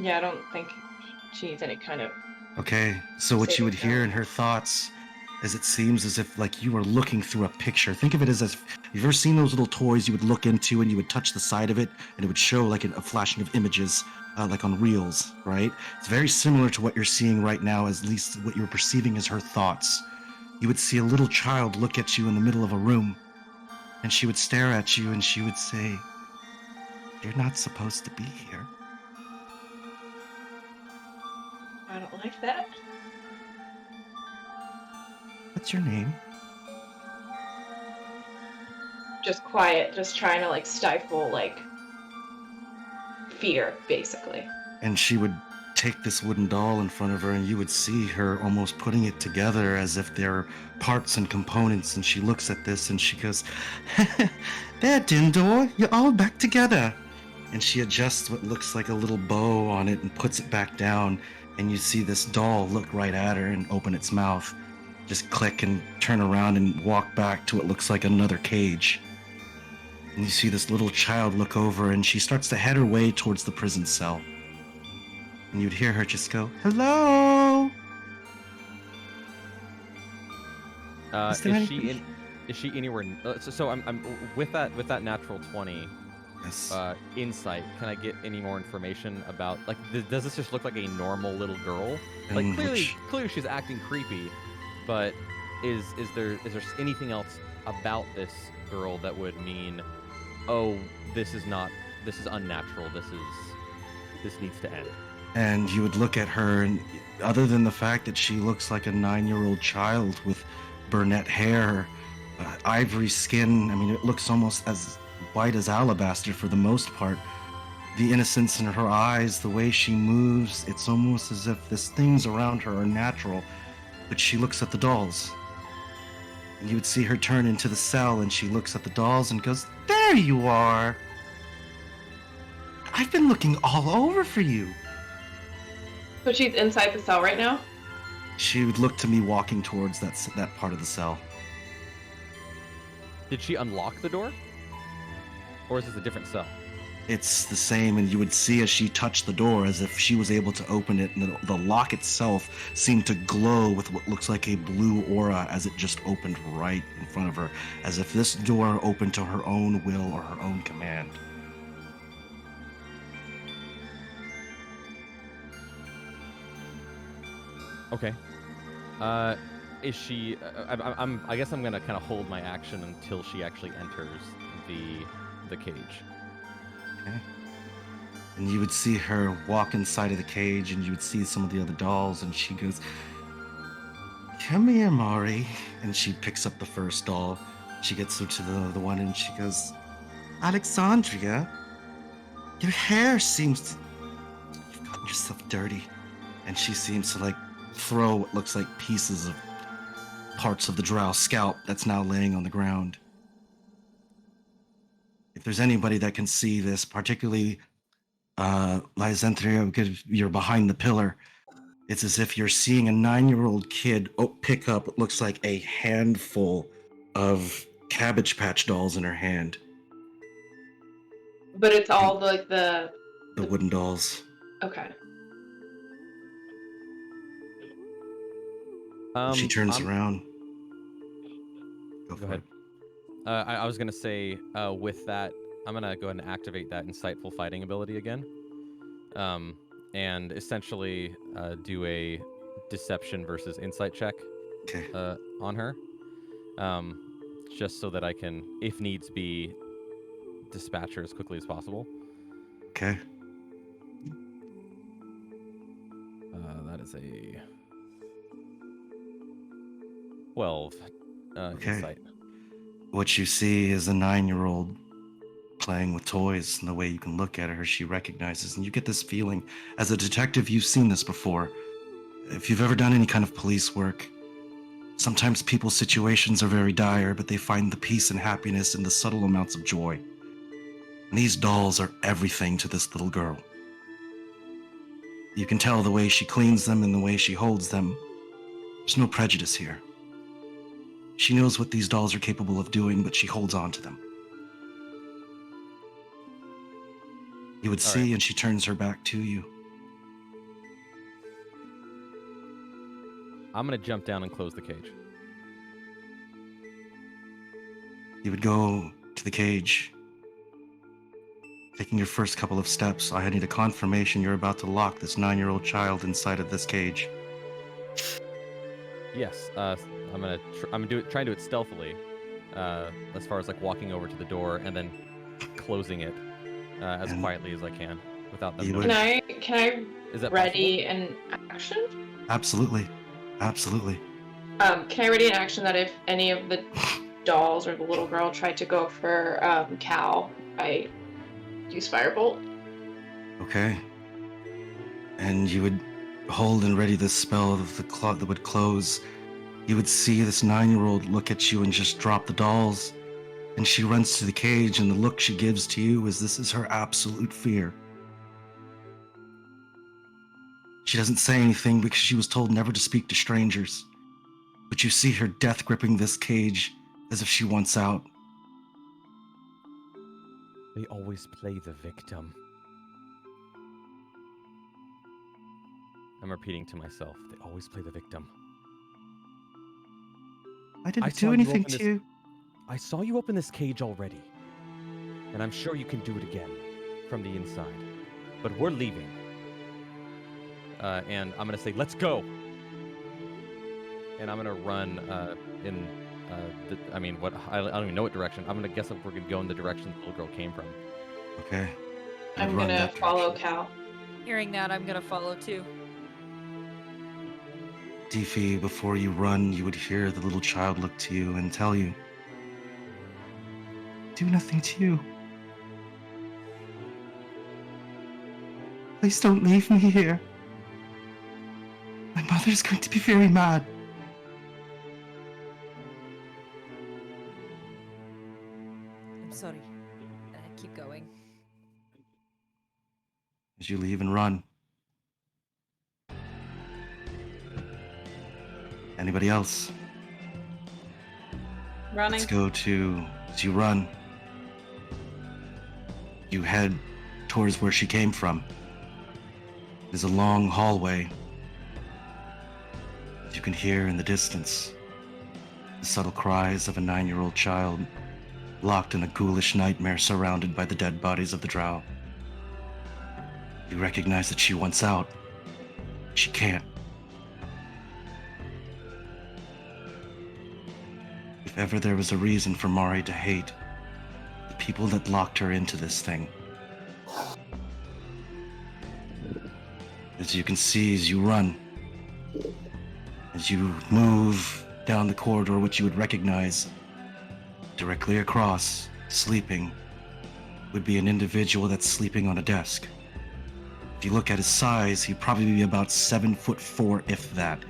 Yeah, I don't think she needs any kind of. Okay, so what you would Saving hear throw. in her thoughts is it seems as if like you are looking through a picture. Think of it as if you've ever seen those little toys you would look into and you would touch the side of it and it would show like a flashing of images, like on reels, right? It's very similar to what you're seeing right now, at least what you're perceiving as her thoughts. You would see a little child look at you in the middle of a room, and she would stare at you and she would say, "You're not supposed to be here." I don't like that. What's your name? Just quiet, just trying to like stifle like fear, basically. And she would take this wooden doll in front of her and you would see her almost putting it together as if they're parts and components, and she looks at this and she goes, "There, Dindor, you're all back together." And she adjusts what looks like a little bow on it and puts it back down, and you see this doll look right at her and open its mouth, just click and turn around and walk back to what looks like another cage. And you see this little child look over and she starts to head her way towards the prison cell. And you'd hear her just go, "Hello?" Is there she anywhere? So I'm with that natural 20. Yes. Insight. Can I get any more information about like does this just look like a normal little girl? Like And clearly she's acting creepy, but is there anything else about this girl that would mean, oh, this is unnatural, this needs to end? And you would look at her, and other than the fact that she looks like a 9-year-old child with brunette hair, ivory skin, I mean, it looks almost as white as alabaster for the most part. The innocence in her eyes, the way she moves, it's almost as if the things around her are natural, but she looks at the dolls. And you would see her turn into the cell, and she looks at the dolls and goes, "There you are! I've been looking all over for you." So she's inside the cell right now? She would look to me walking towards that part of the cell. Did she unlock the door? Or is this a different cell? It's the same, and you would see as she touched the door as if she was able to open it, and the lock itself seemed to glow with what looks like a blue aura as it just opened right in front of her, as if this door opened to her own will or her own command. Okay. Is she? I guess I'm gonna kind of hold my action until she actually enters the cage. Okay. And you would see her walk inside of the cage, and you would see some of the other dolls, and she goes, "Come here, Mari." And she picks up the first doll. She gets her to the one, and she goes, "Alexandria, your hair seems to... You've gotten yourself dirty." And she seems to, like, throw what looks like pieces of parts of the drow scalp that's now laying on the ground. If there's anybody that can see this, particularly Lysandria, because you're behind the pillar, it's as if you're seeing a 9-year-old kid pick up what looks like a handful of Cabbage Patch dolls in her hand. But it's all like the wooden dolls. Okay. She turns around. Go Go ahead. I was gonna say, with that, I'm gonna go ahead and activate that insightful fighting ability again, and essentially do a deception versus insight check on her, just so that I can, if needs be, dispatch her as quickly as possible. Okay. That is a 12 insight. What you see is a 9-year-old playing with toys, and the way you can look at her, she recognizes, and you get this feeling. As a detective, you've seen this before. If you've ever done any kind of police work, sometimes people's situations are very dire, but they find the peace and happiness in the subtle amounts of joy. And these dolls are everything to this little girl. You can tell the way she cleans them and the way she holds them. There's no prejudice here. She knows what these dolls are capable of doing, but she holds on to them. You would see, and she turns her back to you. I'm gonna jump down and close the cage. You would go to the cage. Taking your first couple of steps, I need a confirmation you're about to lock this 9-year-old child inside of this cage. Yes, I'm gonna try and do it stealthily, as far as like walking over to the door and then closing it as quietly as I can without them knowing. Can I Is that ready an action? Absolutely. Absolutely. Can I ready an action that if any of the dolls or the little girl tried to go for Cal, I use Firebolt? Okay. And you would hold and ready this spell of the clock that would close. You would see this 9-year-old look at you and just drop the dolls. And she runs to the cage, and the look she gives to you is this is her absolute fear. She doesn't say anything because she was told never to speak to strangers. But you see her death gripping this cage as if she wants out. They always play the victim. I'm repeating to myself, they always play the victim. I didn't do anything to you. I saw you open this cage already. And I'm sure you can do it again from the inside. But we're leaving. And I'm going to say, let's go. And I'm going to run I don't even know what direction. I'm going to guess if we're going to go in the direction the little girl came from. Okay. I'm going to follow Cal. Hearing that, I'm going to follow too. Deefy, before you run, you would hear the little child look to you and tell you, do nothing to you. Please don't leave me here. My mother's going to be very mad. I'm sorry. Keep going. As you leave and run. Anybody else? Running. Let's go to, as you run, you head towards where she came from. There's a long hallway. You can hear in the distance the subtle cries of a 9-year-old child locked in a ghoulish nightmare surrounded by the dead bodies of the drow. You recognize that she wants out. She can't. If ever there was a reason for Mari to hate, the people that locked her into this thing. As you can see, as you run, as you move down the corridor, which you would recognize, directly across, sleeping, would be an individual that's sleeping on a desk. If you look at his size, he'd probably be about 7'4", if that.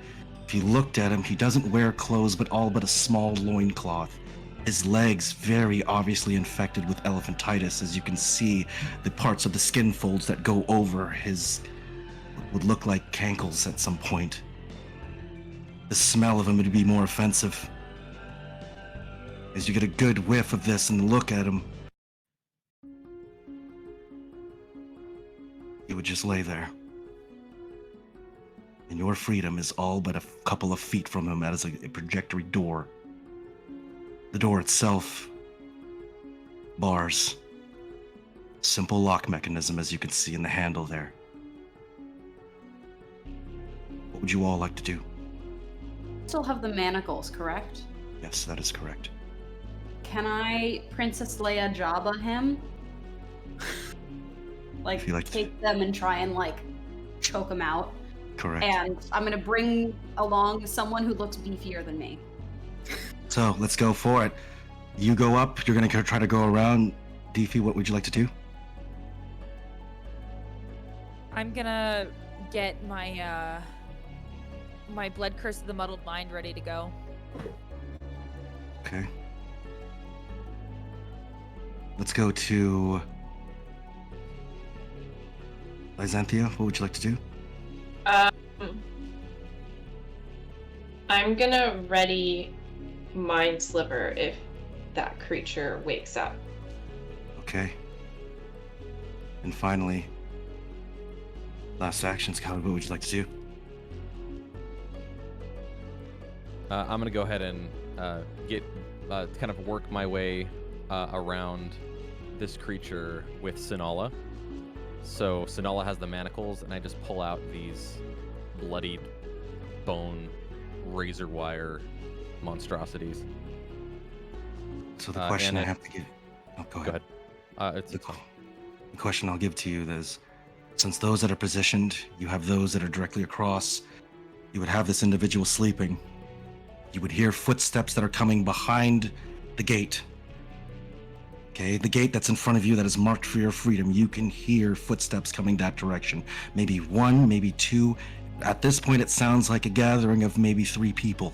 If you looked at him, he doesn't wear clothes, but all but a small loincloth. His legs very obviously infected with elephantitis, as you can see the parts of the skin folds that go over his what would look like cankles at some point. The smell of him would be more offensive. As you get a good whiff of this and look at him, he would just lay there. And your freedom is all but a couple of feet from him as a projectory door. The door itself, bars. Simple lock mechanism, as you can see in the handle there. What would you all like to do? Still have the manacles, correct? Yes, that is correct. Can I Princess Leia Jabba him? If you like to- take them and try and choke him out. Correct. And I'm gonna bring along someone who looks beefier than me. So, let's go for it. You go up, you're gonna try to go around. Deefy, what would you like to do? I'm gonna get my my Blood Curse of the Muddled Mind ready to go. Okay. Let's go to Lysanthia. What would you like to do? I'm gonna ready Mind Sliver if that creature wakes up. Okay. And finally, last action, Scout, what would you like to do? I'm gonna go ahead and get kind of work my way around this creature with Sinala. So Sinala has the manacles, and I just pull out these bloodied bone razor wire monstrosities. So the question and I it- have to give... Oh, go Go ahead. ahead. It's The, fine. the question I'll give to you is, since those that are positioned, you have those that are directly across, you would have this individual sleeping. You would hear footsteps that are coming behind the gate. Okay, the gate that's in front of you that is marked for your freedom, you can hear footsteps coming that direction. Maybe one, maybe two. At this point, it sounds like a gathering of maybe 3 people.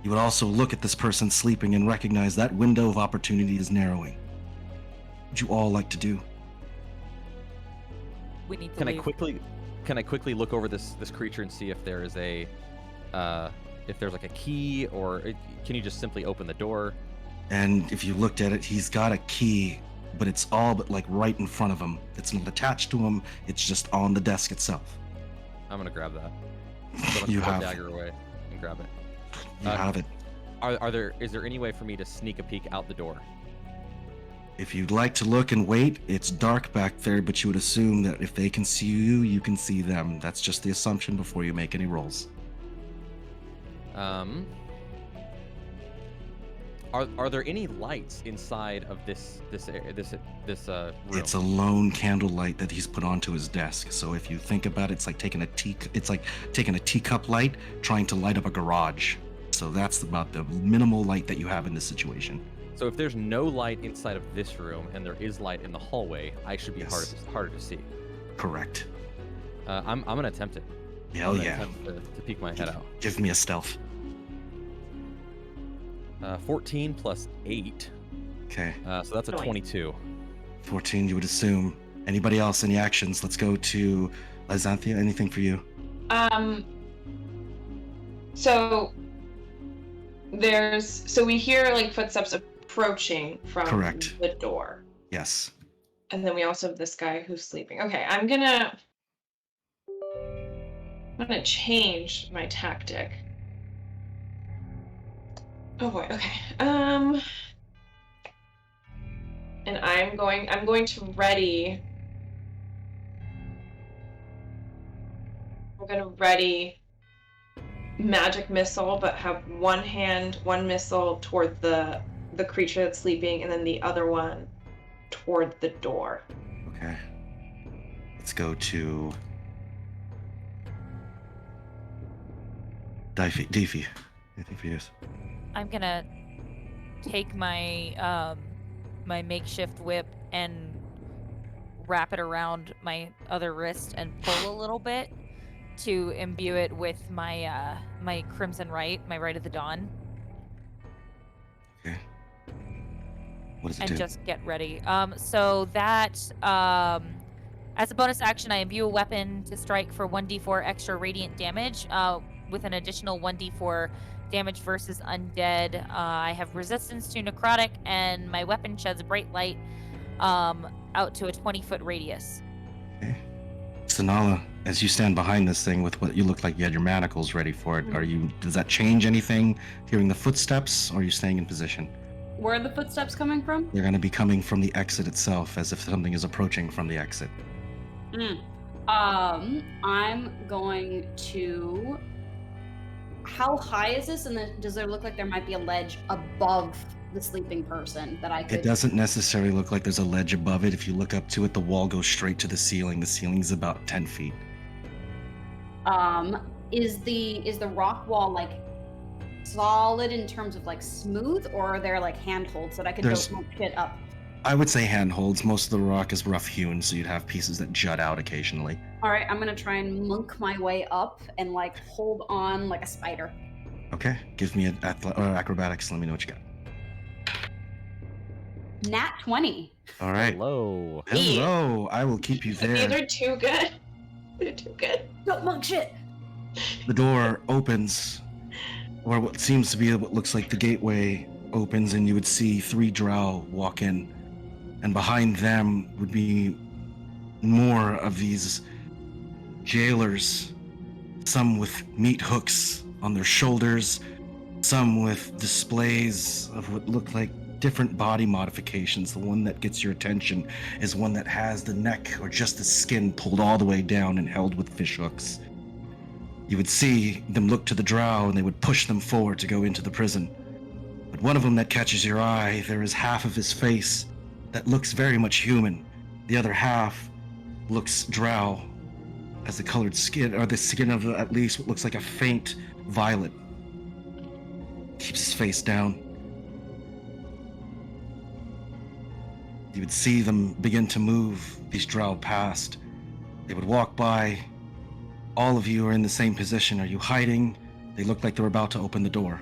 You would also look at this person sleeping and recognize that window of opportunity is narrowing. What would you all like to do? We need to Can I leave. quickly look over this creature and see if there is a if there's like a key, or can you just simply open the door? And if you looked at it, he's got a key, but it's all but like right in front of him. It's not attached to him, it's just on the desk itself. I'm gonna grab that. So I'm You gonna have put a dagger away and grab it. You have it. Is there any way for me to sneak a peek out the door? If you'd like to look and wait, it's dark back there, but you would assume that if they can see you, you can see them. That's just the assumption before you make any rolls. Are there any lights inside of this room? It's a lone candlelight that he's put onto his desk. So if you think about it, it's like taking a teacup light, trying to light up a garage. So that's about the minimal light that you have in this situation. So if there's no light inside of this room and there is light in the hallway, I should be Yes. harder to see. Correct. I'm gonna attempt it. Hell I'm gonna yeah. attempt to peek my head out. Give me a stealth. 14 plus 8. Okay. So that's a Nice. 22. 14, you would assume. Anybody else, any actions? Let's go to Lysanthia. Anything for you? So we hear like footsteps approaching from Correct. the door. Yes. And then we also have this guy who's sleeping. Okay, I'm gonna change my tactic. Oh boy, okay. And I'm going to ready. I'm gonna ready magic missile, but have one missile toward the creature that's sleeping, and then the other one toward the door. Okay. Let's go to Deefy. Anything for you? I'm gonna take my my makeshift whip and wrap it around my other wrist and pull a little bit to imbue it with my my Crimson Rite, my Rite of the Dawn. Okay. What does it And do? just get ready. So that as a bonus action, I imbue a weapon to strike for 1d4 extra radiant damage with an additional 1d4 damage versus undead. I have resistance to necrotic, and my weapon sheds bright light out to a 20-foot radius. Okay. Sanala, as you stand behind this thing with what you look like you had your manacles ready for it, does that change anything hearing the footsteps, or are you staying in position? Where are the footsteps coming from? They're going to be coming from the exit itself, as if something is approaching from the exit. I'm going to. How high is this? And then does there look like there might be a ledge above the sleeping person that I could? It doesn't necessarily look like there's a ledge above it. If you look up to it, the wall goes straight to the ceiling. The ceiling is about 10 feet. Is the rock wall like solid in terms of like smooth, or are there like handholds that I could go shit up? I would say handholds. Most of the rock is rough hewn, so you'd have pieces that jut out occasionally. All right, I'm gonna try and monk my way up and like hold on like a spider. Okay, give me an acrobatics. Let me know what you got. Nat 20. All right. Hello. Hello. I will keep you there. These are too good. They're too good. Don't monk shit. The door opens, or what seems to be what looks like the gateway opens, and you would see 3 drow walk in, and behind them would be more of these jailers, some with meat hooks on their shoulders, some with displays of what look like different body modifications. The one that gets your attention is one that has the neck or just the skin pulled all the way down and held with fish hooks. You would see them look to the drow, and they would push them forward to go into the prison. But one of them that catches your eye, there is half of his face that looks very much human. The other half looks drow, as the colored skin, or the skin of at least what looks like a faint violet. Keeps his face down. You would see them begin to move these drow past. They would walk by. All of you are in the same position. Are you hiding? They look like they're about to open the door.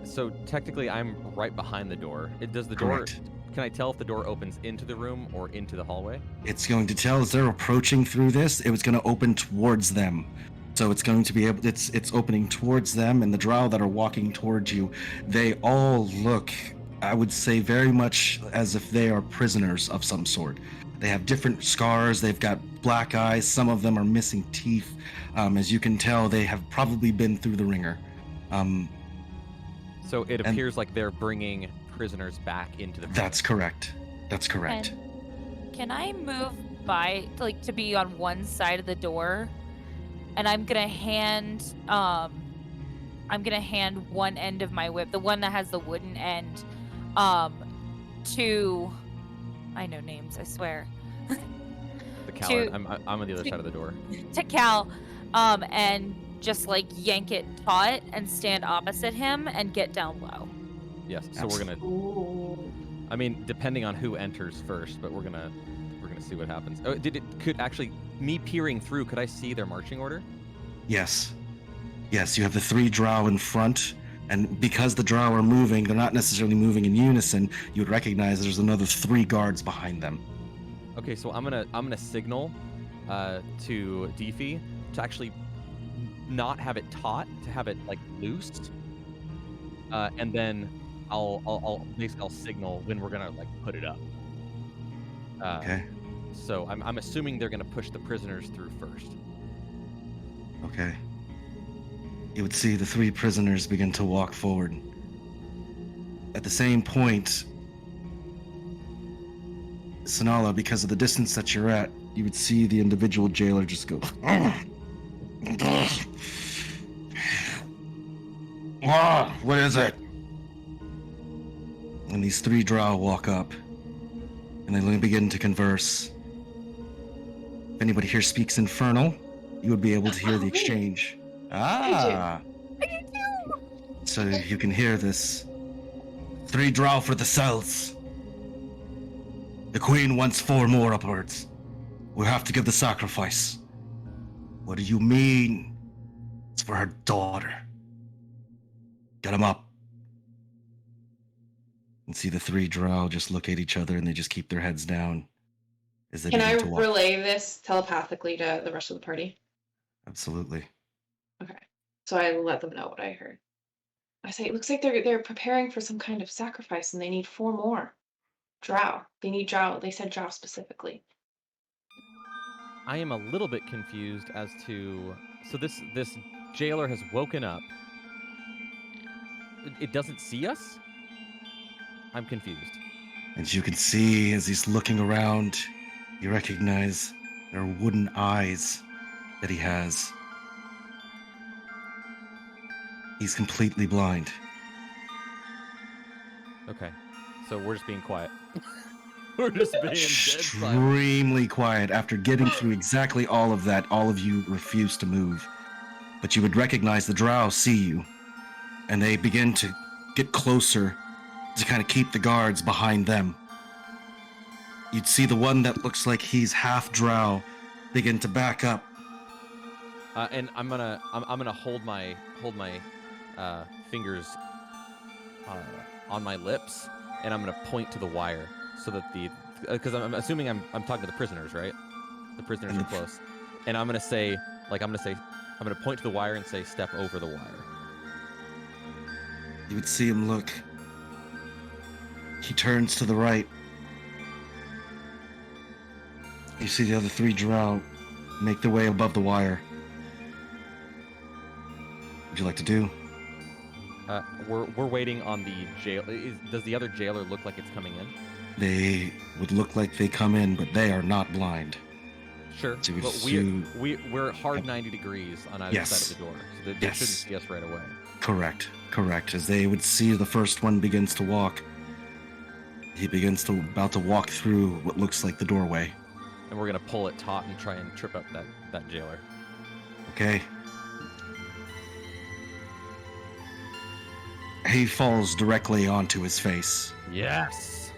So technically, I'm right behind the door. Does the door? Correct. Can I tell if the door opens into the room or into the hallway? It's going to tell as they're approaching through this, it was going to open towards them. So it's going to be able, it's opening towards them, and the drow that are walking towards you, they all look, I would say, very much as if they are prisoners of some sort. They have different scars, they've got black eyes, some of them are missing teeth. As you can tell, they have probably been through the ringer. So it appears like they're bringing prisoners back into the prison. That's correct. That's correct. Can I move by, like, to be on one side of the door? And I'm gonna hand one end of my whip, the one that has the wooden end, to, I know names, I swear. The coward. I'm on the other side of the door. To Cal, and just like yank it taut and stand opposite him and get down low. Yes. So we're gonna. Ooh. I mean, depending on who enters first, but we're gonna see what happens. Oh, could actually me peering through? Could I see their marching order? Yes. Yes, you have the 3 drow in front, and because the drow are moving, they're not necessarily moving in unison. You would recognize there's another 3 guards behind them. Okay, so I'm gonna signal to Deefy to actually not have it taut, to have it like loose, and then I'll signal when we're gonna like put it up. Okay. So I'm assuming they're gonna push the prisoners through first. Okay. You would see the 3 prisoners begin to walk forward. At the same point, Sanala, because of the distance that you're at, you would see the individual jailer just go What is it? And these 3 drow walk up, and they begin to converse. If anybody here speaks Infernal, you would be able to hear the exchange. I So you can hear this. 3 drow for the cells. The queen wants 4 more upwards. We have to give the sacrifice. What do you mean? It's for her daughter. Get him up. And see the 3 drow just look at each other and they just keep their heads down as they Can I begin to walk. relay this telepathically to the rest of the party? Absolutely. Okay. So I let them know what I heard. I say, it looks like they're preparing for some kind of sacrifice and they need 4 more. Drow. They need drow. They said drow specifically. I am a little bit confused as to... So this jailer has woken up. It doesn't see us? I'm confused. As you can see, as he's looking around, you recognize there are wooden eyes that he has. He's completely blind. Okay. So we're just being quiet. We're just being dead silent. Extremely quiet. After getting through exactly all of that, all of you refuse to move. But you would recognize the drow see you, and they begin to get closer to kind of keep the guards behind them. You'd see the one that looks like he's half drow begin to back up. And I'm gonna hold my fingers on my lips, and I'm gonna point to the wire so that because I'm assuming I'm talking to the prisoners, right? The prisoners are close, and I'm gonna point to the wire and say, "Step over the wire." You would see him look. He turns to the right. You see the other 3 drow make their way above the wire. What would you like to do? We're waiting on the jail. Does the other jailer look like it's coming in? They would look like they come in, but they are not blind. Sure, So you but we're hard 90 degrees on either Yes. side of the door, so they shouldn't see us right away. Correct. As they would see the first one begins to walk, he begins to about to walk through what looks like the doorway. And we're gonna pull it taut and try and trip up that jailer. Okay. He falls directly onto his face. Yes.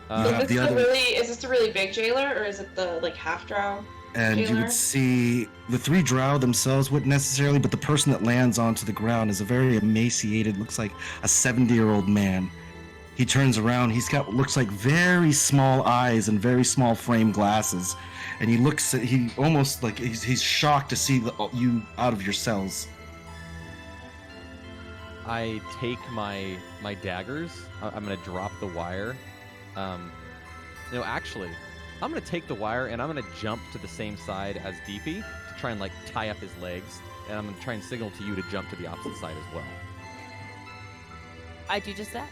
Is the other- this a really big jailer, or is it the half drow? And you Jailer? would see the 3 drow themselves wouldn't necessarily, but the person that lands onto the ground is a very emaciated, looks like a 70-year-old man. He turns around, he's got what looks like very small eyes and very small frame glasses. And he almost like he's shocked to see you out of your cells. I take my daggers. I'm gonna drop the wire. No, actually, I'm gonna take the wire and I'm gonna jump to the same side as Deepy to try and tie up his legs, and I'm gonna try and signal to you to jump to the opposite side as well. I do just that.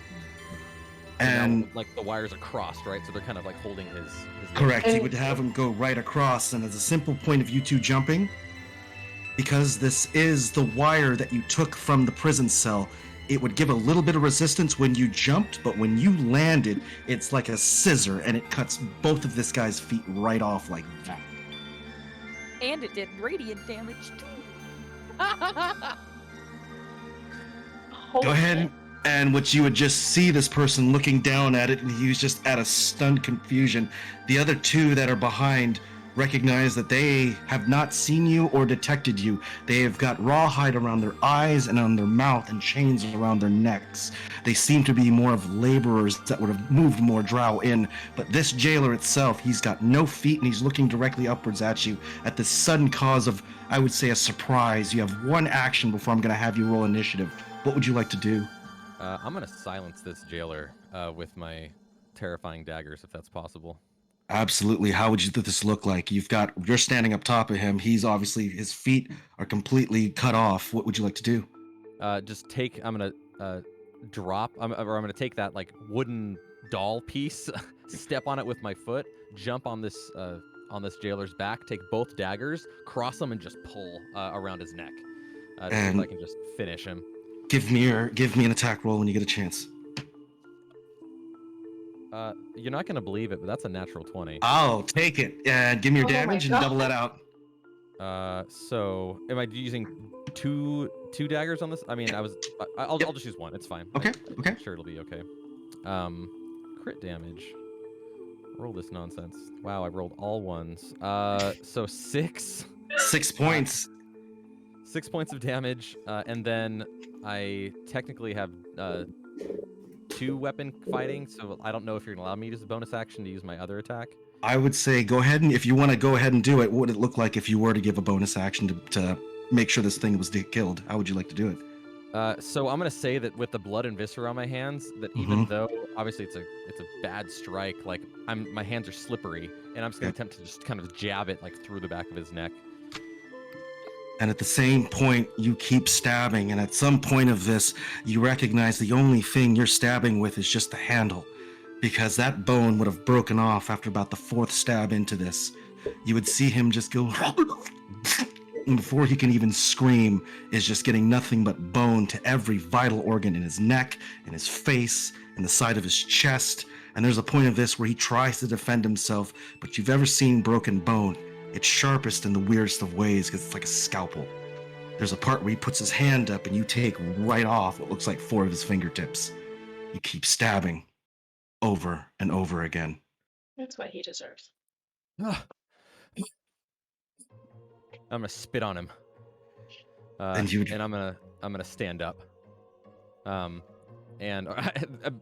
So And now, the wires are crossed, right? So they're kind of holding his legs. correct, he And- would have him go right across, and as a simple point of you 2 jumping, because this is the wire that you took from the prison cell, it would give a little bit of resistance when you jumped, but when you landed, it's like a scissor, and it cuts both of this guy's feet right off like that. And it did radiant damage too. Go ahead, and what you would just see this person looking down at it, and he was just at a stunned confusion. The other 2 that are behind recognize that they have not seen you or detected you. They have got rawhide around their eyes and on their mouth and chains around their necks. They seem to be more of laborers that would have moved more drow in, but this jailer itself, he's got no feet and he's looking directly upwards at you at this sudden cause of, I would say, a surprise. You have 1 action before I'm going to have you roll initiative. What would you like to do? I'm gonna silence this jailer with my terrifying daggers, if that's possible. Absolutely. How would you this look like? You're standing up top of him. He's obviously, his feet are completely cut off. What would you like to do? I'm gonna drop. I'm gonna take that wooden doll piece, step on it with my foot, jump on this jailer's back, take both daggers, cross them, and just pull around his neck. to see if I can just finish him. Give me an attack roll when you get a chance. You're not gonna believe it, but that's a natural 20. I'll take it. And give me your Oh my damage and God. double that out. So am I using two daggers on this? I mean, I'll just use one. It's fine. Okay. Okay. I'm sure it'll be okay. Crit damage. Roll this nonsense. Wow, I rolled all ones. So 6. 6 points. 6 points of damage, and then I technically have 2 weapon fighting, so I don't know if you're gonna allow me to use a bonus action to use my other attack. I would say go ahead, and if you want to go ahead and do it, what would it look like if you were to give a bonus action to make sure this thing was killed? How would you like to do it? So I'm gonna say that with the blood and viscera on my hands, that even though obviously it's a bad strike, like my hands are slippery, and I'm just gonna attempt to just kind of jab it like through the back of his neck. And at the same point, you keep stabbing, and at some point of this, you recognize the only thing you're stabbing with is just the handle, because that bone would have broken off after about the 4th stab into this. You would see him just go, and before he can even scream, is just getting nothing but bone to every vital organ in his neck, in his face, in the side of his chest. And there's a point of this where he tries to defend himself, but you've ever seen broken bone, it's sharpest in the weirdest of ways because it's like a scalpel. There's a part where he puts his hand up and you take right off what looks like 4 of his fingertips. You keep stabbing over and over again. That's what he deserves. I'm gonna spit on him, And I'm gonna stand up. And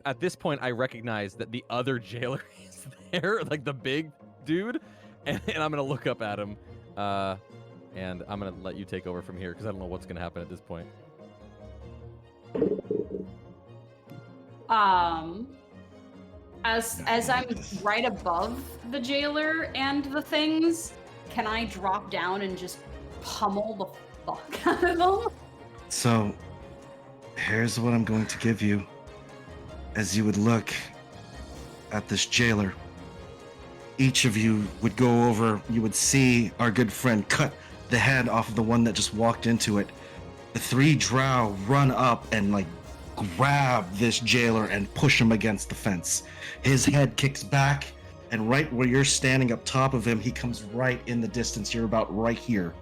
at this point, I recognize that the other jailer is there, like the big dude, and I'm gonna look up at him, and I'm gonna let you take over from here because I don't know what's gonna happen at this point. As I'm right above the jailer and the things, can I drop down and just pummel the fuck out of them? So, here's what I'm going to give you. As you would look at this jailer, each of you would go over, you would see our good friend cut the head off of the one that just walked into it. The 3 drow run up and like grab this jailer and push him against the fence. His head kicks back, and right where you're standing up top of him, he comes right in the distance. You're about right here.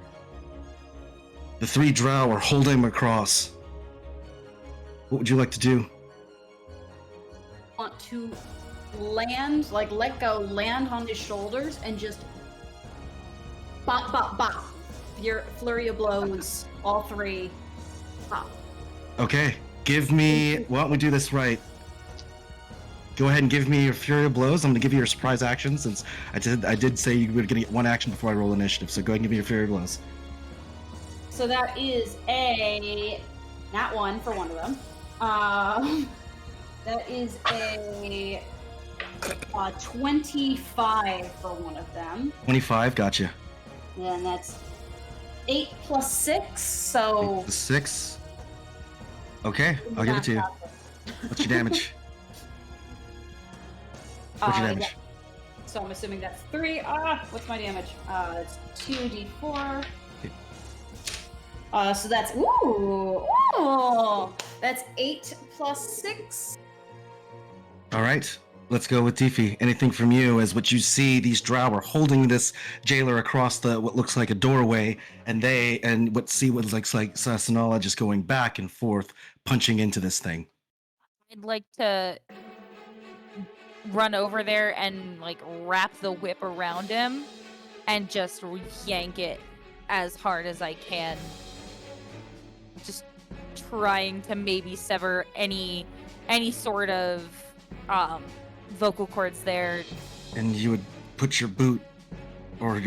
The 3 drow are holding him across. What would you like to do? Want to land, like let go, land on his shoulders, and just bop, bop, bop. Your flurry of blows, all 3. Bop. Okay, give me. Why don't we do this right? Go ahead and give me your fury of blows. I'm gonna give you your surprise action since I did say you were gonna get 1 action before I roll initiative. So go ahead and give me your fury of blows. So that is a nat 1 for one of them. That is a 25 for one of them. 25, gotcha. And that's 8 plus 6, so... 6. Okay, I'll give it to you. What's your damage? What's your damage? Yeah. So I'm assuming that's 3. What's my damage? It's 2d4. So that's... Ooh! That's 8 plus 6. All right, let's go with Tiffy. Anything from you? As what you see, these drow are holding this jailer across what looks like a doorway, and what looks like Sanala just going back and forth, punching into this thing. I'd like to run over there and like wrap the whip around him and just yank it as hard as I can. Just trying to maybe sever any sort of vocal cords there. And you would put your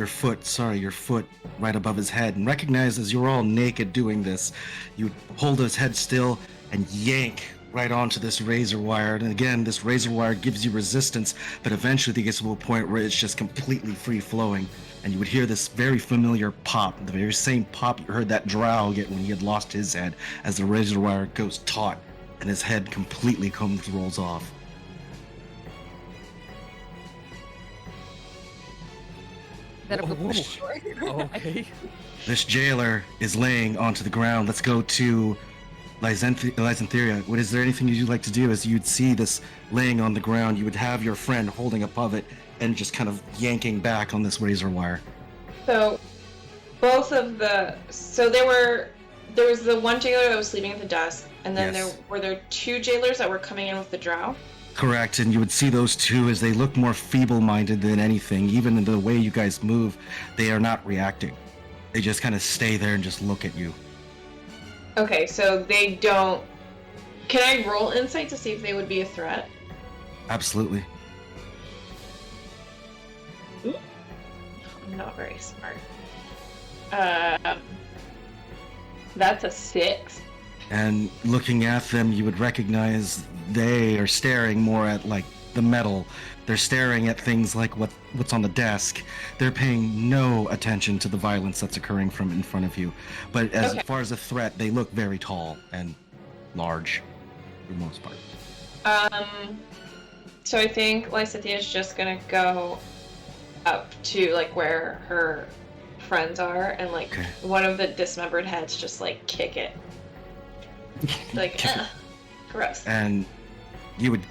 foot right above his head, and recognize as you're all naked doing this, you hold his head still and yank right onto this razor wire. And again, this razor wire gives you resistance, but eventually it gets to a point where it's just completely free flowing. And you would hear this very familiar pop, the very same pop you heard that drow get when he had lost his head, as the razor wire goes taut and his head completely rolls off. That a Whoa. short. Okay. This jailer is laying onto the ground. Let's go to Lysantheria. Is there anything you'd like to do? As you'd see this laying on the ground, you would have your friend holding above it and just kind of yanking back on this razor wire. So, both of the there was the one jailer that was sleeping at the desk, and then Yes. were there two jailers that were coming in with the drow. Correct, and you would see those two as they look more feeble-minded than anything. Even in the way you guys move, they are not reacting. They just kind of stay there and just look at you. Okay, so they don't. Can I roll insight to see if they would be a threat? Absolutely. I'm not very smart. That's a 6. And looking at them, you would recognize they are staring more at like the metal. They're staring at things like what's on the desk. They're paying no attention to the violence that's occurring from in front of you. But as far as a threat, they look very tall and large for the most part. So I think Lysithia is just gonna go up to like where her friends are and like one of the dismembered heads just like kick it. Like, gross. And you would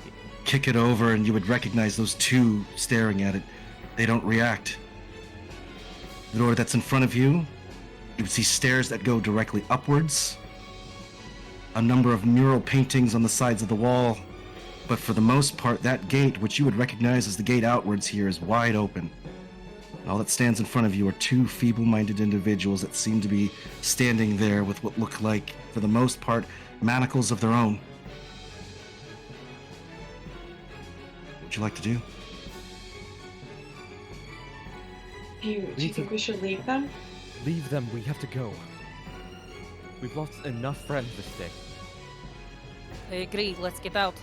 kick it over and you would recognize those two staring at it. They don't react. The door that's in front of you, you would see stairs that go directly upwards. A number of mural paintings on the sides of the wall. But for the most part, that gate, which you would recognize as the gate outwards here, is wide open. All that stands in front of you are two feeble-minded individuals that seem to be standing there with what look like, for the most part, manacles of their own. What would you like to do? Do you think we should leave them? Leave them. We have to go. We've lost enough friends this day. I agree. Let's get out.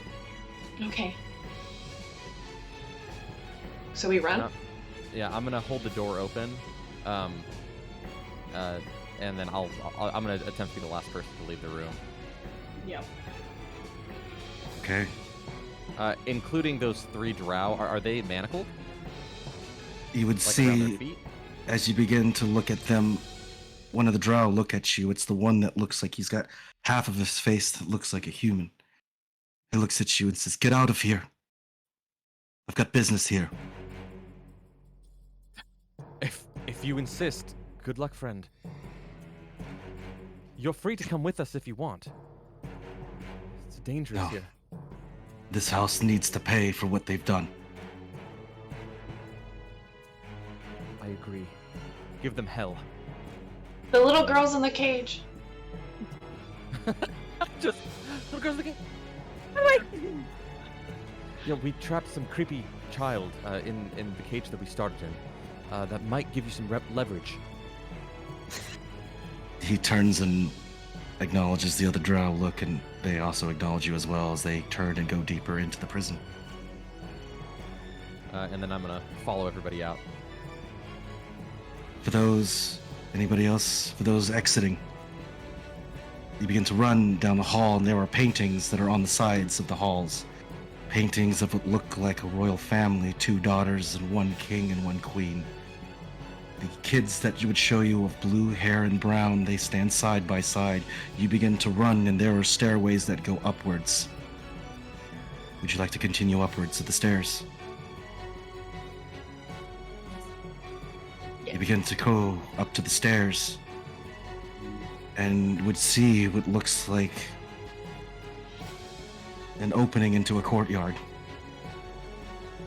Okay. So we run? Yeah, I'm gonna hold the door open, and then I'm gonna attempt to be the last person to leave the room. Yep. Okay. Including those 3 drow. Are they manacled? You would Like around their see, feet? as you begin to look at them, one of the drow look at you. It's the one that looks like he's got half of his face that looks like a human. He looks at you and says, "Get out of here. I've got business here." If you insist, good luck, friend. You're free to come with us if you want. It's dangerous No. here. This house needs to pay for what they've done. I agree. Give them hell. The little girl's in the cage. Just little girls looking. Yeah, we trapped some creepy child in the cage that we started in. That might give you some leverage. He turns and acknowledges the other drow look, and they also acknowledge you as well as they turn and go deeper into the prison. And then I'm gonna follow everybody out. For those, anybody else, for those exiting, you begin to run down the hall, and there are paintings that are on the sides of the halls. Paintings of what look like a royal family, 2 daughters and 1 king and 1 queen. The kids that you would show you of blue hair and brown, they stand side by side. You begin to run, and there are stairways that go upwards. Would you like to continue upwards to the stairs? You begin to go up to the stairs and would see what looks like an opening into a courtyard.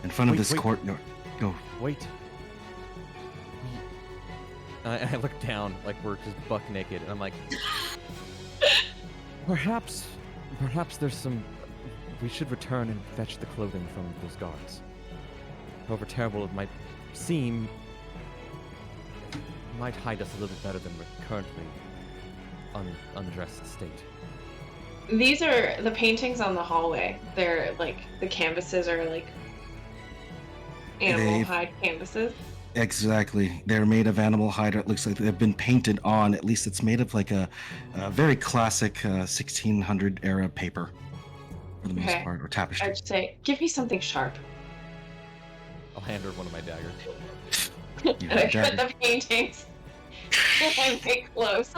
In front of this courtyard. Go. Wait. And I look down, like we're just buck naked, and I'm like, perhaps there's some. We should return and fetch the clothing from those guards. However terrible it might seem, it might hide us a little better than we're currently undressed state. These are the paintings on the hallway. They're like the canvases are like animal hide canvases. Exactly. They're made of animal hide. It looks like they've been painted on. At least it's made of like a very classic 1600 era paper for the most part, or tapestry. I'd say, give me something sharp. I'll hand her one of my daggers. And I put the paintings and make close.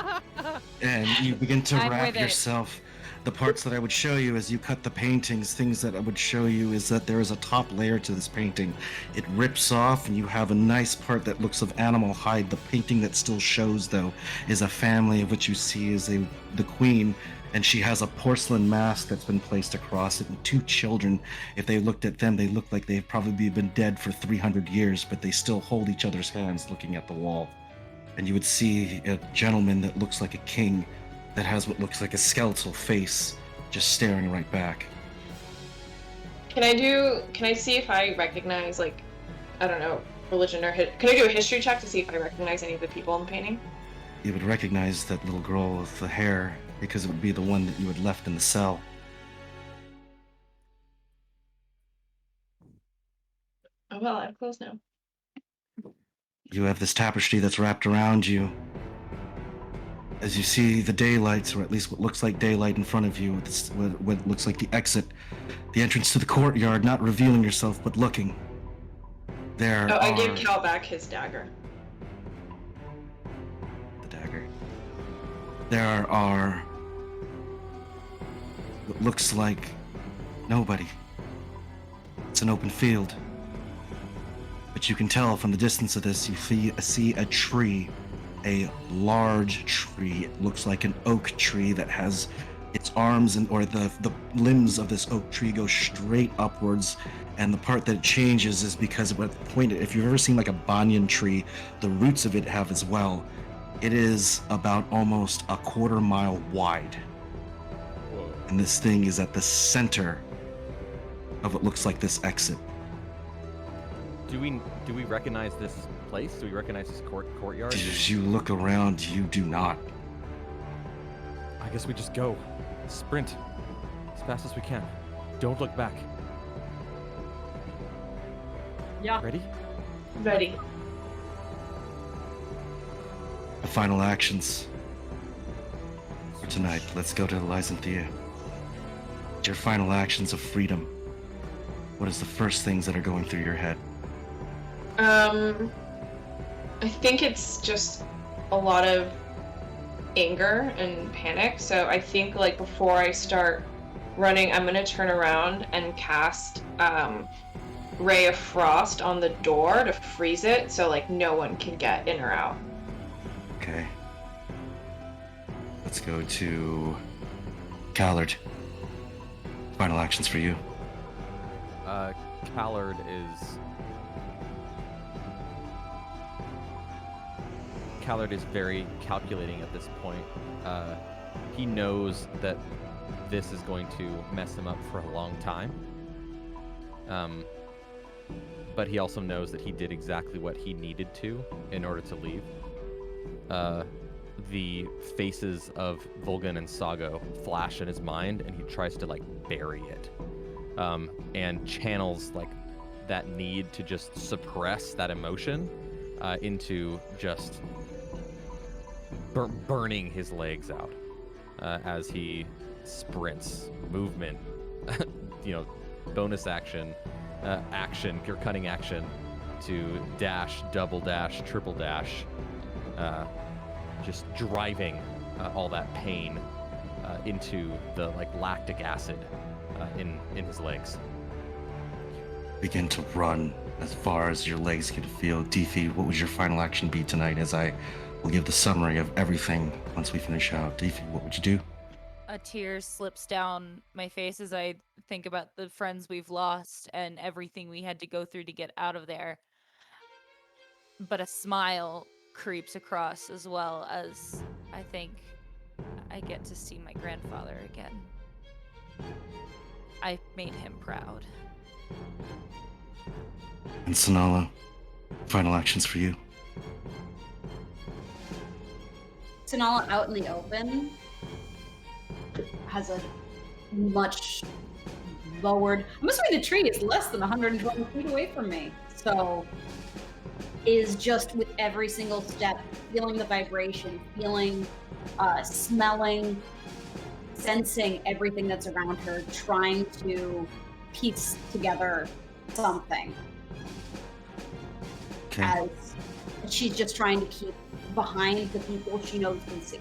And you begin to I'm wrap with it. yourself. The parts that I would show you as you cut the paintings, things that I would show you is that there is a top layer to this painting. It rips off and you have a nice part that looks of animal hide. The painting that still shows, though, is a family of which you see is the queen, and she has a porcelain mask that's been placed across it, and 2 children. If they looked at them, they look like they've probably been dead for 300 years, but they still hold each other's hands looking at the wall. And you would see a gentleman that looks like a king that has what looks like a skeletal face just staring right back. Can I see if I recognize, like, I don't know, religion or can I do a history check to see if I recognize any of the people in the painting? You would recognize that little girl with the hair because it would be the one that you had left in the cell. Oh well, I'm close now. You have this tapestry that's wrapped around you. As you see the daylights, or at least what looks like daylight in front of you, what looks like the exit, the entrance to the courtyard, not revealing yourself, but looking. There I are... give Cal back his dagger. The dagger. There are... what looks like nobody. It's an open field. But you can tell from the distance of this, you see a tree. A large tree. It looks like an oak tree that has its arms or the limbs of this oak tree go straight upwards, and the part that changes is because of what pointed. If you've ever seen like a banyan tree, the roots of it have as well. It is about almost a quarter mile wide. Whoa. And this thing is at the center of what looks like this exit. Do we recognize this place? Do we recognize this courtyard? As you look around, you do not. I guess we just go. Sprint. As fast as we can. Don't look back. Yeah. Ready? Ready. The final actions for tonight. Let's go to the Lysanthea. Your final actions of freedom. What is the first things that are going through your head? I think it's just a lot of anger and panic. So I think, like, before I start running, I'm gonna turn around and cast Ray of Frost on the door to freeze it, so like no one can get in or out. Okay. Let's go to Callard. Final actions for you. Callard is... Callard is very calculating at this point. He knows that this is going to mess him up for a long time. But he also knows that he did exactly what he needed to in order to leave. The faces of Volgan and Sago flash in his mind, and he tries to, like, bury it. And channels, like, that need to just suppress that emotion into just burning his legs out as he sprints. Movement, bonus action, or cutting action to dash, double dash, triple dash, just driving all that pain into the lactic acid in his legs. Begin to run as far as your legs can feel. Defi, what would your final action be tonight? As I will give the summary of everything once we finish out. Defi, what would you do? A tear slips down my face as I think about the friends we've lost and everything we had to go through to get out of there. But a smile creeps across, as well as I think I get to see my grandfather again. I made him proud. And Sonala, final actions for you. Sonala out in the open has a much lowered. I'm assuming the tree is less than 120 feet away from me, so is just with every single step feeling the vibration, feeling, smelling, sensing everything that's around her, trying to piece together something. Okay. as she's just trying to keep behind the people she knows can see.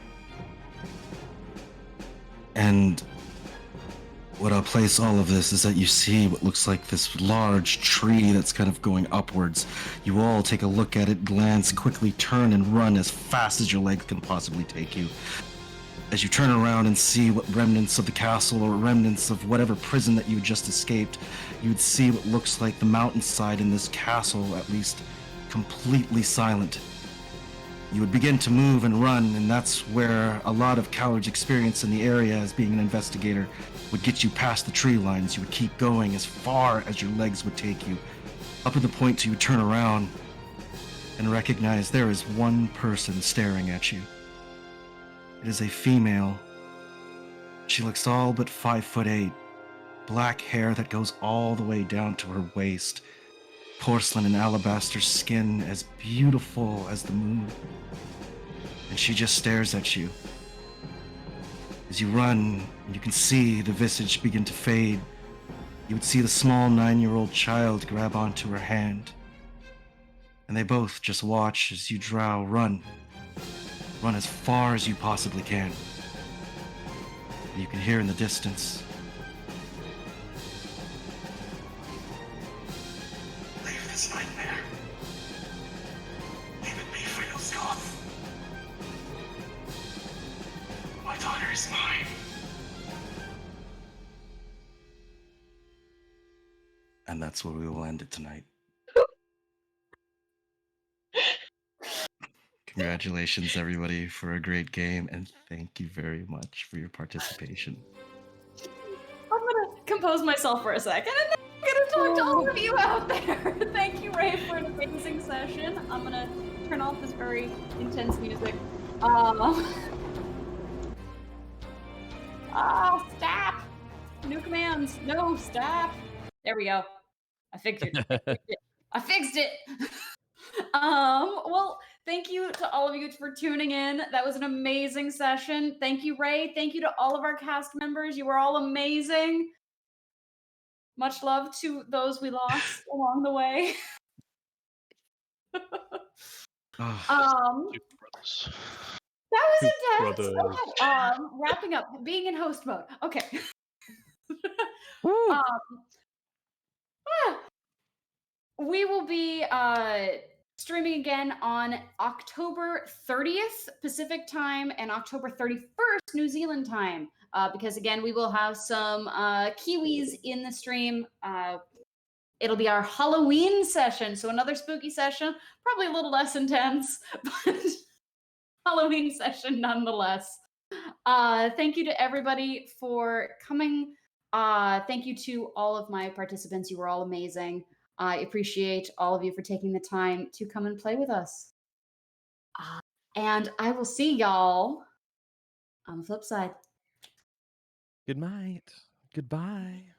And what I'll place all of this is that you see what looks like this large tree that's kind of going upwards. You all take a look at it, glance, quickly turn and run as fast as your legs can possibly take you. As you turn around and see what remnants of the castle or remnants of whatever prison that you just escaped, you would see what looks like the mountainside in this castle, at least completely silent. You would begin to move and run, and that's where a lot of Callard's experience in the area as being an investigator would get you past the tree lines. You would keep going as far as your legs would take you, up to the point till you turn around and recognize there is one person staring at you. It is a female. She looks all but 5'8", black hair that goes all the way down to her waist, porcelain and alabaster skin as beautiful as the moon. And she just stares at you. As you run, you can see the visage begin to fade. You would see the small 9-year-old child grab onto her hand. And they both just watch as you drow run. Run as far as you possibly can. And you can hear in the distance. Leave this nightmare. Leave it be for your Goth. My daughter is mine. And that's where we will end it tonight. Congratulations, everybody, for a great game, and thank you very much for your participation. I'm gonna compose myself for a second, and then I'm gonna talk to all of you out there. Thank you, Ray, for an amazing session. I'm gonna turn off this very intense music. Stop! New commands. No, stop. There we go. I fixed it. Well, thank you to all of you for tuning in. That was an amazing session. Thank you, Ray. Thank you to all of our cast members. You were all amazing. Much love to those we lost along the way. Super brothers. That was intense. Brothers. Okay, wrapping up, being in host mode. Okay. We will be streaming again on October 30th Pacific time and October 31st New Zealand time. Because again, we will have some Kiwis in the stream. It'll be our Halloween session, so another spooky session, probably a little less intense, but Halloween session nonetheless. Thank you to everybody for coming. Thank you to all of my participants. You were all amazing. I appreciate all of you for taking the time to come and play with us. And I will see y'all on the flip side. Good night. Goodbye.